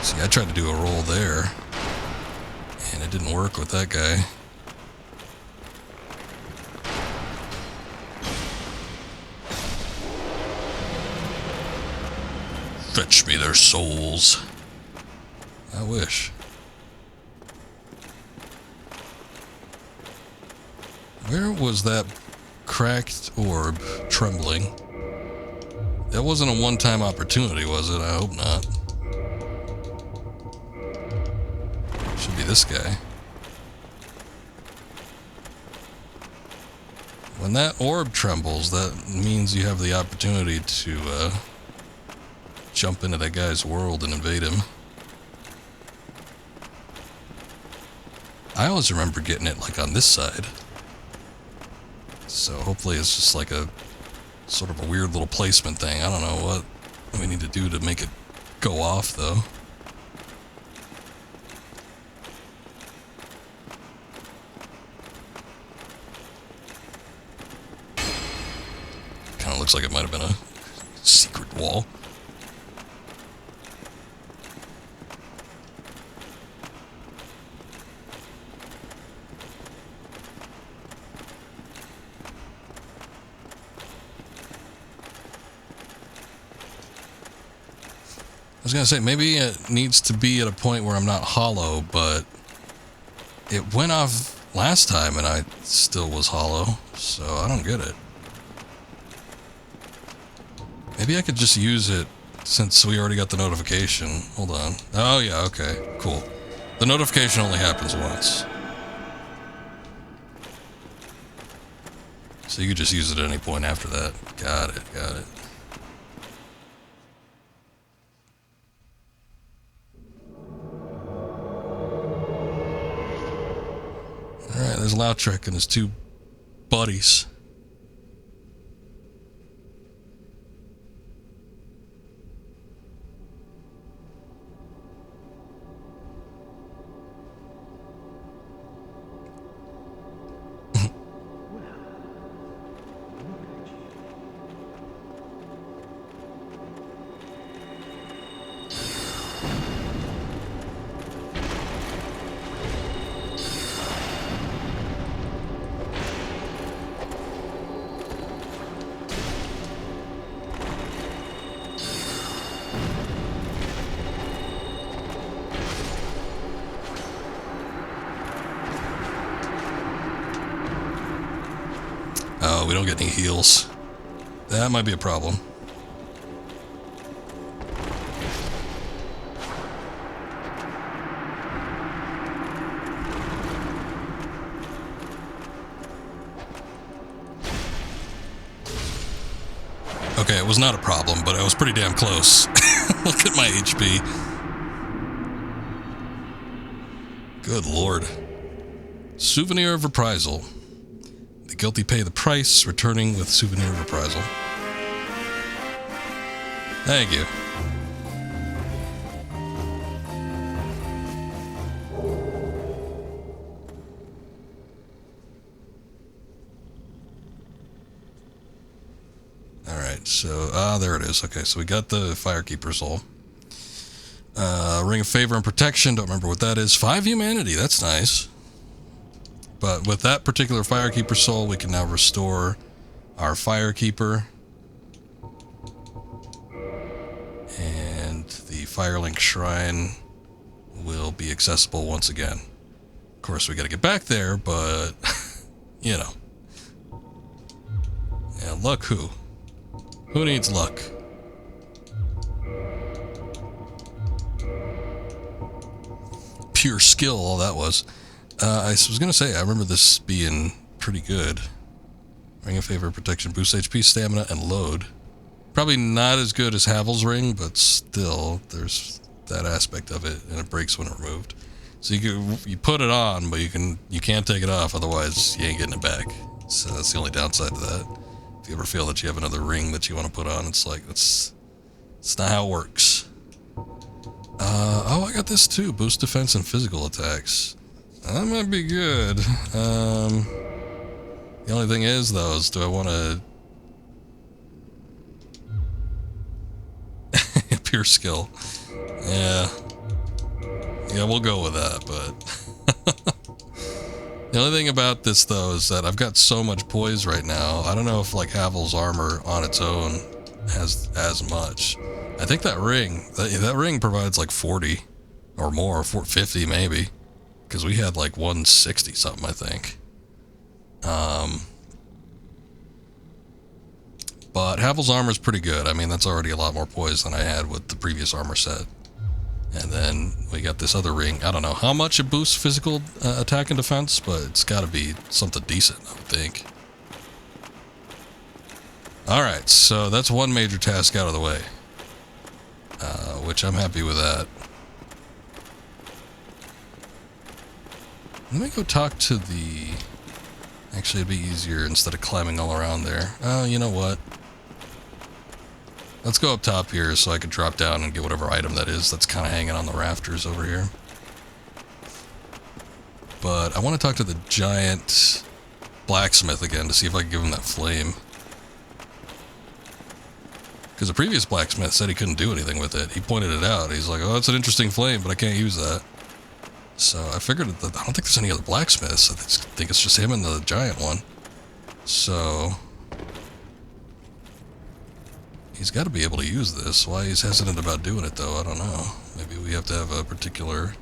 See, I tried to do a roll there. And it didn't work with that guy. Fetch me their souls. I wish. Where was that cracked orb trembling? That wasn't a one-time opportunity, was it? I hope not. Should be this guy. When that orb trembles, that means you have the opportunity to jump into that guy's world and invade him. I always remember getting it like on this side. So hopefully it's just like a sort of a weird little placement thing. I don't know what we need to do to make it go off though. Kind of looks like it might have been a secret wall. I was gonna say, maybe it needs to be at a point where I'm not hollow, but it went off last time and I still was hollow, so I don't get it. Maybe I could just use it since we already got the notification. Hold on. Oh yeah, okay, cool. The notification only happens once. So you could just use it at any point after that. Got it, got it. Alright, there's Lautrec and his two buddies. Oh, we don't get any heals. That might be a problem. Okay, it was not a problem, but I was pretty damn close. Look at my HP. Good lord. Souvenir of reprisal. The guilty pay the price, returning with souvenir of reprisal. Thank you. Alright, so, there it is. Okay, so we got the Firekeeper Soul. Ring of Favor and Protection, don't remember what that is. 5 humanity, that's nice. But with that particular Firekeeper Soul, we can now restore our Firekeeper. And the Firelink Shrine will be accessible once again. Of course, we gotta get back there, but, you know. Yeah, luck who? Who needs luck? Pure skill, all that was. I was gonna say, I remember this being pretty good. Ring of Favor, Protection, boost HP, Stamina, and Load. Probably not as good as Havel's Ring, but still, there's that aspect of it, and it breaks when removed. So you put it on, but you can't take it off, otherwise you ain't getting it back. So that's the only downside to that. If you ever feel that you have another ring that you want to put on, it's like, it's not how it works. Oh, I got this too. Boost defense and physical attacks. That might be good. The only thing is, though, is do I want to... Pure skill. Yeah. Yeah, we'll go with that, but... The only thing about this, though, is that I've got so much poise right now. I don't know if, like, Havel's armor on its own has as much. I think that ring provides, like, 40 or more, 450 maybe. Because we had, like, 160 something, I think. But Havel's armor is pretty good. I mean, that's already a lot more poise than I had with the previous armor set. And then we got this other ring. I don't know how much it boosts physical attack and defense, but it's got to be something decent, I would think. Alright, so that's one major task out of the way. Which I'm happy with that. Let me go talk to the... Actually, it'd be easier instead of climbing all around there. Oh, you know what? Let's go up top here so I can drop down and get whatever item that is that's kind of hanging on the rafters over here. But I want to talk to the giant blacksmith again to see if I can give him that flame. Because the previous blacksmith said he couldn't do anything with it. He pointed it out. He's like, oh, that's an interesting flame, but I can't use that. So I figured that I don't think there's any other blacksmiths. I think it's just him and the giant one. So... He's got to be able to use this. Why he's hesitant about doing it, though, I don't know. Maybe we have to have a particular,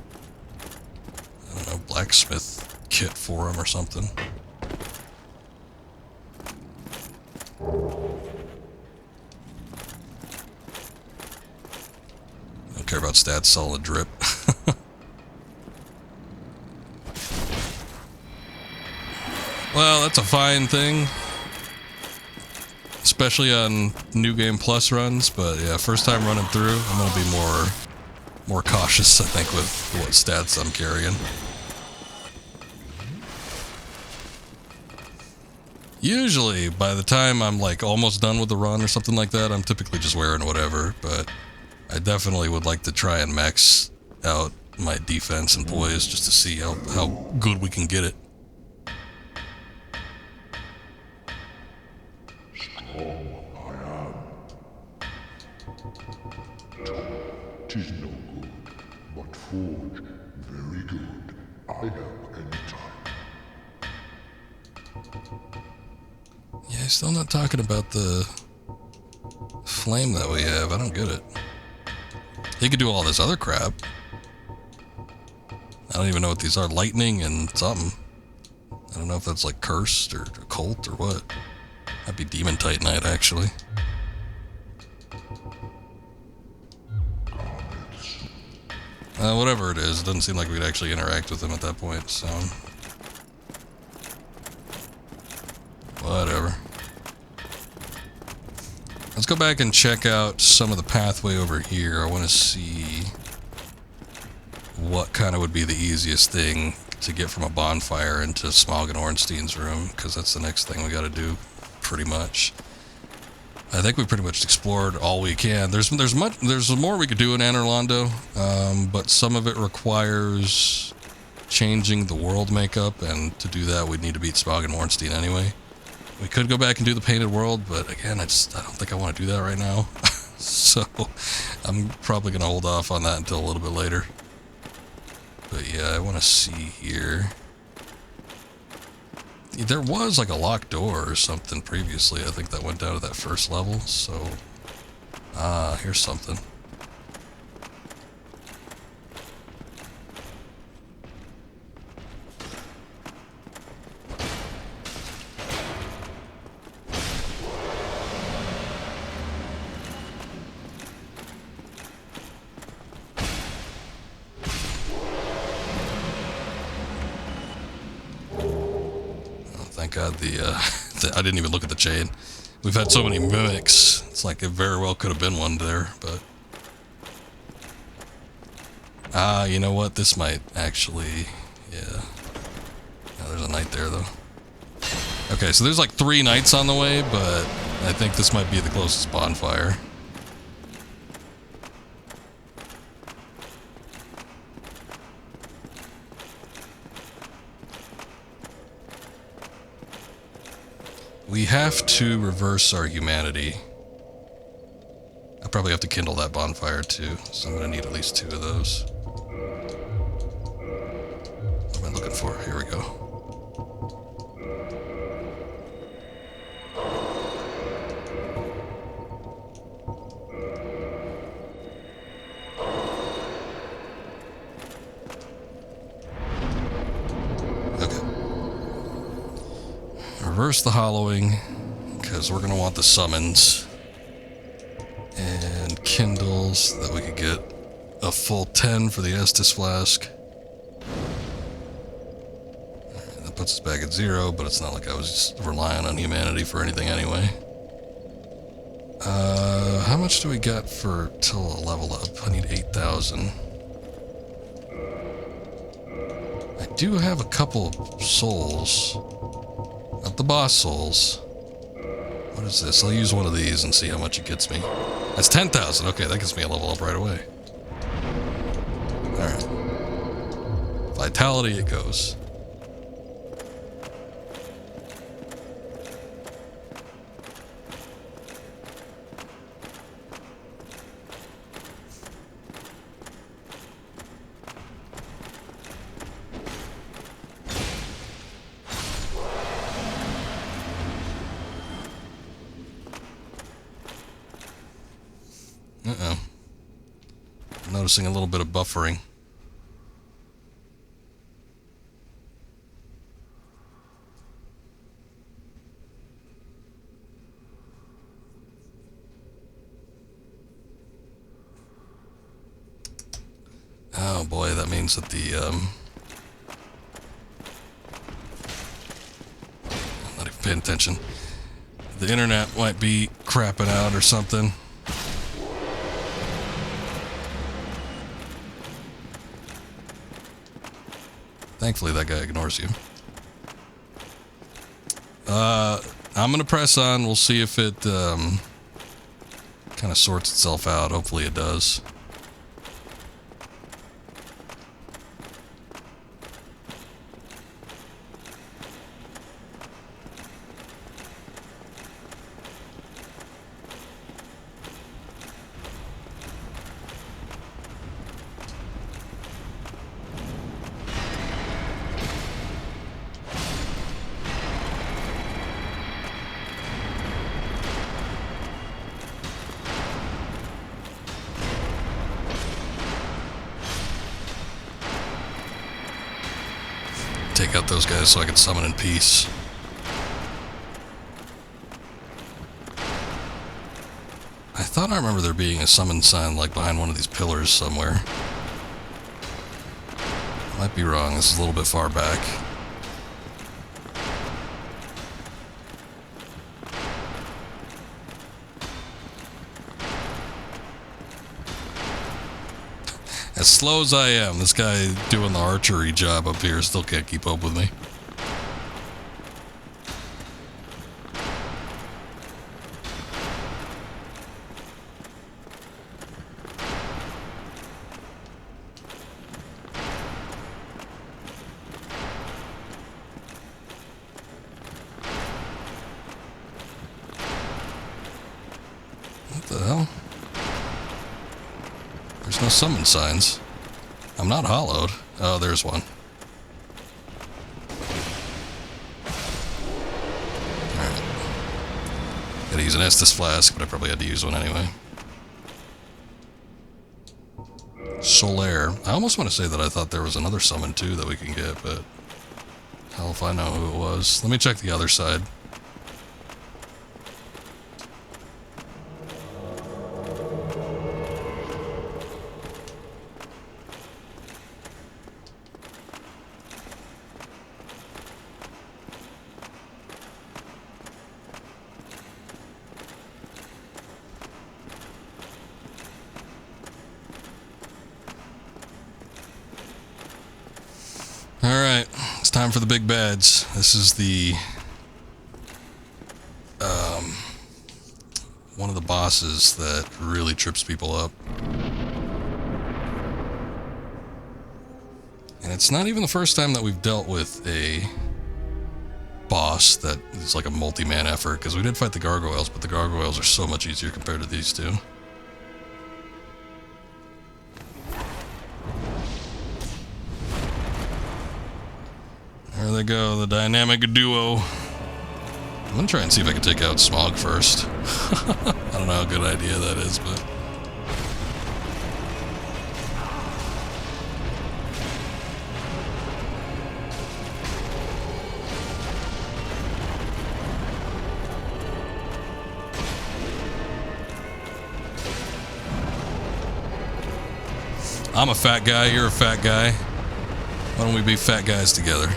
I don't know, blacksmith kit for him or something. Don't care about stats, solid drip. Well, that's a fine thing. Especially on New Game Plus runs, but yeah, first time running through, I'm gonna be more cautious, I think, with what stats I'm carrying. Usually, by the time I'm like almost done with the run or something like that, I'm typically just wearing whatever, but I definitely would like to try and max out my defense and poise just to see how good we can get it. Tis no good, but forge very good. I help anytime. Yeah, he's still not talking about the flame that we have. I don't get it. He could do all this other crap. I don't even know what these are. Lightning and something. I don't know if that's like cursed or occult or what. That'd be Demon Titanite, actually. Whatever it is, it doesn't seem like we'd actually interact with him at that point, so... Whatever. Let's go back and check out some of the pathway over here. I want to see what kind of would be the easiest thing to get from a bonfire into Smaug and Ornstein's room, because that's the next thing we got to do, pretty much. I think we pretty much explored all we can. There's more we could do in Anor Londo, but some of it requires changing the world makeup, and to do that we'd need to beat Smaug and Ornstein anyway. We could go back and do the painted world, but again, I don't think I want to do that right now. So I'm probably going to hold off on that until a little bit later. But yeah, I want to see here. There was like a locked door or something previously. I think that went down to that first level, so... here's something. Thank God I didn't even look at the chain. We've had so many mimics. It's like it very well could have been one there, but... you know what? This might actually... Yeah. There's a knight there, though. Okay, so there's like 3 knights on the way, but I think this might be the closest bonfire. We have to reverse our humanity. I probably have to kindle that bonfire too, so I'm gonna need at least 2 of those. What am I looking for? Here we go. Reverse the hollowing, because we're going to want the summons. And kindles, that we could get a full 10 for the Estus flask. And that puts us back at 0, but it's not like I was just relying on humanity for anything anyway. How much do we got for till a level up? I need 8,000. I do have a couple souls. Not the boss souls. What is this? I'll use one of these and see how much it gets me. That's 10,000. Okay, that gets me a level up right away. Alright. Vitality it goes. noticing a little bit of buffering. Oh boy, that means that the, I'm not even paying attention. The internet might be crapping out or something. Thankfully, that guy ignores you. I'm gonna press on. We'll see if it, kind of sorts itself out. Hopefully it does. Take out those guys so I can summon in peace. I thought I remember there being a summon sign like behind one of these pillars somewhere. Might be wrong, this is a little bit far back. As slow as I am, this guy doing the archery job up here still can't keep up with me. What the hell? There's no summon signs. I'm not hollowed. Oh, there's one. Alright. Gotta use an Estus flask, but I probably had to use one anyway. Solaire. I almost want to say that I thought there was another summon too that we can get, but hell if I know who it was. Let me check the other side. Alright, it's time for the big bads. This is the one of the bosses that really trips people up. And it's not even the first time that we've dealt with a boss that is like a multi-man effort, because we did fight the gargoyles, but the gargoyles are so much easier compared to these two. There they go, the dynamic duo. I'm gonna try and see if I can take out Smog first. I don't know how good idea that is, but... I'm a fat guy, you're a fat guy. Why don't we be fat guys together?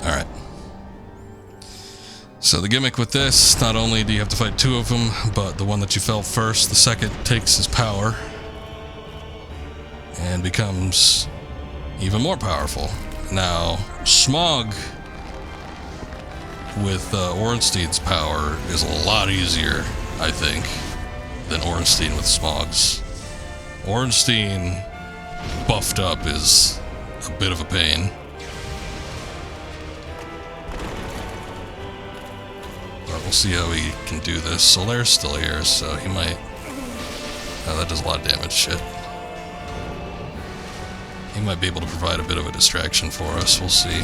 Alright. So the gimmick with this, not only do you have to fight two of them, but the one that you fell first, the second takes his power and becomes even more powerful. Now, Smog with Ornstein's power is a lot easier, I think, than Ornstein with Smog's. Ornstein buffed up is a bit of a pain. We'll see how he can do this. Solaire's still here, so he might... Oh, that does a lot of damage. Shit. He might be able to provide a bit of a distraction for us. We'll see.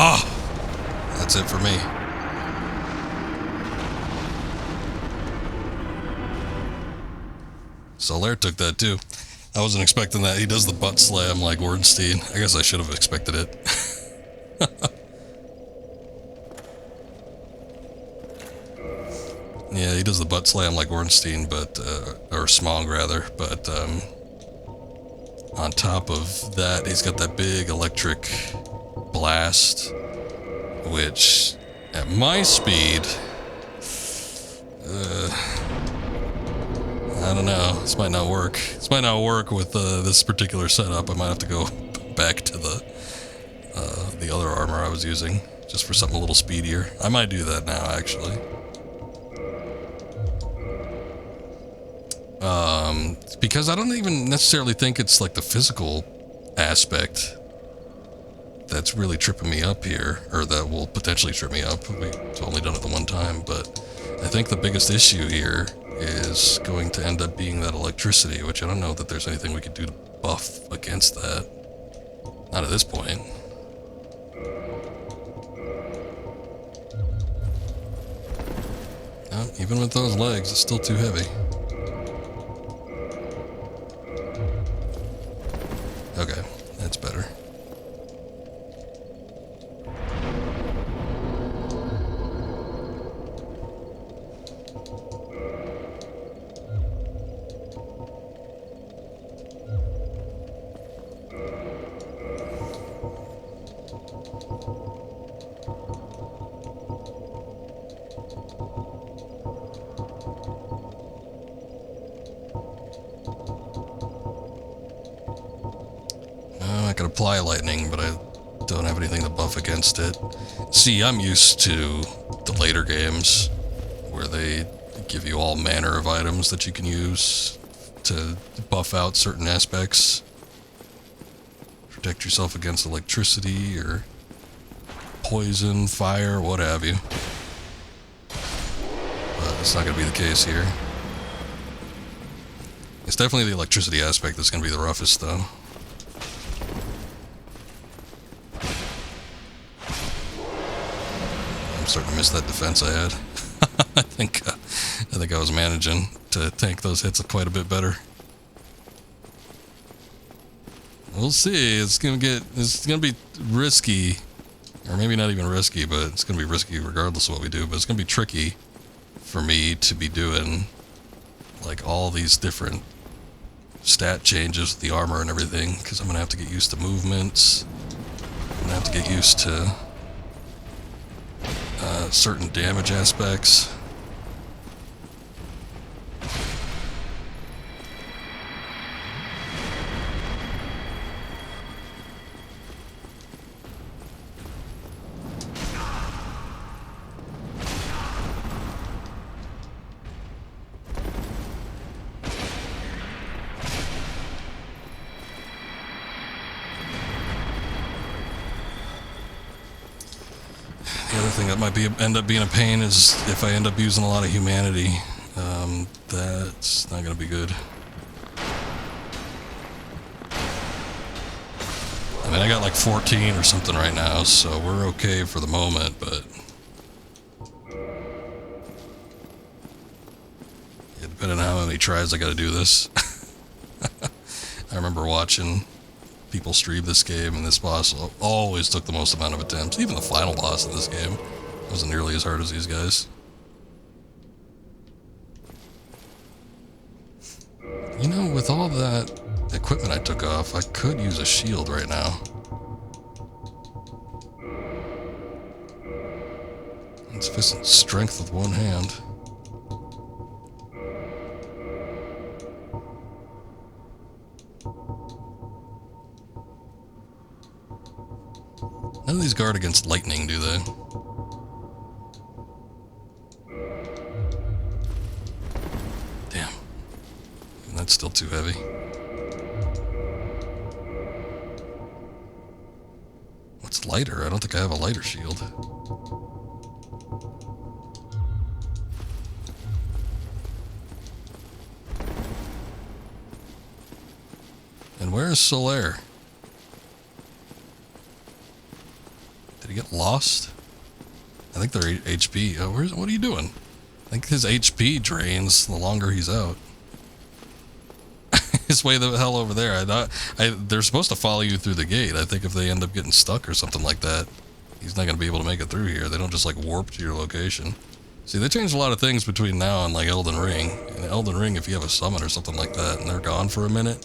Oh! That's it for me. Solaire took that too. I wasn't expecting that. He does the butt slam like Ornstein. I guess I should have expected it. Yeah, he does the butt slam like Ornstein, but, or Smog rather, but, on top of that, he's got that big electric blast, which, at my speed, I don't know, this might not work. This might not work with, this particular setup. I might have to go back to the other armor I was using, just for something a little speedier. I might do that now, actually. Because I don't even necessarily think it's like the physical aspect that's really tripping me up here, or that will potentially trip me up. We've only done it the one time, but I think the biggest issue here is going to end up being that electricity, which I don't know that there's anything we could do to buff against that. Not at this point. No, even with those legs, it's still too heavy. Okay, that's better. I could apply lightning, but I don't have anything to buff against it. See, I'm used to the later games where they give you all manner of items that you can use to buff out certain aspects. Protect yourself against electricity or poison, fire, what have you. But it's not going to be the case here. It's definitely the electricity aspect that's going to be the roughest, though. Starting to miss that defense I had. I think I was managing to tank those hits quite a bit better. We'll see. It's gonna be risky, or maybe not even risky, but it's gonna be risky regardless of what we do. But it's gonna be tricky for me to be doing like all these different stat changes with the armor and everything, because I'm gonna have to get used to movements. I'm gonna have to get used to certain damage aspects. The other thing that might end up being a pain is if I end up using a lot of humanity. That's not going to be good. I mean, I got like 14 or something right now, so we're okay for the moment, but... yeah, depending on how many tries I got to do this. I remember watching people stream this game, and this boss always took the most amount of attempts. Even the final boss in this game wasn't nearly as hard as these guys. You know, with all that equipment I took off, I could use a shield right now. It's sufficient strength with one hand. None of these guard against lightning, do they? Damn. That's still too heavy. What's lighter? I don't think I have a lighter shield. And where is Solaire? Did he get lost? I think they're HP. Oh, what are you doing? I think his HP drains the longer he's out. He's way the hell over there. They're supposed to follow you through the gate. I think if they end up getting stuck or something like that, he's not going to be able to make it through here. They don't just like warp to your location. See, they changed a lot of things between now and like Elden Ring. In Elden Ring, if you have a summon or something like that and they're gone for a minute,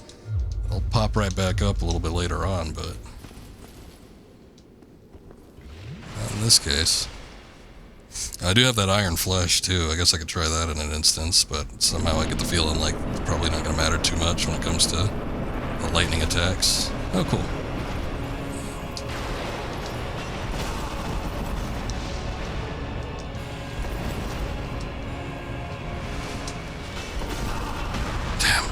they'll pop right back up a little bit later on, but not in this case. I do have that iron flesh too. I guess I could try that in an instance, but somehow I get the feeling like it's probably not going to matter too much when it comes to the lightning attacks. Oh, cool. Damn.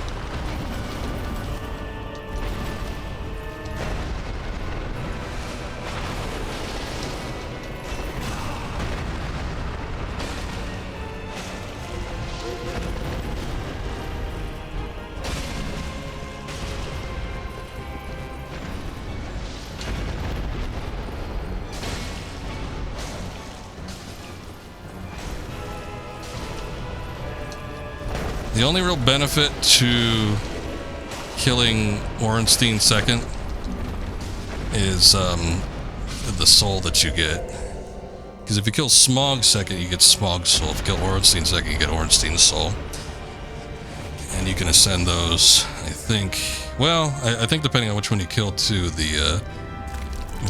The only real benefit to killing Ornstein second is the soul that you get. Because if you kill Smog second, you get Smog's soul. If you kill Ornstein second, you get Ornstein's soul. And you can ascend those, I think. Well, I think depending on which one you kill too, the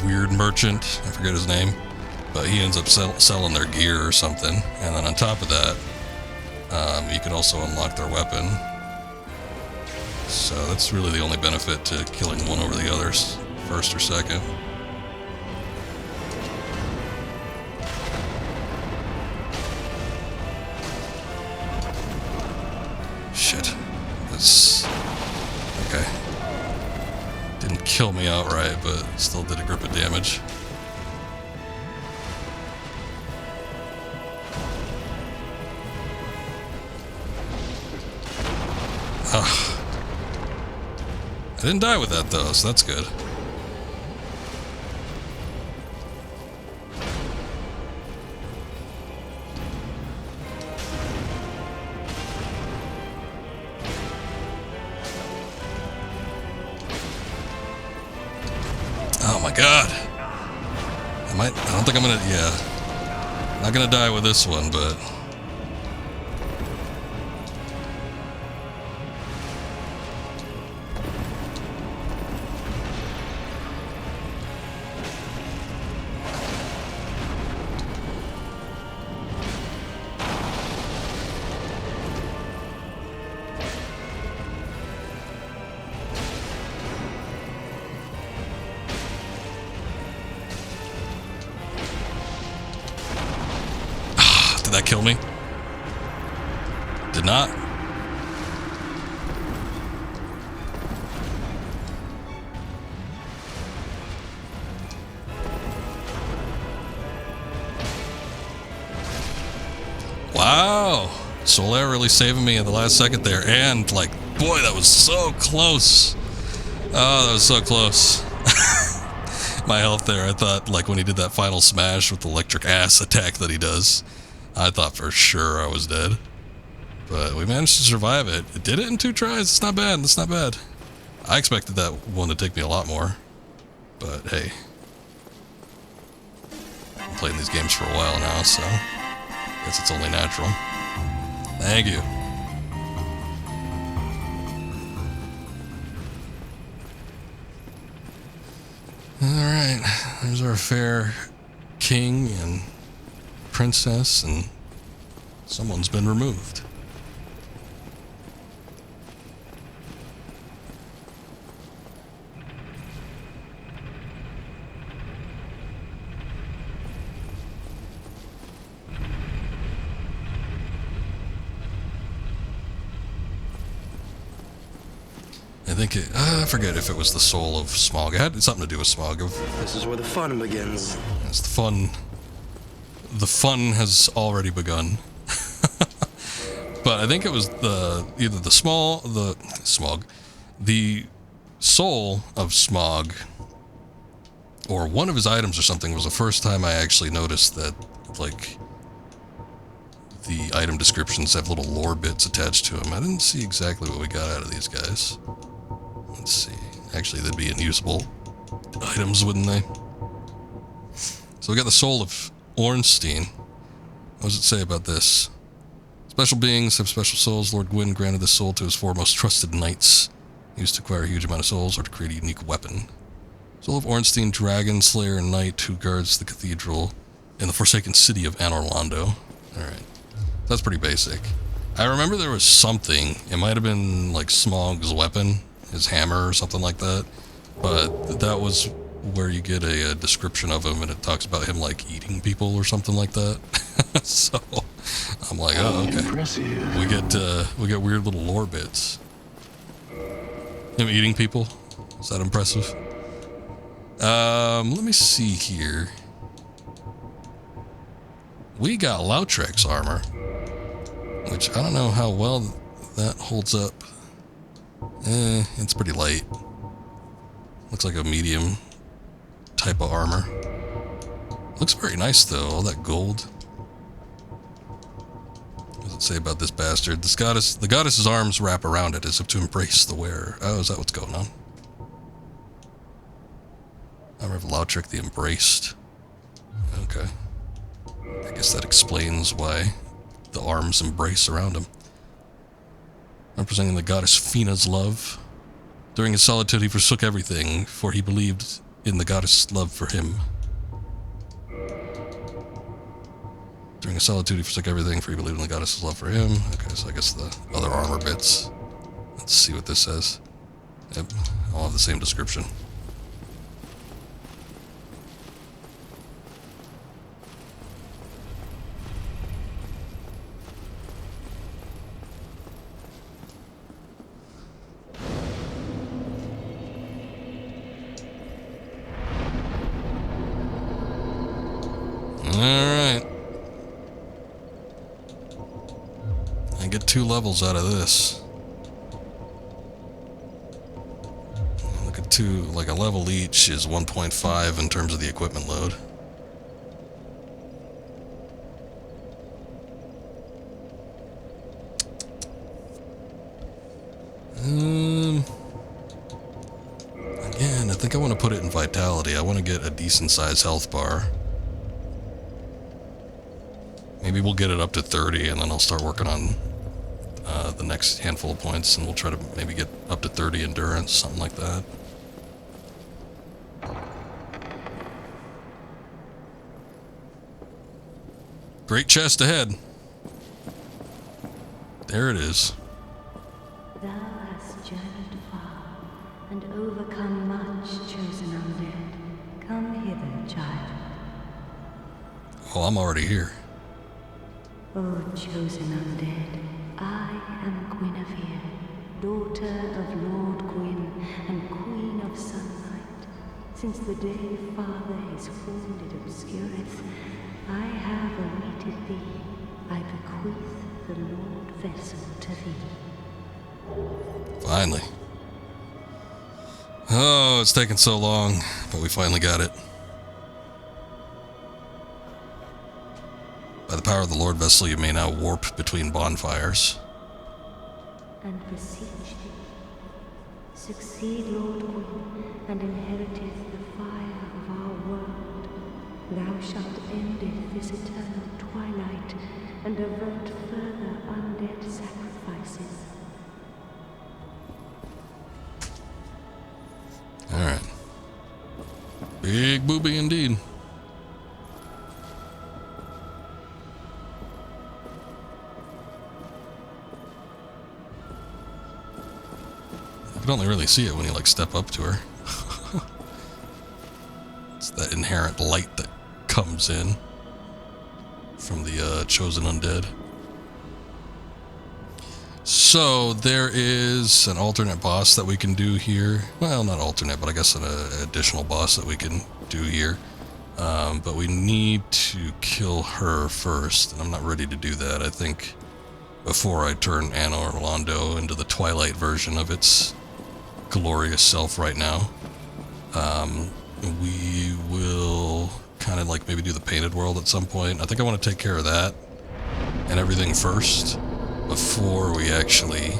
weird merchant, I forget his name, but he ends up selling their gear or something. And then on top of that, you can also unlock their weapon. So that's really the only benefit to killing one over the others, first or second. Shit. That's... okay. Didn't kill me outright, but still did a grip of damage. Ugh. I didn't die with that though, so that's good. Oh my god. I don't think I'm gonna, yeah. Not gonna die with this one, but... Did that kill me? Did not? Wow! Solaire really saving me in the last second there, and like, boy, that was so close! Oh, that was so close. My health there, I thought, like, when he did that final smash with the electric ass attack that he does, I thought for sure I was dead. But we managed to survive it. It did it in 2 tries. It's not bad. It's not bad. I expected that one to take me a lot more. But hey. I've been playing these games for a while now, so I guess it's only natural. Thank you. Alright. There's our fair king and princess, and someone's been removed. I think I forget if it was the soul of Smog. It had something to do with Smog. This is where the fun begins. It's the fun. The fun has already begun. But I think it was either the Smog, the soul of Smog, or one of his items or something was the first time I actually noticed that, like, the item descriptions have little lore bits attached to them. I didn't see exactly what we got out of these guys. Let's see. Actually, they'd be unusable items, wouldn't they? So we got the soul of Ornstein. What does it say about this? Special beings have special souls. Lord Gwyn granted this soul to his four most trusted knights, used to acquire a huge amount of souls or to create a unique weapon. Soul of Ornstein, dragon slayer and knight who guards the cathedral in the forsaken city of Anor Londo. Alright. That's pretty basic. I remember there was something. It might have been like Smog's weapon, his hammer or something like that. But that was where you get a description of him, and it talks about him like eating people or something like that. So I'm like, oh, okay. Impressive. We get weird little lore bits. Him eating people? Is that impressive? Let me see here. We got Lautrec's armor, which I don't know how well that holds up. It's pretty light. Looks like a medium type of armor. Looks very nice though, all that gold. What does it say about this bastard? The goddess's arms wrap around it as if to embrace the wearer. Oh, is that what's going on? Armor of Lautrec the Embraced. Okay. I guess that explains why the arms embrace around him. Representing the goddess Fina's love. During his solitude he forsook everything, for he believed in the goddess' love for him. During his solitude he forsook everything, for he believed in the goddess' love for him. Okay, so I guess the other armor bits. Let's see what this says. Yep, all have the same description. Alright. I get 2 levels out of this. Look at 2, like a level each is 1.5 in terms of the equipment load. Again, I think I want to put it in Vitality. I want to get a decent sized health bar. Maybe we'll get it up to 30 and then I'll start working on the next handful of points, and we'll try to maybe get up to 30 endurance, something like that. Great chest ahead. There it is. Thou hast journeyed far and overcome much, chosen undead. Come hither, child. Oh, I'm already here. O chosen undead, I am Guinevere, daughter of Lord Gwyn and Queen of Sunlight. Since the day Father his wounded obscureth, I have awaited thee. I bequeath the Lord vessel to thee. Finally. Oh, it's taken so long, but we finally got it. By the power of the Lord Vessel, you may now warp between bonfires. And beseech thee, succeed Lord Gwyn, and inheriteth the fire of our world. Thou shalt endeth this eternal twilight, and avert further undead sacrifices. Alright. Big booby indeed. You can only really see it when you like step up to her. It's that inherent light that comes in from the chosen undead. So there is an alternate boss that we can do here. Well, not alternate, but I guess an additional boss that we can do here. But we need to kill her first, and I'm not ready to do that. I think before I turn Anno Orlando into the Twilight version of its glorious self right now. We will kind of like maybe do the painted world at some point. I think I want to take care of that and everything first before we actually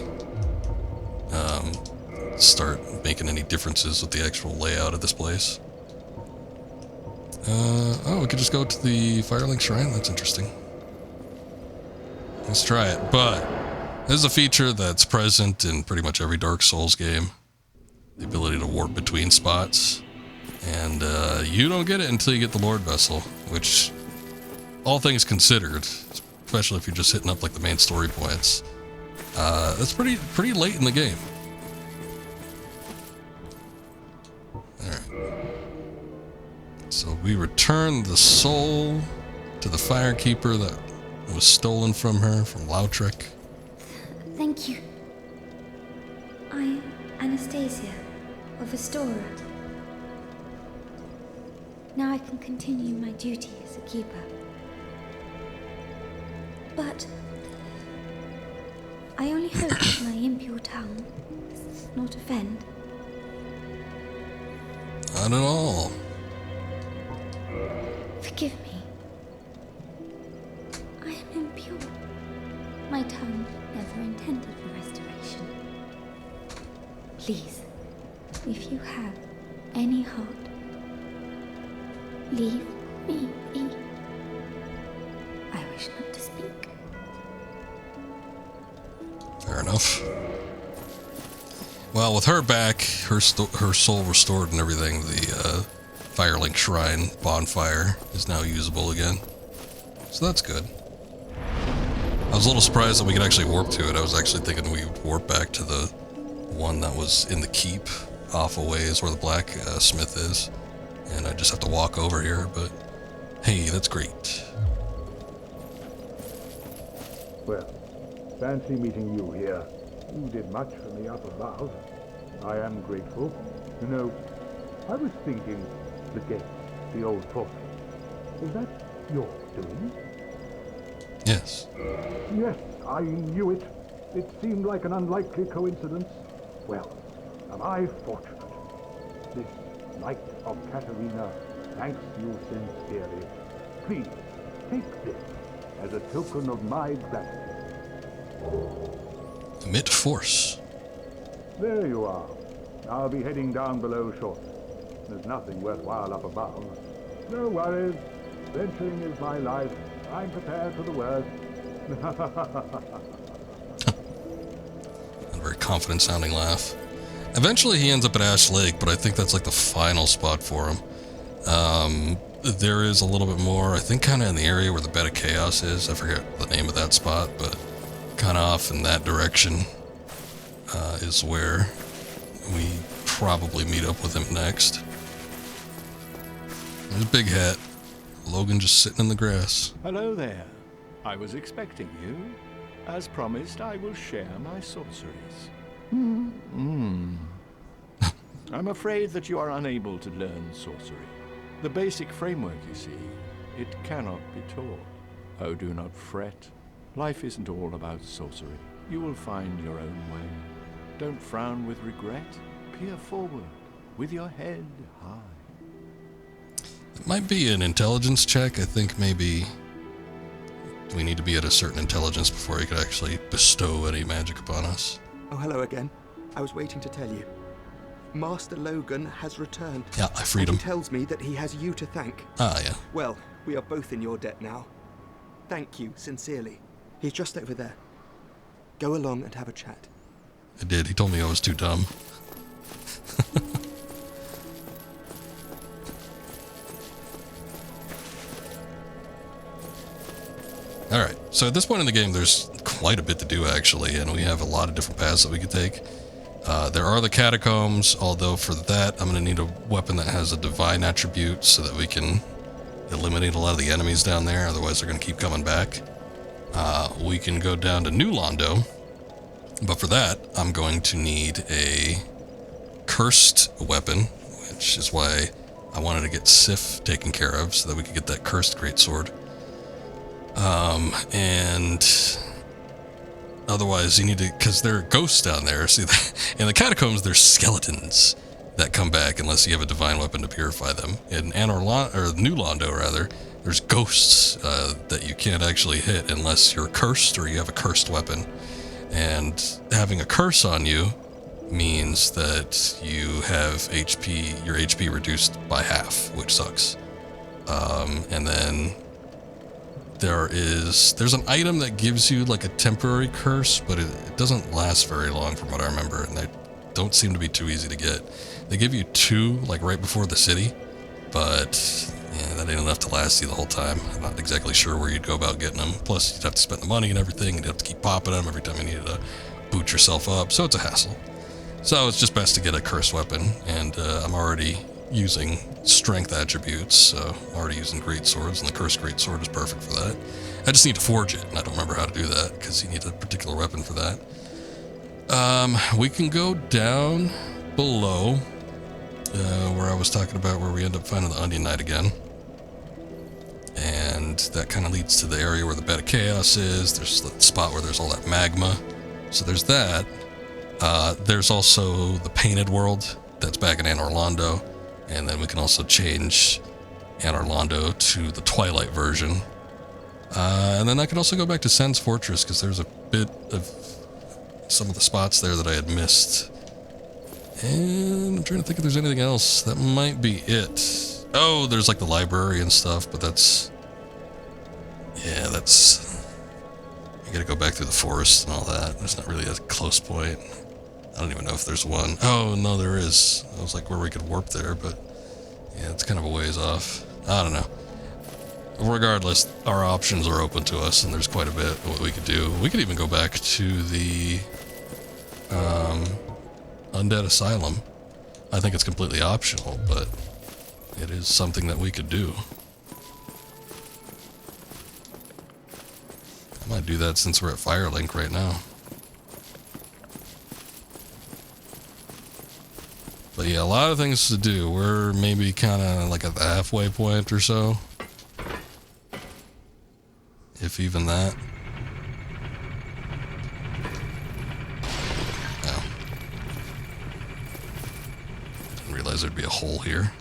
start making any differences with the actual layout of this place. Oh, we could just go to the Firelink Shrine. That's interesting. Let's try it. But this is a feature that's present in pretty much every Dark Souls game. The ability to warp between spots. And you don't get it until you get the Lord Vessel, which, all things considered, especially if you're just hitting up like the main story points, that's pretty late in the game. Alright. So we return the soul to the Firekeeper that was stolen from her, from Lautrec. Thank you. I am Anastasia of Astora. Now I can continue my duty as a keeper. But I only hope that my impure tongue does not offend. Not at all. Forgive me. I am impure. My tongue never intended for restoration. Please, if you have any heart, leave me be. I wish not to speak. Fair enough. Well, with her back, her soul restored and everything, the Firelink Shrine bonfire is now usable again. So that's good. I was a little surprised that we could actually warp to it. I was actually thinking we would warp back to the one that was in the keep off a ways where the black smith is. And I just have to walk over here, but hey, that's great. Well, fancy meeting you here. You did much for me up above. I am grateful. You know, I was thinking, the gate, the old fortress. Is that your doing? Yes. Yes, I knew it. It seemed like an unlikely coincidence. Well, am I fortunate? This Knight of Katarina thanks you sincerely. Please, take this as a token of my gratitude. Emit force. There you are. I'll be heading down below shortly. There's nothing worthwhile up above. No worries. Venturing is my life. I'm prepared for the worst. A very confident sounding laugh. Eventually he ends up at Ash Lake, but I think that's like the final spot for him. There is a little bit more, I think kind of in the area where the Bed of Chaos is. I forget the name of that spot, but kind of off in that direction is where we probably meet up with him next. There's a big hat. Logan just sitting in the grass. Hello there. I was expecting you. As promised, I will share my sorceries. I'm afraid that you are unable to learn sorcery. The basic framework, you see, it cannot be taught. Oh, do not fret. Life isn't all about sorcery. You will find your own way. Don't frown with regret. Peer forward with your head high. It might be an intelligence check. I think maybe we need to be at a certain intelligence before he could actually bestow any magic upon us. Oh, hello again. I was waiting to tell you. Master Logan has returned. Yeah, I freed him. He tells me that he has you to thank. Ah, yeah. Well, we are both in your debt now. Thank you, sincerely. He's just over there. Go along and have a chat. I did. He told me I was too dumb. Alright, so at this point in the game, there's quite a bit to do, actually, and we have a lot of different paths that we could take. There are the catacombs, although for that, I'm going to need a weapon that has a divine attribute so that we can eliminate a lot of the enemies down there, otherwise they're going to keep coming back. We can go down to New Londo, But for that, I'm going to need a cursed weapon, which is why I wanted to get Sif taken care of so that we could get that cursed greatsword. And otherwise you need to, because there are ghosts down there. See, in the catacombs there's skeletons that come back unless you have a divine weapon to purify them. In New Londo rather, there's ghosts that you can't actually hit unless you're cursed or you have a cursed weapon. And having a curse on you means that you have your HP reduced by half, which sucks. And then there's an item that gives you like a temporary curse, but it doesn't last very long from what I remember, and they don't seem to be too easy to get. They give you 2 like right before the city, but yeah, that ain't enough to last you the whole time. I'm not exactly sure where you'd go about getting them. Plus you'd have to spend the money and everything, and you'd have to keep popping them every time you needed to boot yourself up, so it's a hassle. So it's just best to get a cursed weapon, and I'm already using strength attributes, so I'm already using great swords, and the cursed great sword is perfect for that. I just need to forge it, and I don't remember how to do that because you need a particular weapon for that. We can go down below where I was talking about, where we end up finding the Onion Knight again, and that kind of leads to the area where the Bed of Chaos is. There's the spot where there's all that magma, so there's that. There's also the Painted World that's back in Anor Londo, and then we can also change Anor Londo to the Twilight version. And then I can also go back to Sen's Fortress, because there's a bit of some of the spots there that I had missed. And I'm trying to think if there's anything else. That might be it. Oh, there's like the library and stuff, but that's... yeah, that's... you gotta go back through the forest and all that. There's not really a close point. I don't even know if there's one. Oh, no, there is. I was like, where we could warp there, but yeah, it's kind of a ways off. I don't know. Regardless, our options are open to us, and there's quite a bit of what we could do. We could even go back to the Undead Asylum. I think it's completely optional, but it is something that we could do. I might do that since we're at Firelink right now. But yeah, a lot of things to do. We're maybe kind of like at the halfway point or so. If even that. Oh. Didn't realize there'd be a hole here.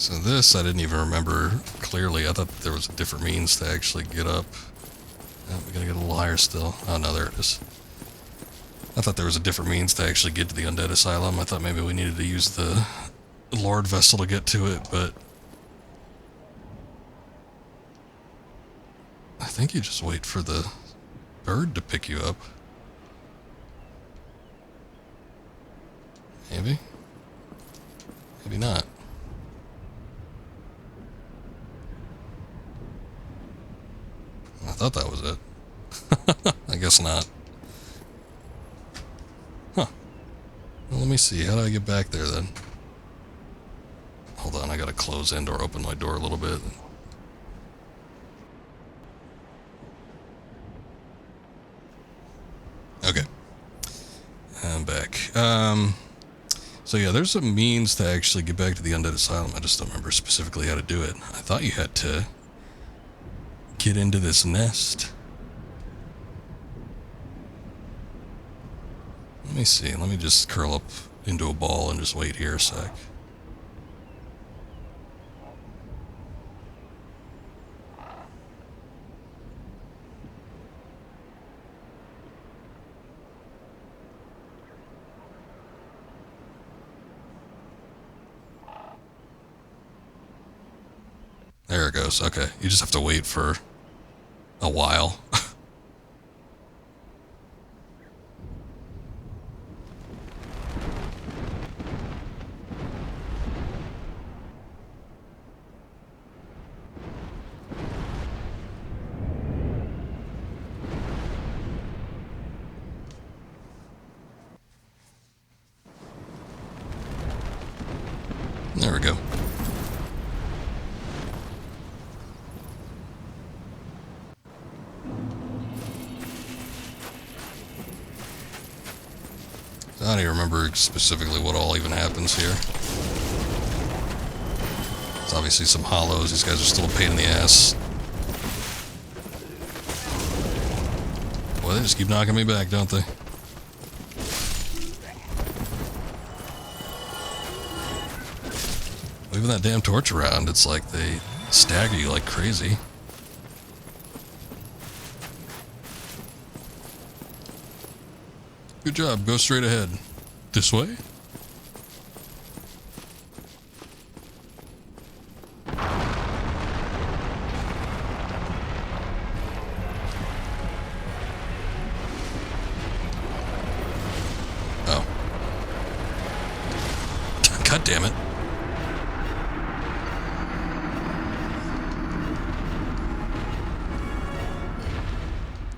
So this, I didn't even remember clearly. I thought there was a different means to actually get up. Oh, we gotta get a little higher still. Oh no, there it is. I thought there was a different means to actually get to the Undead Asylum. I thought maybe we needed to use the Lord Vessel to get to it, but... I think you just wait for the bird to pick you up. Maybe? Maybe not. I thought that was it. I guess not. Huh. Well, let me see. How do I get back there then? Hold on, I gotta close and or open my door a little bit. Okay. I'm back. So yeah, there's a means to actually get back to the Undead Asylum. I just don't remember specifically how to do it. I thought you had to get into this nest. Let me see. Let me just curl up into a ball and just wait here a sec. There it goes. Okay. You just have to wait for a while. There we go. I don't even remember specifically what all even happens here. There's obviously some hollows. These guys are still a pain in the ass. Boy, they just keep knocking me back, don't they? Moving that damn torch around, it's like they stagger you like crazy. Good job, go straight ahead. This way? Oh. God damn it.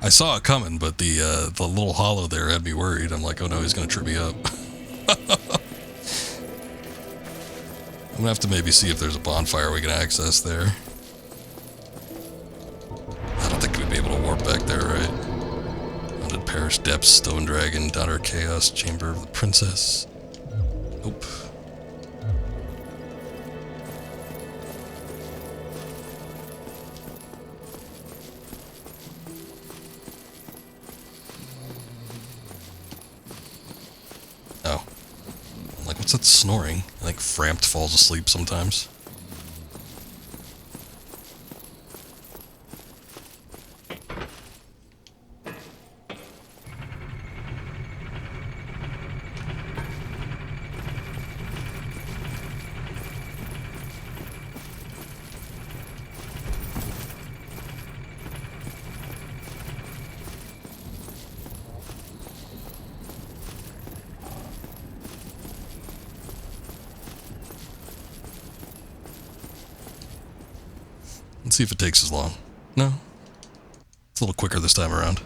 I saw it coming, but the little hollow there had me worried. I'm like, oh no, he's gonna trip me up. I'm gonna have to maybe see if there's a bonfire we can access there. I don't think we'd be able to warp back there, right? Haunted Parish Depths, Stone Dragon, Daughter of Chaos, Chamber of the Princess. Nope. Oh. Like, what's that snoring? I think Frampt falls asleep sometimes. Let's see if it takes as long. No. It's a little quicker this time around.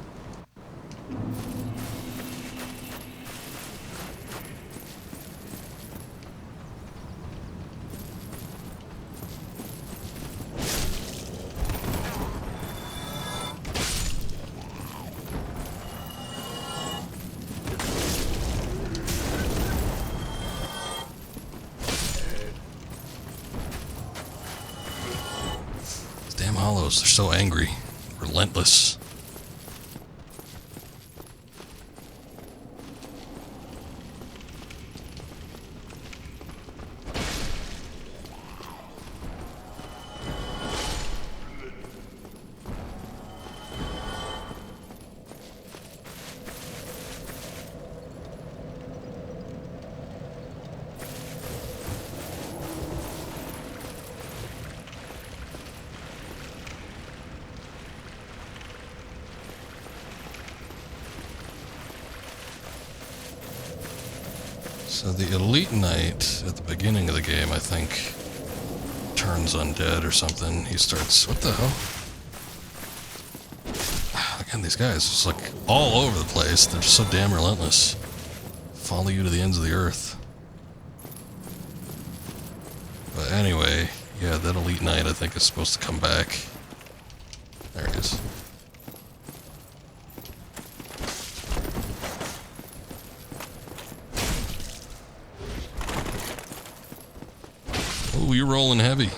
Damn hollows, they're so angry. Relentless. So the Elite Knight at the beginning of the game, I think, turns undead or something. He starts... What the hell? Again, these guys, just like all over the place. They're just so damn relentless. Follow you to the ends of the earth. But anyway, yeah, that Elite Knight I think is supposed to come back. There he is. Oh, you're rolling heavy.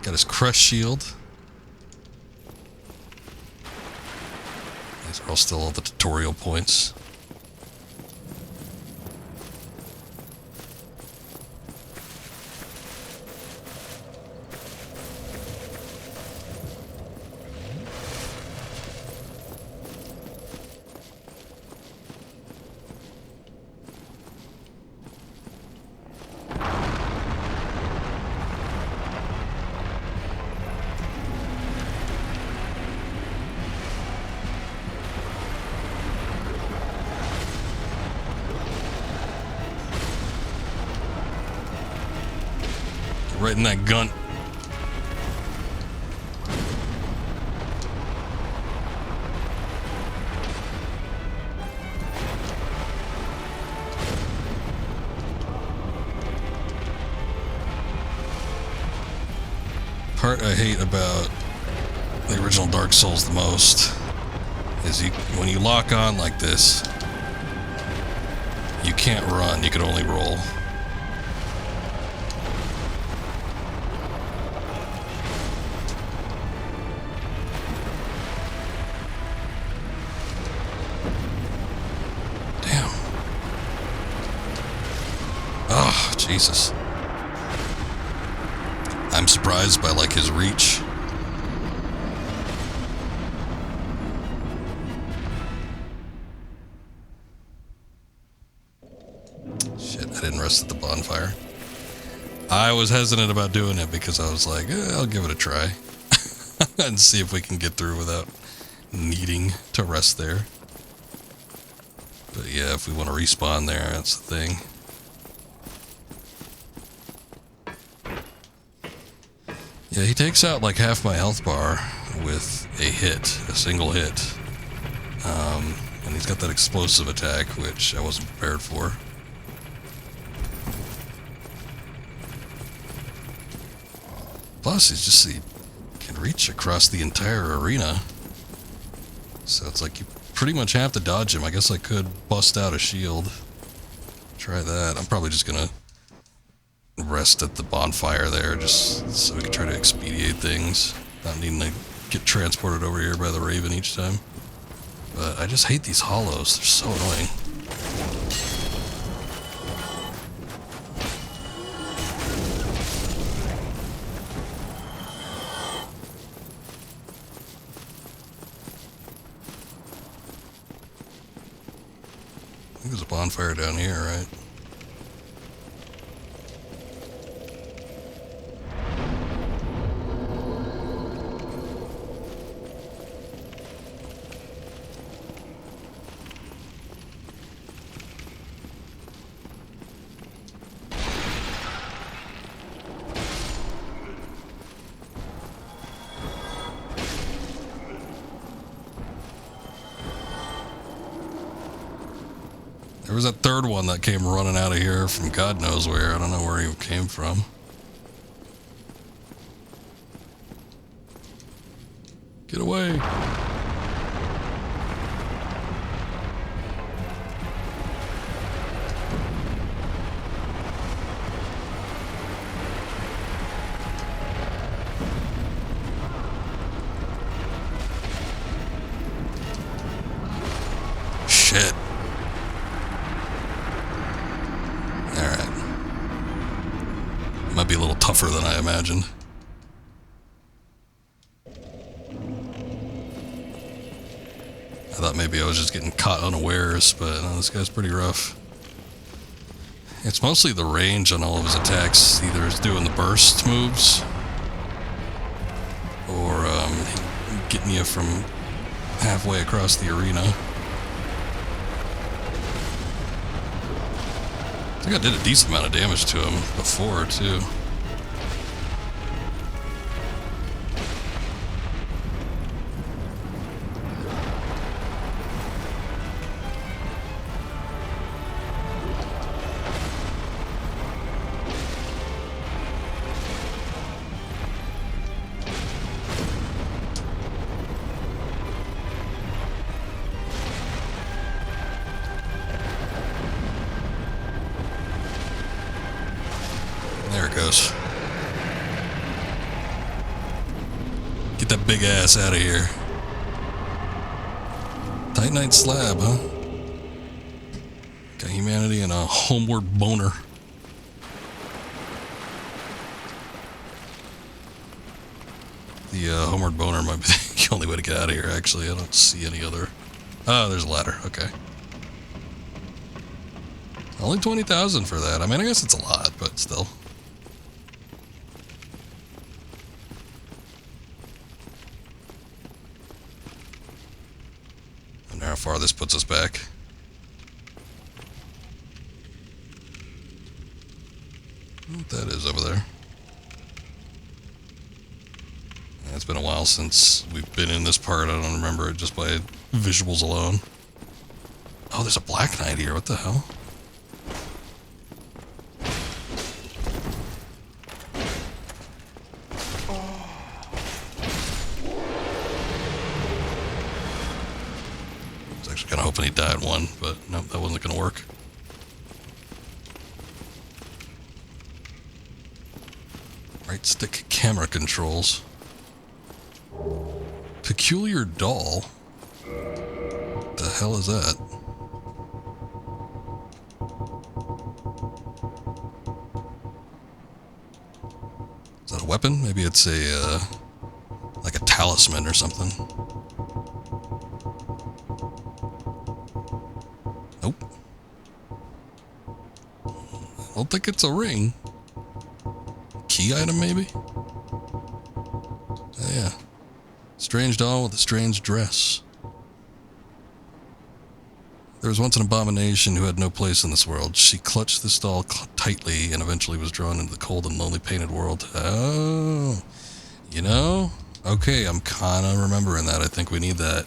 Got his crush shield. These are all still all the tutorial points. right in that gun. Part I hate about the original Dark Souls the most is when you lock on like this, you can't run, you can only roll. Damn. Oh, Jesus. I'm surprised by, like, his reach. Shit, I didn't rest at the bonfire. I was hesitant about doing it because I was like, I'll give it a try. And see if we can get through without needing to rest there. But yeah, if we want to respawn there, that's the thing. Yeah, he takes out like half my health bar with a hit, a single hit. And he's got that explosive attack, which I wasn't prepared for. Plus, he can reach across the entire arena. So it's like you pretty much have to dodge him. I guess I could bust out a shield. Try that. I'm probably just gonna rest at the bonfire there, just so we can try to expedite things, not needing to get transported over here by the Raven each time. But I just hate these hollows, they're so annoying. I think there's a bonfire down here, right? There was that third one that came running out of here from God knows where. I don't know where he came from. Get away. Shit. Might be a little tougher than I imagined. I thought maybe I was just getting caught unawares, but no, this guy's pretty rough. It's mostly the range on all of his attacks. Either he's doing the burst moves, or getting you from halfway across the arena. I think I did a decent amount of damage to him before, too. There it goes. Get that big ass out of here. Titanite slab, huh? Got humanity and a homeward boner. The homeward boner might be the only way to get out of here, actually. I don't see any other... Oh, there's a ladder. Okay. Only 20,000 for that. I mean, I guess it's a lot, but still. I wonder how far this puts us back. What that is over there. It's been a while since we've been in this part. I don't remember it just by visuals alone. Oh, there's a Black Knight here. What the hell? I was actually kind of hoping he died one, but nope, that wasn't going to work. Right stick camera controls. Peculiar doll. What the hell is that? Is that a weapon? Maybe it's a, like a talisman or something. Nope. I don't think it's a ring. Key item, maybe? Oh, yeah. Strange doll with a strange dress. There was once an abomination who had no place in this world. She clutched this doll tightly and eventually was drawn into the cold and lonely painted world. Oh, you know? Okay, I'm kind of remembering that. I think we need that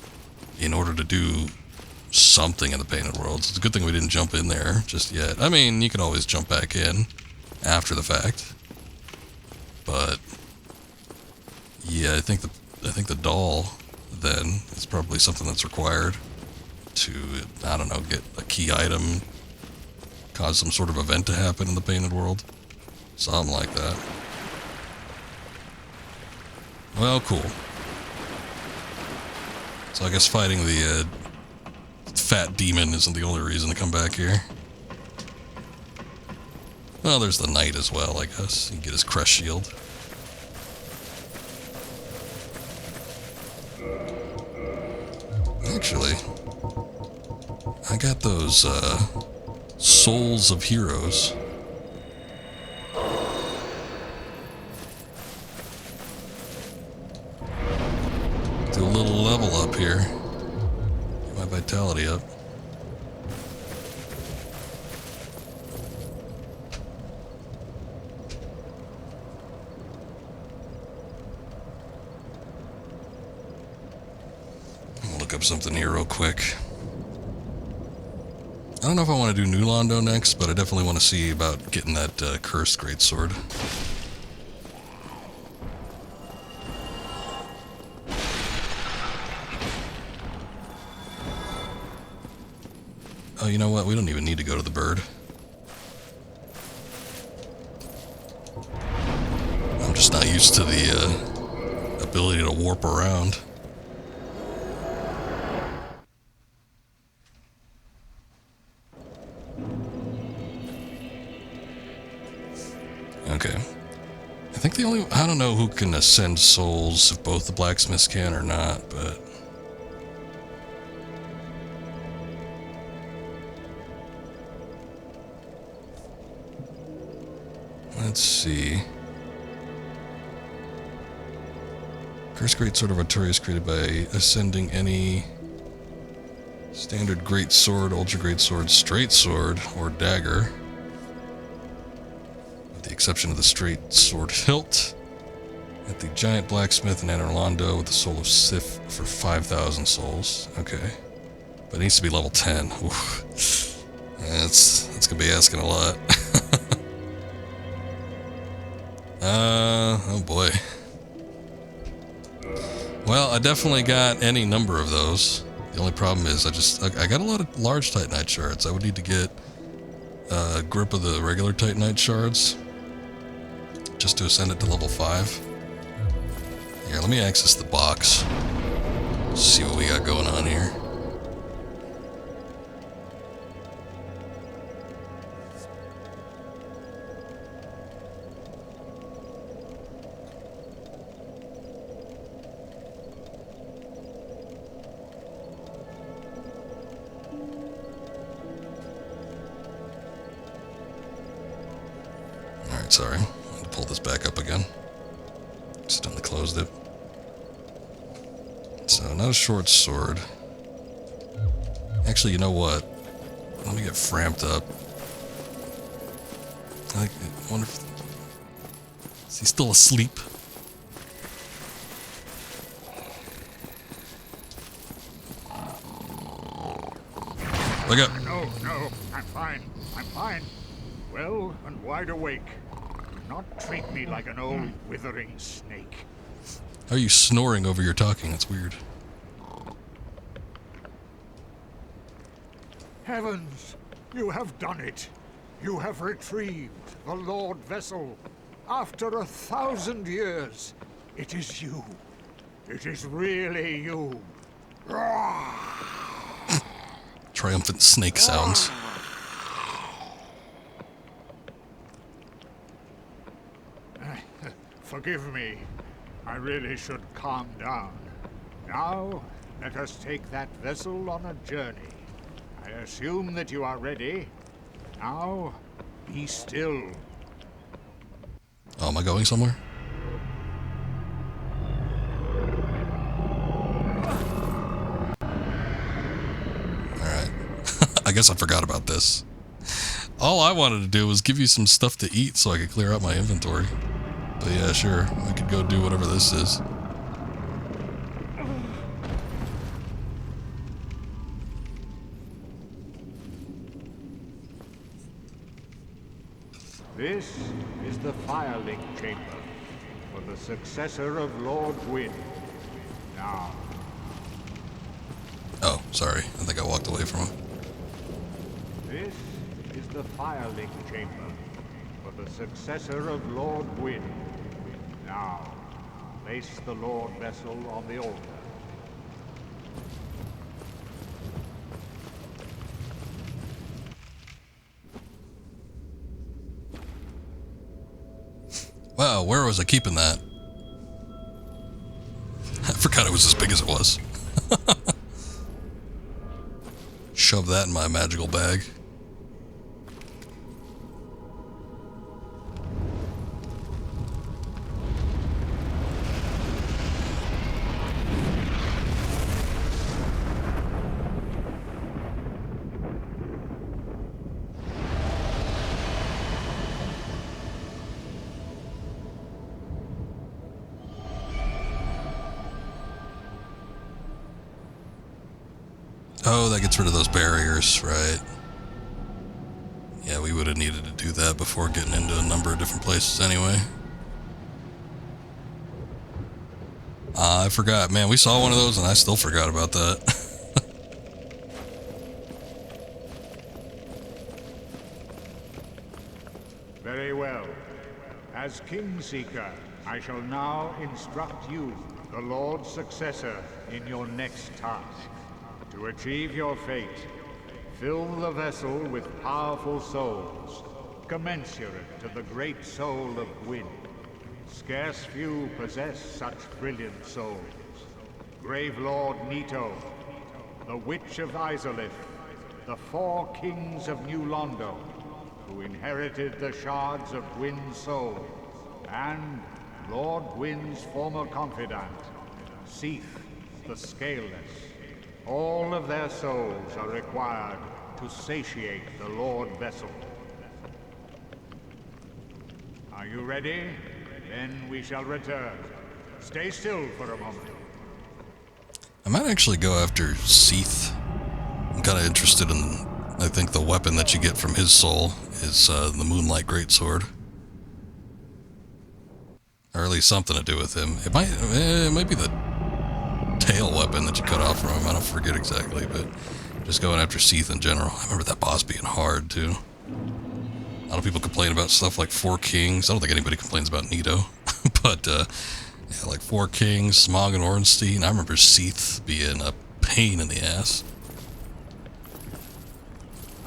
in order to do something in the painted world. It's a good thing we didn't jump in there just yet. I mean, you can always jump back in after the fact. But yeah, I think the doll then is probably something that's required to, I don't know, get a key item, cause some sort of event to happen in the painted world. Something like that. Well, cool. So I guess fighting the fat demon isn't the only reason to come back here. Well, there's the knight as well, I guess. He can get his crest shield. Actually, I got those souls of heroes. Do a little level up here. Get my vitality up. Look up something here real quick. I don't know if I want to do New Londo next, but I definitely want to see about getting that cursed greatsword. Oh, you know what? We don't even need to go to the bird. I'm just not used to the ability to warp around. Okay. I think the only... I don't know who can ascend souls, if both the blacksmiths can or not, but... Let's see. Cursed Greatsword of Artillery is created by ascending any standard greatsword, ultra greatsword, straight sword, or dagger. With the exception of the straight sword hilt. At the giant blacksmith in Anor Londo with the soul of Sif for 5,000 souls. Okay. But it needs to be level 10. Oof. That's gonna be asking a lot. Oh boy. Well, I definitely got any number of those. The only problem is I got a lot of large Titanite shards. I would need to get a grip of the regular Titanite shards just to ascend it to level 5. Here, let me access the box. See what we got going on here. Alright, sorry. I'm going to pull this back up again. Accidentally closed it. So, not a short sword. Actually, you know what? Let me get framped up. I wonder if... Is he still asleep? Look up. No, no, I'm fine. I'm fine. Well and wide awake. Do not treat me like an old withering snake. How are you snoring over your talking? That's weird. Heavens, you have done it. You have retrieved the Lord Vessel. After 1,000 years, it is you. It is really you. Triumphant snake sounds. Forgive me. I really should calm down. Now, let us take that vessel on a journey. I assume that you are ready. Now, be still. Oh, am I going somewhere? Alright. I guess I forgot about this. All I wanted to do was give you some stuff to eat so I could clear out my inventory. But yeah, sure. I could go do whatever this is. This is the Firelink Chamber for the successor of Lord Gwyn. Now, Oh, sorry. I think I walked away from him. this is the Firelink Chamber for the successor of Lord Gwyn. Now, place the Lord Vessel on the altar. Wow, where was I keeping that? I forgot it was as big as it was. Shove that in my magical bag. Oh, that gets rid of those barriers, right? Yeah, we would have needed to do that before getting into a number of different places anyway. I forgot. Man, we saw one of those and I still forgot about that. Very well. As Kingseeker, I shall now instruct you, the Lord's successor, in your next task. To achieve your fate, fill the vessel with powerful souls, commensurate to the great soul of Gwyn. Scarce few possess such brilliant souls. Grave Lord Nito, the Witch of Izalith, the 4 kings of New Londo, who inherited the shards of Gwyn's soul, and Lord Gwyn's former confidant, Seath the Scaleless. All of their souls are required to satiate the Lord Vessel. Are you ready? Then we shall return. Stay still for a moment. I might actually go after Seath. I'm kind of interested in, I think the weapon that you get from his soul is the Moonlight Greatsword. Or at least something to do with him. It might be the tail weapon that you cut off from him. I don't forget exactly, but just going after Seath in general. I remember that boss being hard, too. A lot of people complain about stuff like 4 Kings. I don't think anybody complains about Nito. But, yeah, like 4 Kings, Smog and Ornstein. I remember Seath being a pain in the ass.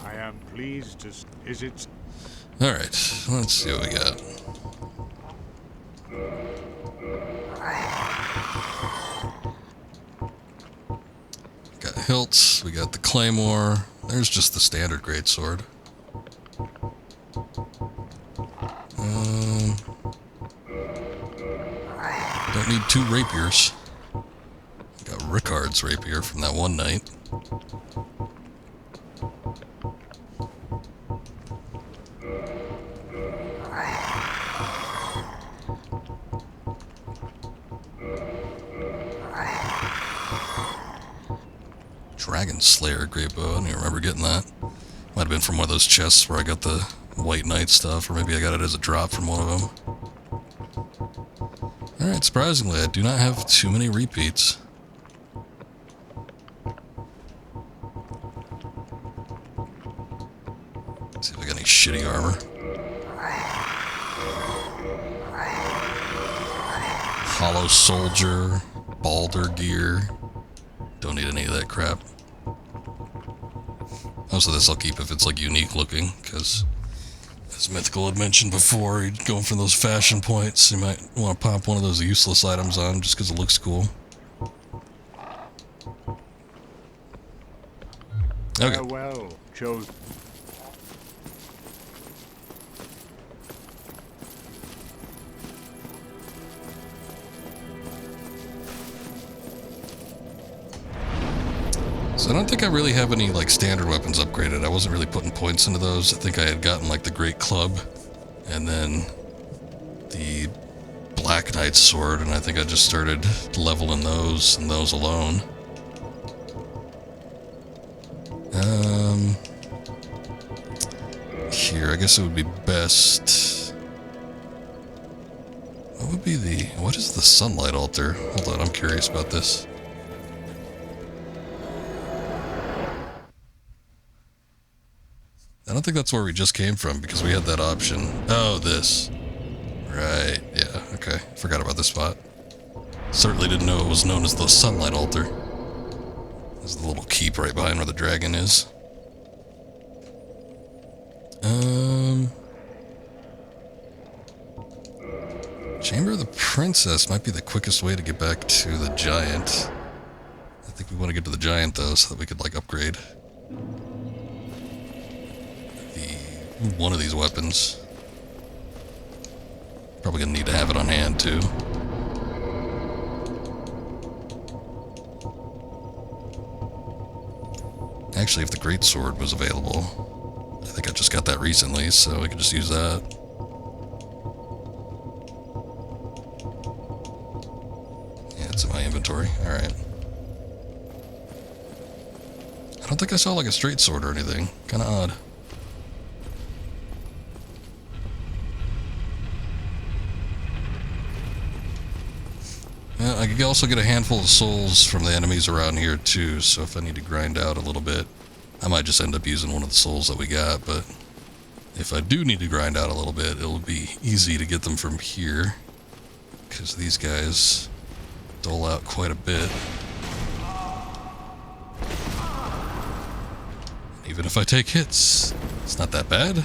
I am pleased to... Is it... Alright, let's see what we got. Got hilts, we got the claymore. There's just the standard greatsword. Don't need 2 rapiers. Got Rickard's rapier from that one night. Dragon Slayer great bow. I don't even remember getting that. Might have been from one of those chests where I got the White Knight stuff, or maybe I got it as a drop from one of them. Alright, surprisingly, I do not have too many repeats. Let's see if I got any shitty armor. Hollow Soldier, Balder gear. Don't need any of that crap. Most of this I'll keep if it's like unique looking, because as Mythical had mentioned before, you're going for those fashion points. You might want to pop one of those useless items on just because it looks cool. Okay. Farewell, chosen. So I don't think I really have any like standard weapons upgraded. I wasn't really putting points into those. I think I had gotten like the Great Club and then the Black Knight sword, and I think I just started leveling those and those alone. Here, I guess it would be best. What is the Sunlight Altar? Hold on, I'm curious about this. I don't think that's where we just came from, because we had that option. Oh, this. Right, yeah, okay. Forgot about this spot. Certainly didn't know it was known as the Sunlight Altar. There's the little keep right behind where the dragon is. Chamber of the Princess might be the quickest way to get back to the Giant. I think we want to get to the Giant, though, so that we could, like, upgrade one of these weapons. Probably gonna need to have it on hand, too. Actually, if the Great Sword was available, I think I just got that recently, so I could just use that. Yeah, it's in my inventory. Alright. I don't think I saw like a straight sword or anything. Kinda odd. I could also get a handful of souls from the enemies around here too, so if I need to grind out a little bit, I might just end up using one of the souls that we got, but if I do need to grind out a little bit, it'll be easy to get them from here, because these guys dole out quite a bit. Even if I take hits, it's not that bad.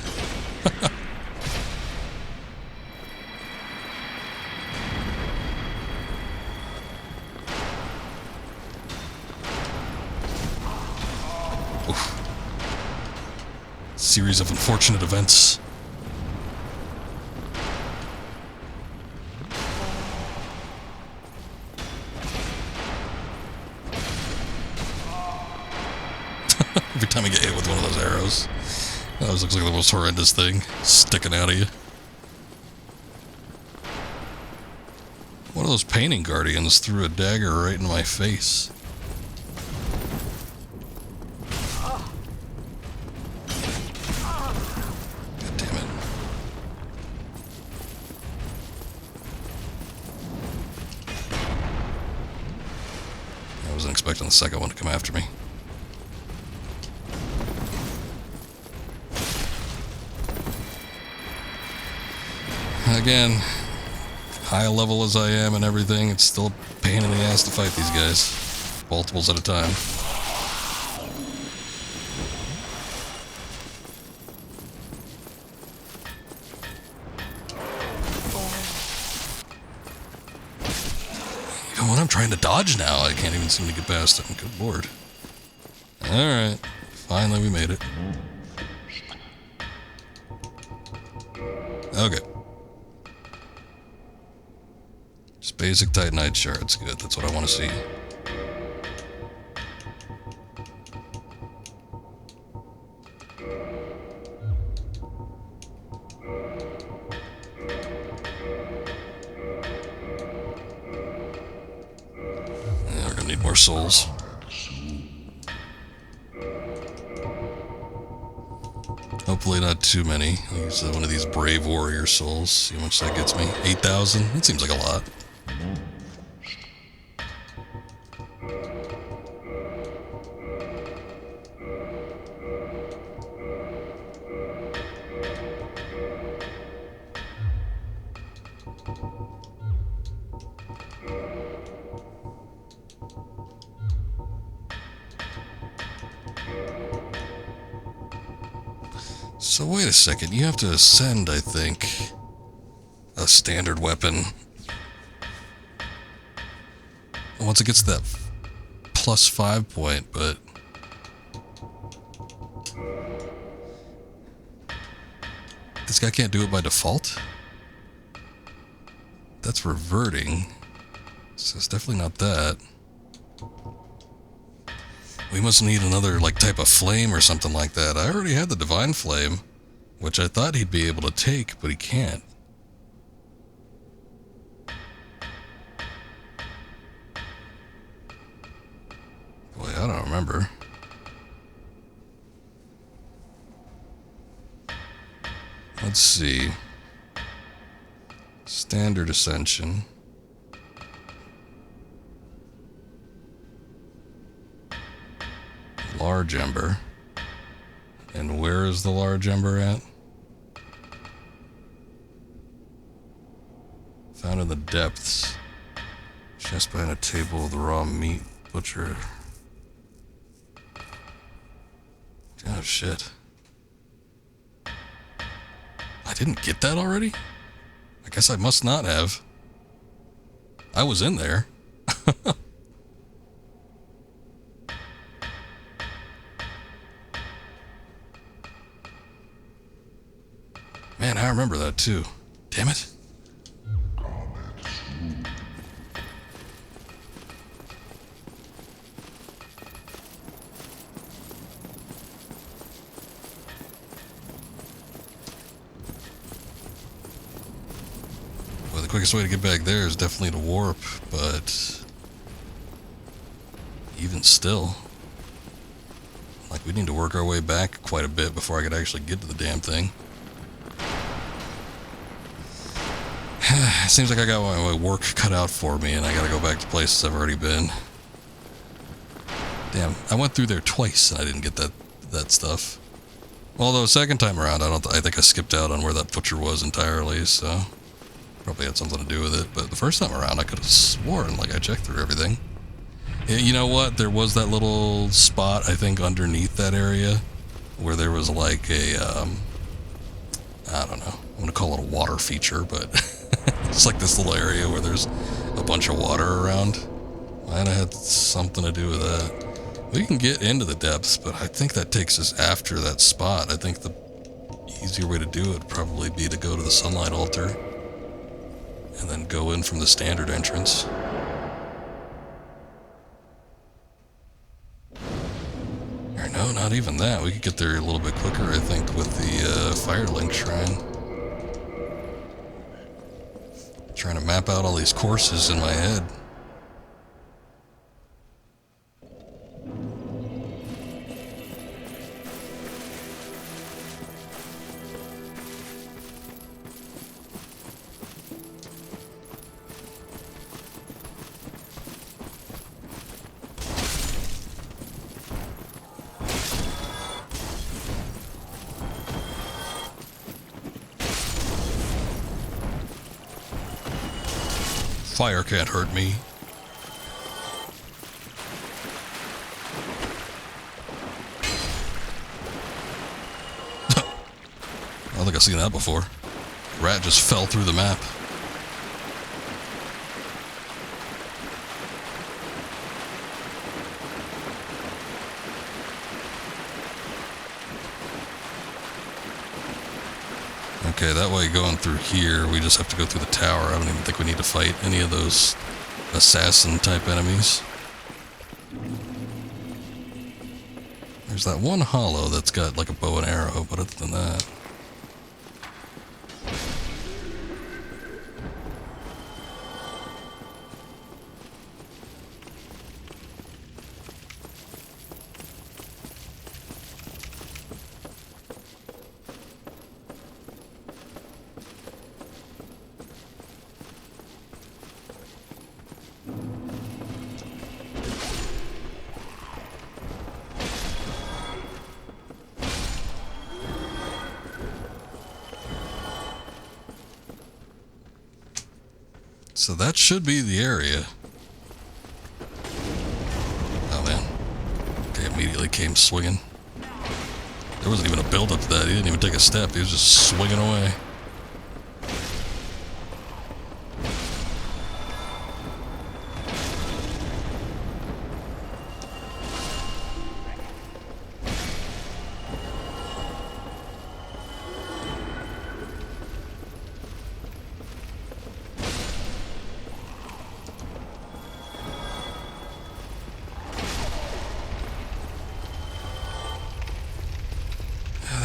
Series of unfortunate events. Every time I get hit with one of those arrows, that always looks like the most horrendous thing sticking out of you. One of those painting guardians threw a dagger right in my face. Expecting the second one to come after me. Again, high level as I am and everything, it's still a pain in the ass to fight these guys. Multiples at a time. When I'm trying to dodge now, I can't even seem to get past him. Good lord. Alright. Finally we made it. Okay. Just basic Titanite shards. Good, that's what I want to see. Souls. Hopefully not too many. I'll use one of these brave warrior souls. See how much that gets me. 8,000? That seems like a lot. So wait a second, you have to ascend, I think, a standard weapon. Once it gets to that +5 point, but... This guy can't do it by default? That's reverting. So it's definitely not that. We must need another, like, type of flame or something like that. I already had the divine flame, which I thought he'd be able to take, but he can't. Boy, I don't remember. Let's see. Standard ascension. Large ember. And where is the large ember at? Found in the depths. Just behind a table with the raw meat butcher. Oh shit. I didn't get that already? I guess I must not have. I was in there. Man, I remember that too. Damn it. Well, the quickest way to get back there is definitely to warp, but even still, like, we need to work our way back quite a bit before I could actually get to the damn thing. It seems like I got my work cut out for me, and I gotta go back to places I've already been. Damn, I went through there twice and I didn't get that stuff. Although second time around, I think I skipped out on where that butcher was entirely, so probably had something to do with it. But the first time around, I could have sworn like I checked through everything. You know what? There was that little spot, I think, underneath that area where there was like a I don't know. I'm gonna call it a water feature, but it's like this little area where there's a bunch of water around. Might have had something to do with that. We can get into the depths, but I think that takes us after that spot. I think the easier way to do it would probably be to go to the sunlight altar and then go in from the standard entrance. Or no, not even that. We could get there a little bit quicker, I think, with the Firelink Shrine. Trying to map out all these courses in my head. Fire can't hurt me. I don't think I've seen that before. Rat just fell through the map. Okay, that way going through here, we just have to go through the tower. I don't even think we need to fight any of those assassin-type enemies. There's that one hollow that's got like a bow and arrow, but other than that... So that should be the area. Oh man. Okay, immediately came swinging. There wasn't even a build up to that. He didn't even take a step. He was just swinging away.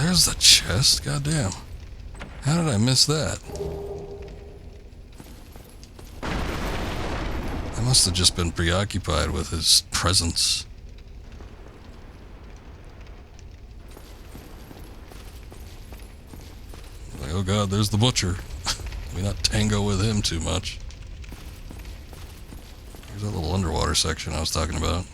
There's the chest. Goddamn. How did I miss that? I must have just been preoccupied with his presence. Like, oh god, there's the butcher. Let me not tango with him too much. Here's that little underwater section I was talking about.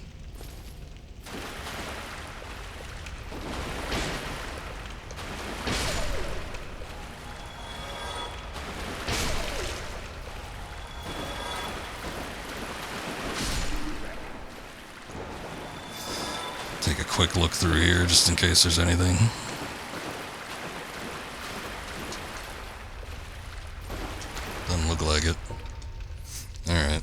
Take a quick look through here just in case there's anything. Doesn't look like it. Alright.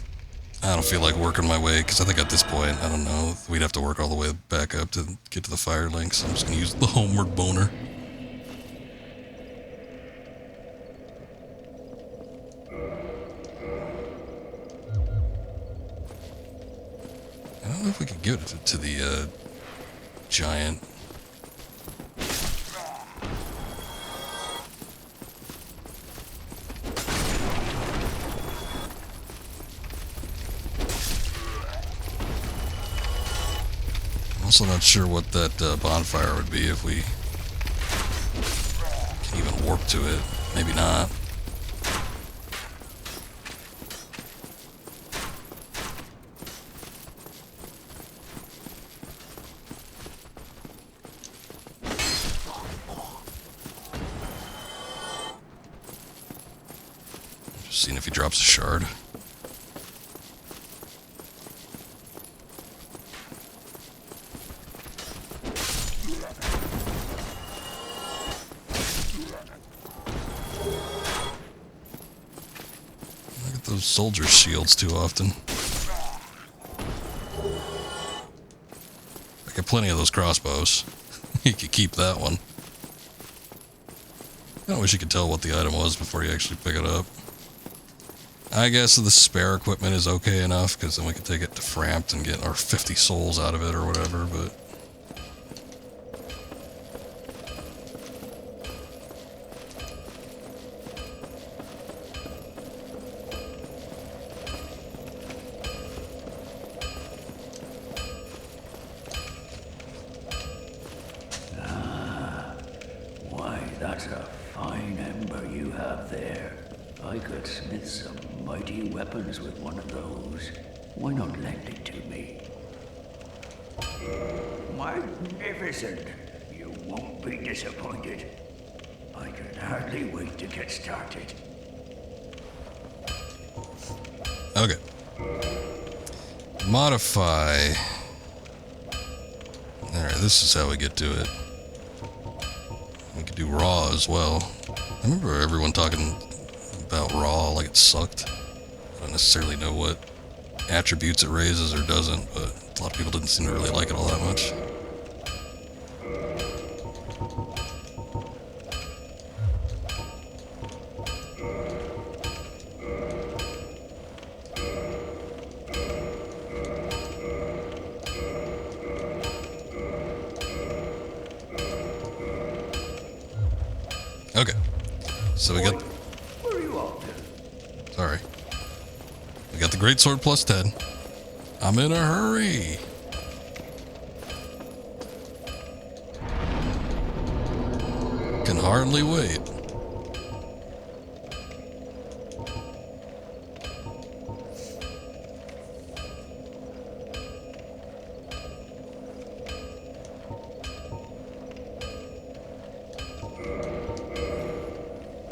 I don't feel like working my way, because I think at this point, I don't know, we'd have to work all the way back up to get to the fire link, so I'm just going to use the homeward boner. I don't know if we could get it to the giant. I'm also not sure what that bonfire would be if we can even warp to it. Maybe not. Just seeing if he drops a shard. Look at those soldier shields too often. I got plenty of those crossbows. You could keep that one. I wish you could tell what the item was before you actually pick it up. I guess the spare equipment is okay enough, because then we could take it to Framped and get our 50 souls out of it or whatever, but... Why, that's a fine ember you have there. I could smith some mighty weapons with one of those. Why not lend it to me? Magnificent! You won't be disappointed. I can hardly wait to get started. Okay. Modify. Alright, this is how we get to it. We could do raw as well. I remember everyone talking about raw like it sucked. I don't necessarily know what attributes it raises or doesn't, but a lot of people didn't seem to really like it all that much. Okay, so we got... Where are you off to? Sorry. We got the Greatsword plus 10. I'm in a hurry. Can hardly wait.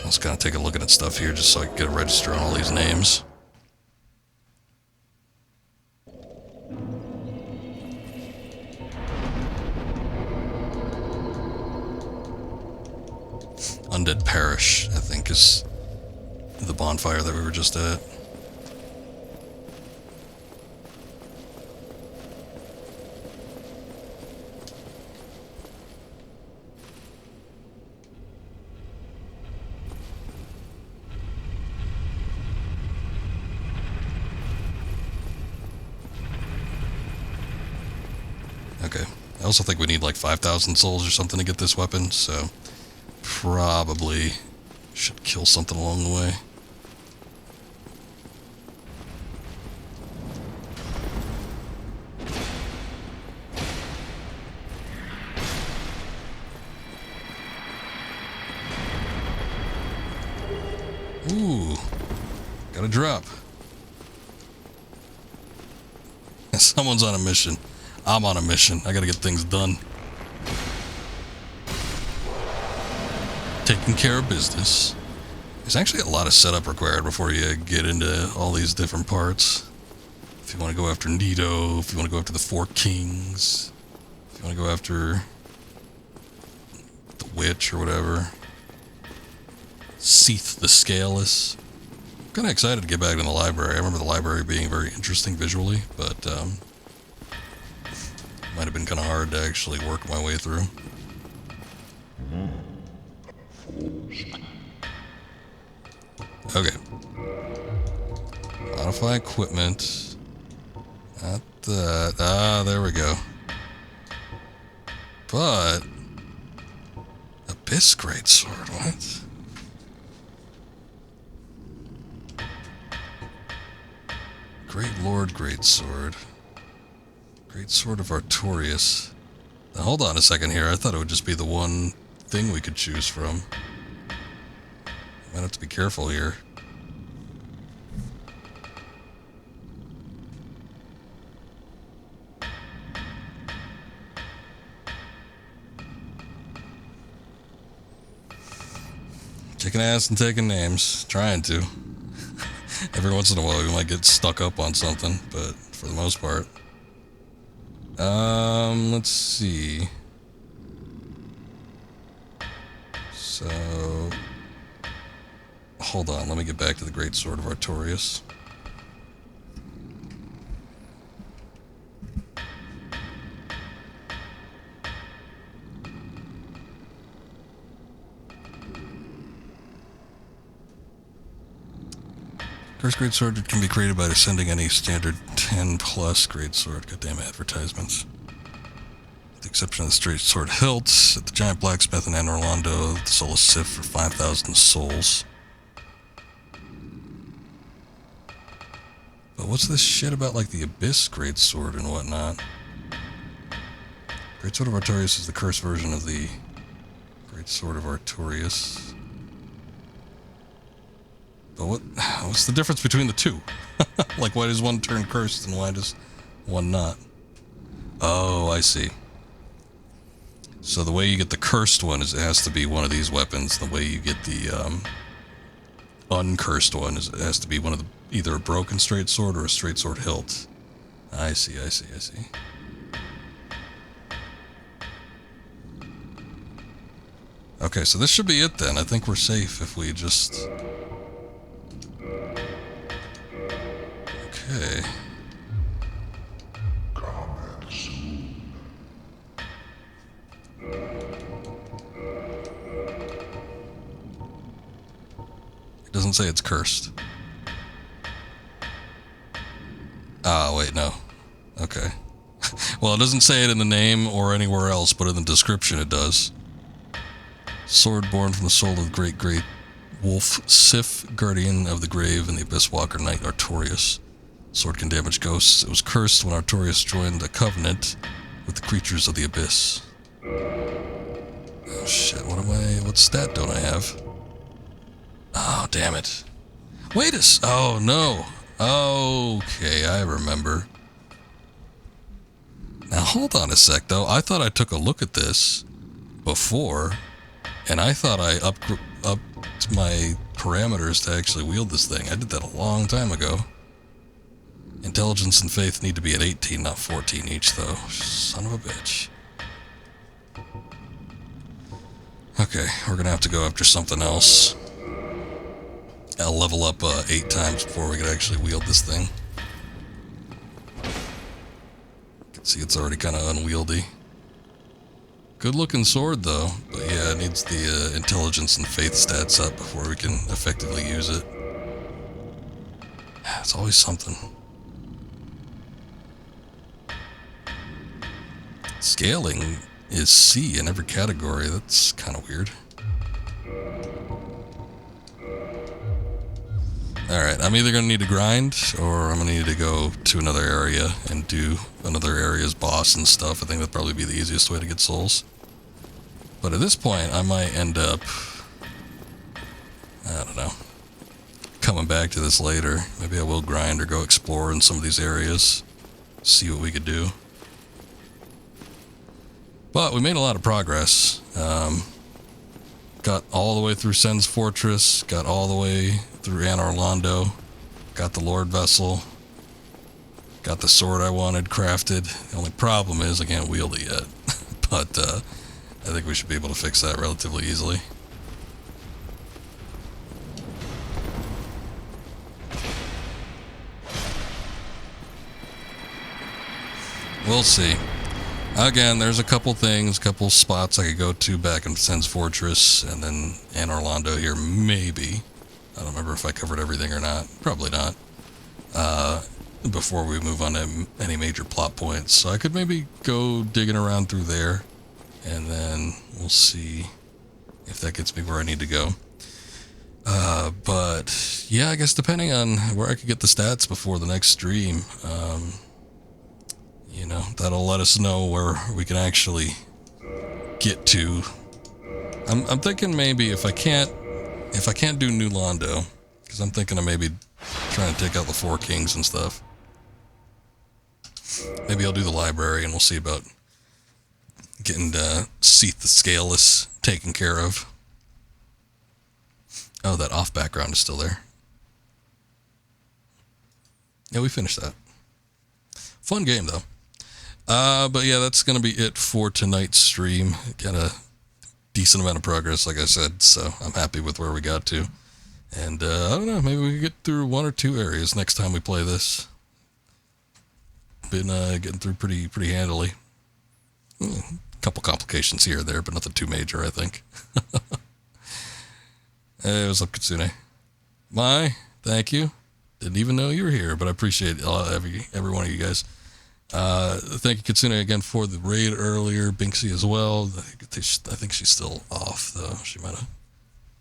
Let's kind of take a look at stuff here just so I can get a register on all these names. Undead Parish, I think, is the bonfire that we were just at. Okay. I also think we need like 5,000 souls or something to get this weapon, so probably should kill something along the way. Ooh, got a drop. Someone's on a mission. I'm on a mission. I gotta get things done. Taking care of business. There's actually a lot of setup required before you get into all these different parts. If you want to go after Nito, if you want to go after the Four Kings, if you want to go after the Witch or whatever. Seath the Scaleless. I'm kind of excited to get back to the library. I remember the library being very interesting visually, but might have been kind of hard to actually work my way through. Okay. Modify equipment. Not that. Ah, there we go. But Abyss Greatsword, what? Great Lord Greatsword. Greatsword of Artorias. Now hold on a second here. I thought it would just be the one thing we could choose from. Might have to be careful here. Kicking ass and taking names. Trying to. Every once in a while we might get stuck up on something, but for the most part. Let's see. So, hold on, let me get back to the Great Sword of Artorias. Cursed Greatsword can be created by sending any standard 10 plus Greatsword. Goddamn advertisements. With the exception of the straight sword hilt at the giant blacksmith in Anor Londo, the Soulless Sif for 5,000 souls. But what's this shit about like the Abyss Greatsword and whatnot? Greatsword of Artorias is the cursed version of the Greatsword of Artorias. But what's the difference between the two? Like, why does one turn cursed and why does one not? Oh, I see. So the way you get the cursed one is it has to be one of these weapons. The way you get the uncursed one is it has to be one of the either a broken straight sword or a straight sword hilt. I see. Okay, so this should be it then. I think we're safe if we just... Okay. Comment soon. It doesn't say it's cursed. Ah, wait, no. Okay. Well, it doesn't say it in the name or anywhere else, but in the description it does. Sword born from the soul of the great wolf Sif, guardian of the grave, and the Abyss Walker Knight Artorias. Sword can damage ghosts. It was cursed when Artorias joined the Covenant with the creatures of the Abyss. Oh shit, what stat don't I have? Oh, damn it. Wait oh no. Okay, I remember. Now hold on a sec though. I thought I took a look at this before, and I thought I upped my parameters to actually wield this thing. I did that a long time ago. Intelligence and faith need to be at 18, not 14 each, though. Son of a bitch. Okay. Okay, we're gonna have to go after something else. I'll level up 8 times before we can actually wield this thing. You can see it's already kind of unwieldy. Good looking sword though, but yeah, it needs the intelligence and faith stats up before we can effectively use it. It's always something. Scaling is C in every category. That's kind of weird. Alright, I'm either going to need to grind, or I'm going to need to go to another area and do another area's boss and stuff. I think that'd probably be the easiest way to get souls. But at this point, I might end up, I don't know, coming back to this later. Maybe I will grind or go explore in some of these areas, see what we could do. But we made a lot of progress. Got all the way through Sen's Fortress, got all the way through Anor Londo, got the Lord Vessel, got the sword I wanted crafted. The only problem is I can't wield it yet. But I think we should be able to fix that relatively easily. We'll see. Again, there's a couple things, couple spots I could go to back in Sen's Fortress, and then Anor Londo here, maybe. I don't remember if I covered everything or not. Probably not. Before we move on to any major plot points. So I could maybe go digging around through there, and then we'll see if that gets me where I need to go. But yeah, I guess depending on where I could get the stats before the next stream, you know, that'll let us know where we can actually get to. I'm thinking maybe if I can't do New Londo, because I'm thinking of maybe trying to take out the 4 kings and stuff. Maybe I'll do the library and we'll see about getting Seath the Scaleless taken care of. Oh, that off background is still there. Yeah, we finished that. Fun game though. But yeah, that's going to be it for tonight's stream. Got a decent amount of progress, like I said, so I'm happy with where we got to. And I don't know, maybe we can get through 1 or 2 areas next time we play this. Been getting through pretty handily. A couple complications here or there, but nothing too major, I think. Hey, what's up, Kitsune? Thank you. Didn't even know you were here, but I appreciate every one of you guys. Thank you, Kitsune, again for the raid earlier. Binksy as well. I think she's still off, though. She might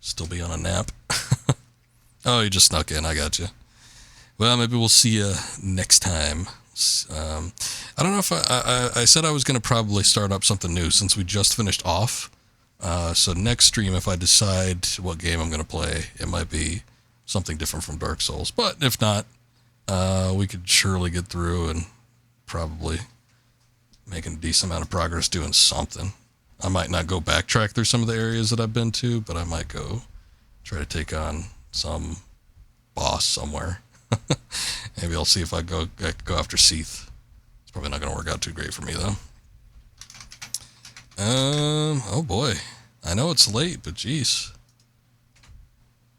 still be on a nap. Oh, you just snuck in. I got you. Well, maybe we'll see you next time. I don't know if I said I was going to probably start up something new since we just finished off. So next stream, if I decide what game I'm going to play, it might be something different from Dark Souls. But if not, we could surely get through and probably making a decent amount of progress doing something. I might not go backtrack through some of the areas that I've been to, but I might go try to take on some boss somewhere. Maybe I'll see if I go after Seath. It's probably not going to work out too great for me, though. Oh boy. I know it's late, but geez.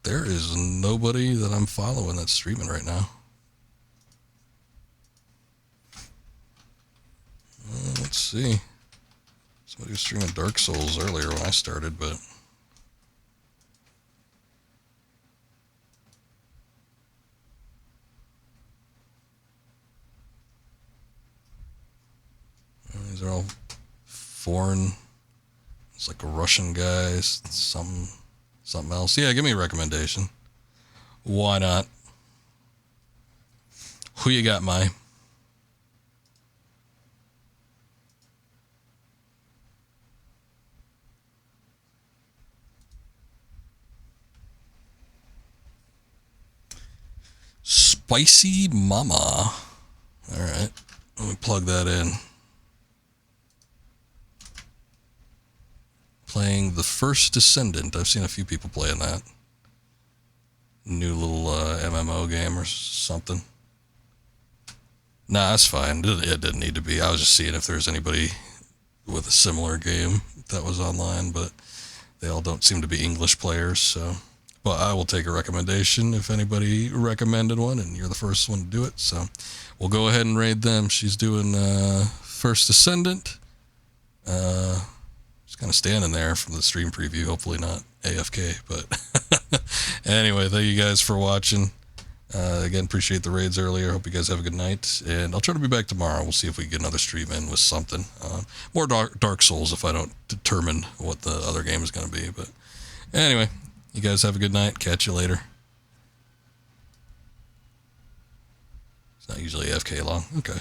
There is nobody that I'm following that's streaming right now. Let's see. Somebody was streaming Dark Souls earlier when I started, but... These are all foreign. It's like a Russian guy, something else. Yeah, give me a recommendation. Why not? Who you got, Mai? Spicy Mama. Alright, let me plug that in. Playing The First Descendant. I've seen a few people playing that. New little MMO game or something. Nah, that's fine. It didn't need to be. I was just seeing if there's anybody with a similar game that was online, but They all don't seem to be English players, so. But I will take a recommendation if anybody recommended one, and you're the first one to do it. So we'll go ahead and raid them. She's doing First Ascendant. Just kind of standing there from the stream preview. Hopefully not AFK, but anyway, thank you guys for watching. Again, appreciate the raids earlier. Hope you guys have a good night, and I'll try to be back tomorrow. We'll see if we can get another stream in with something. More Dark Souls if I don't determine what the other game is going to be. But anyway, you guys have a good night. Catch you later. It's not usually AFK long. Okay.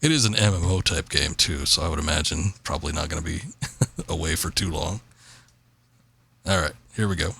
It is an MMO type game too, so I would imagine probably not going to be away for too long. All right, here we go.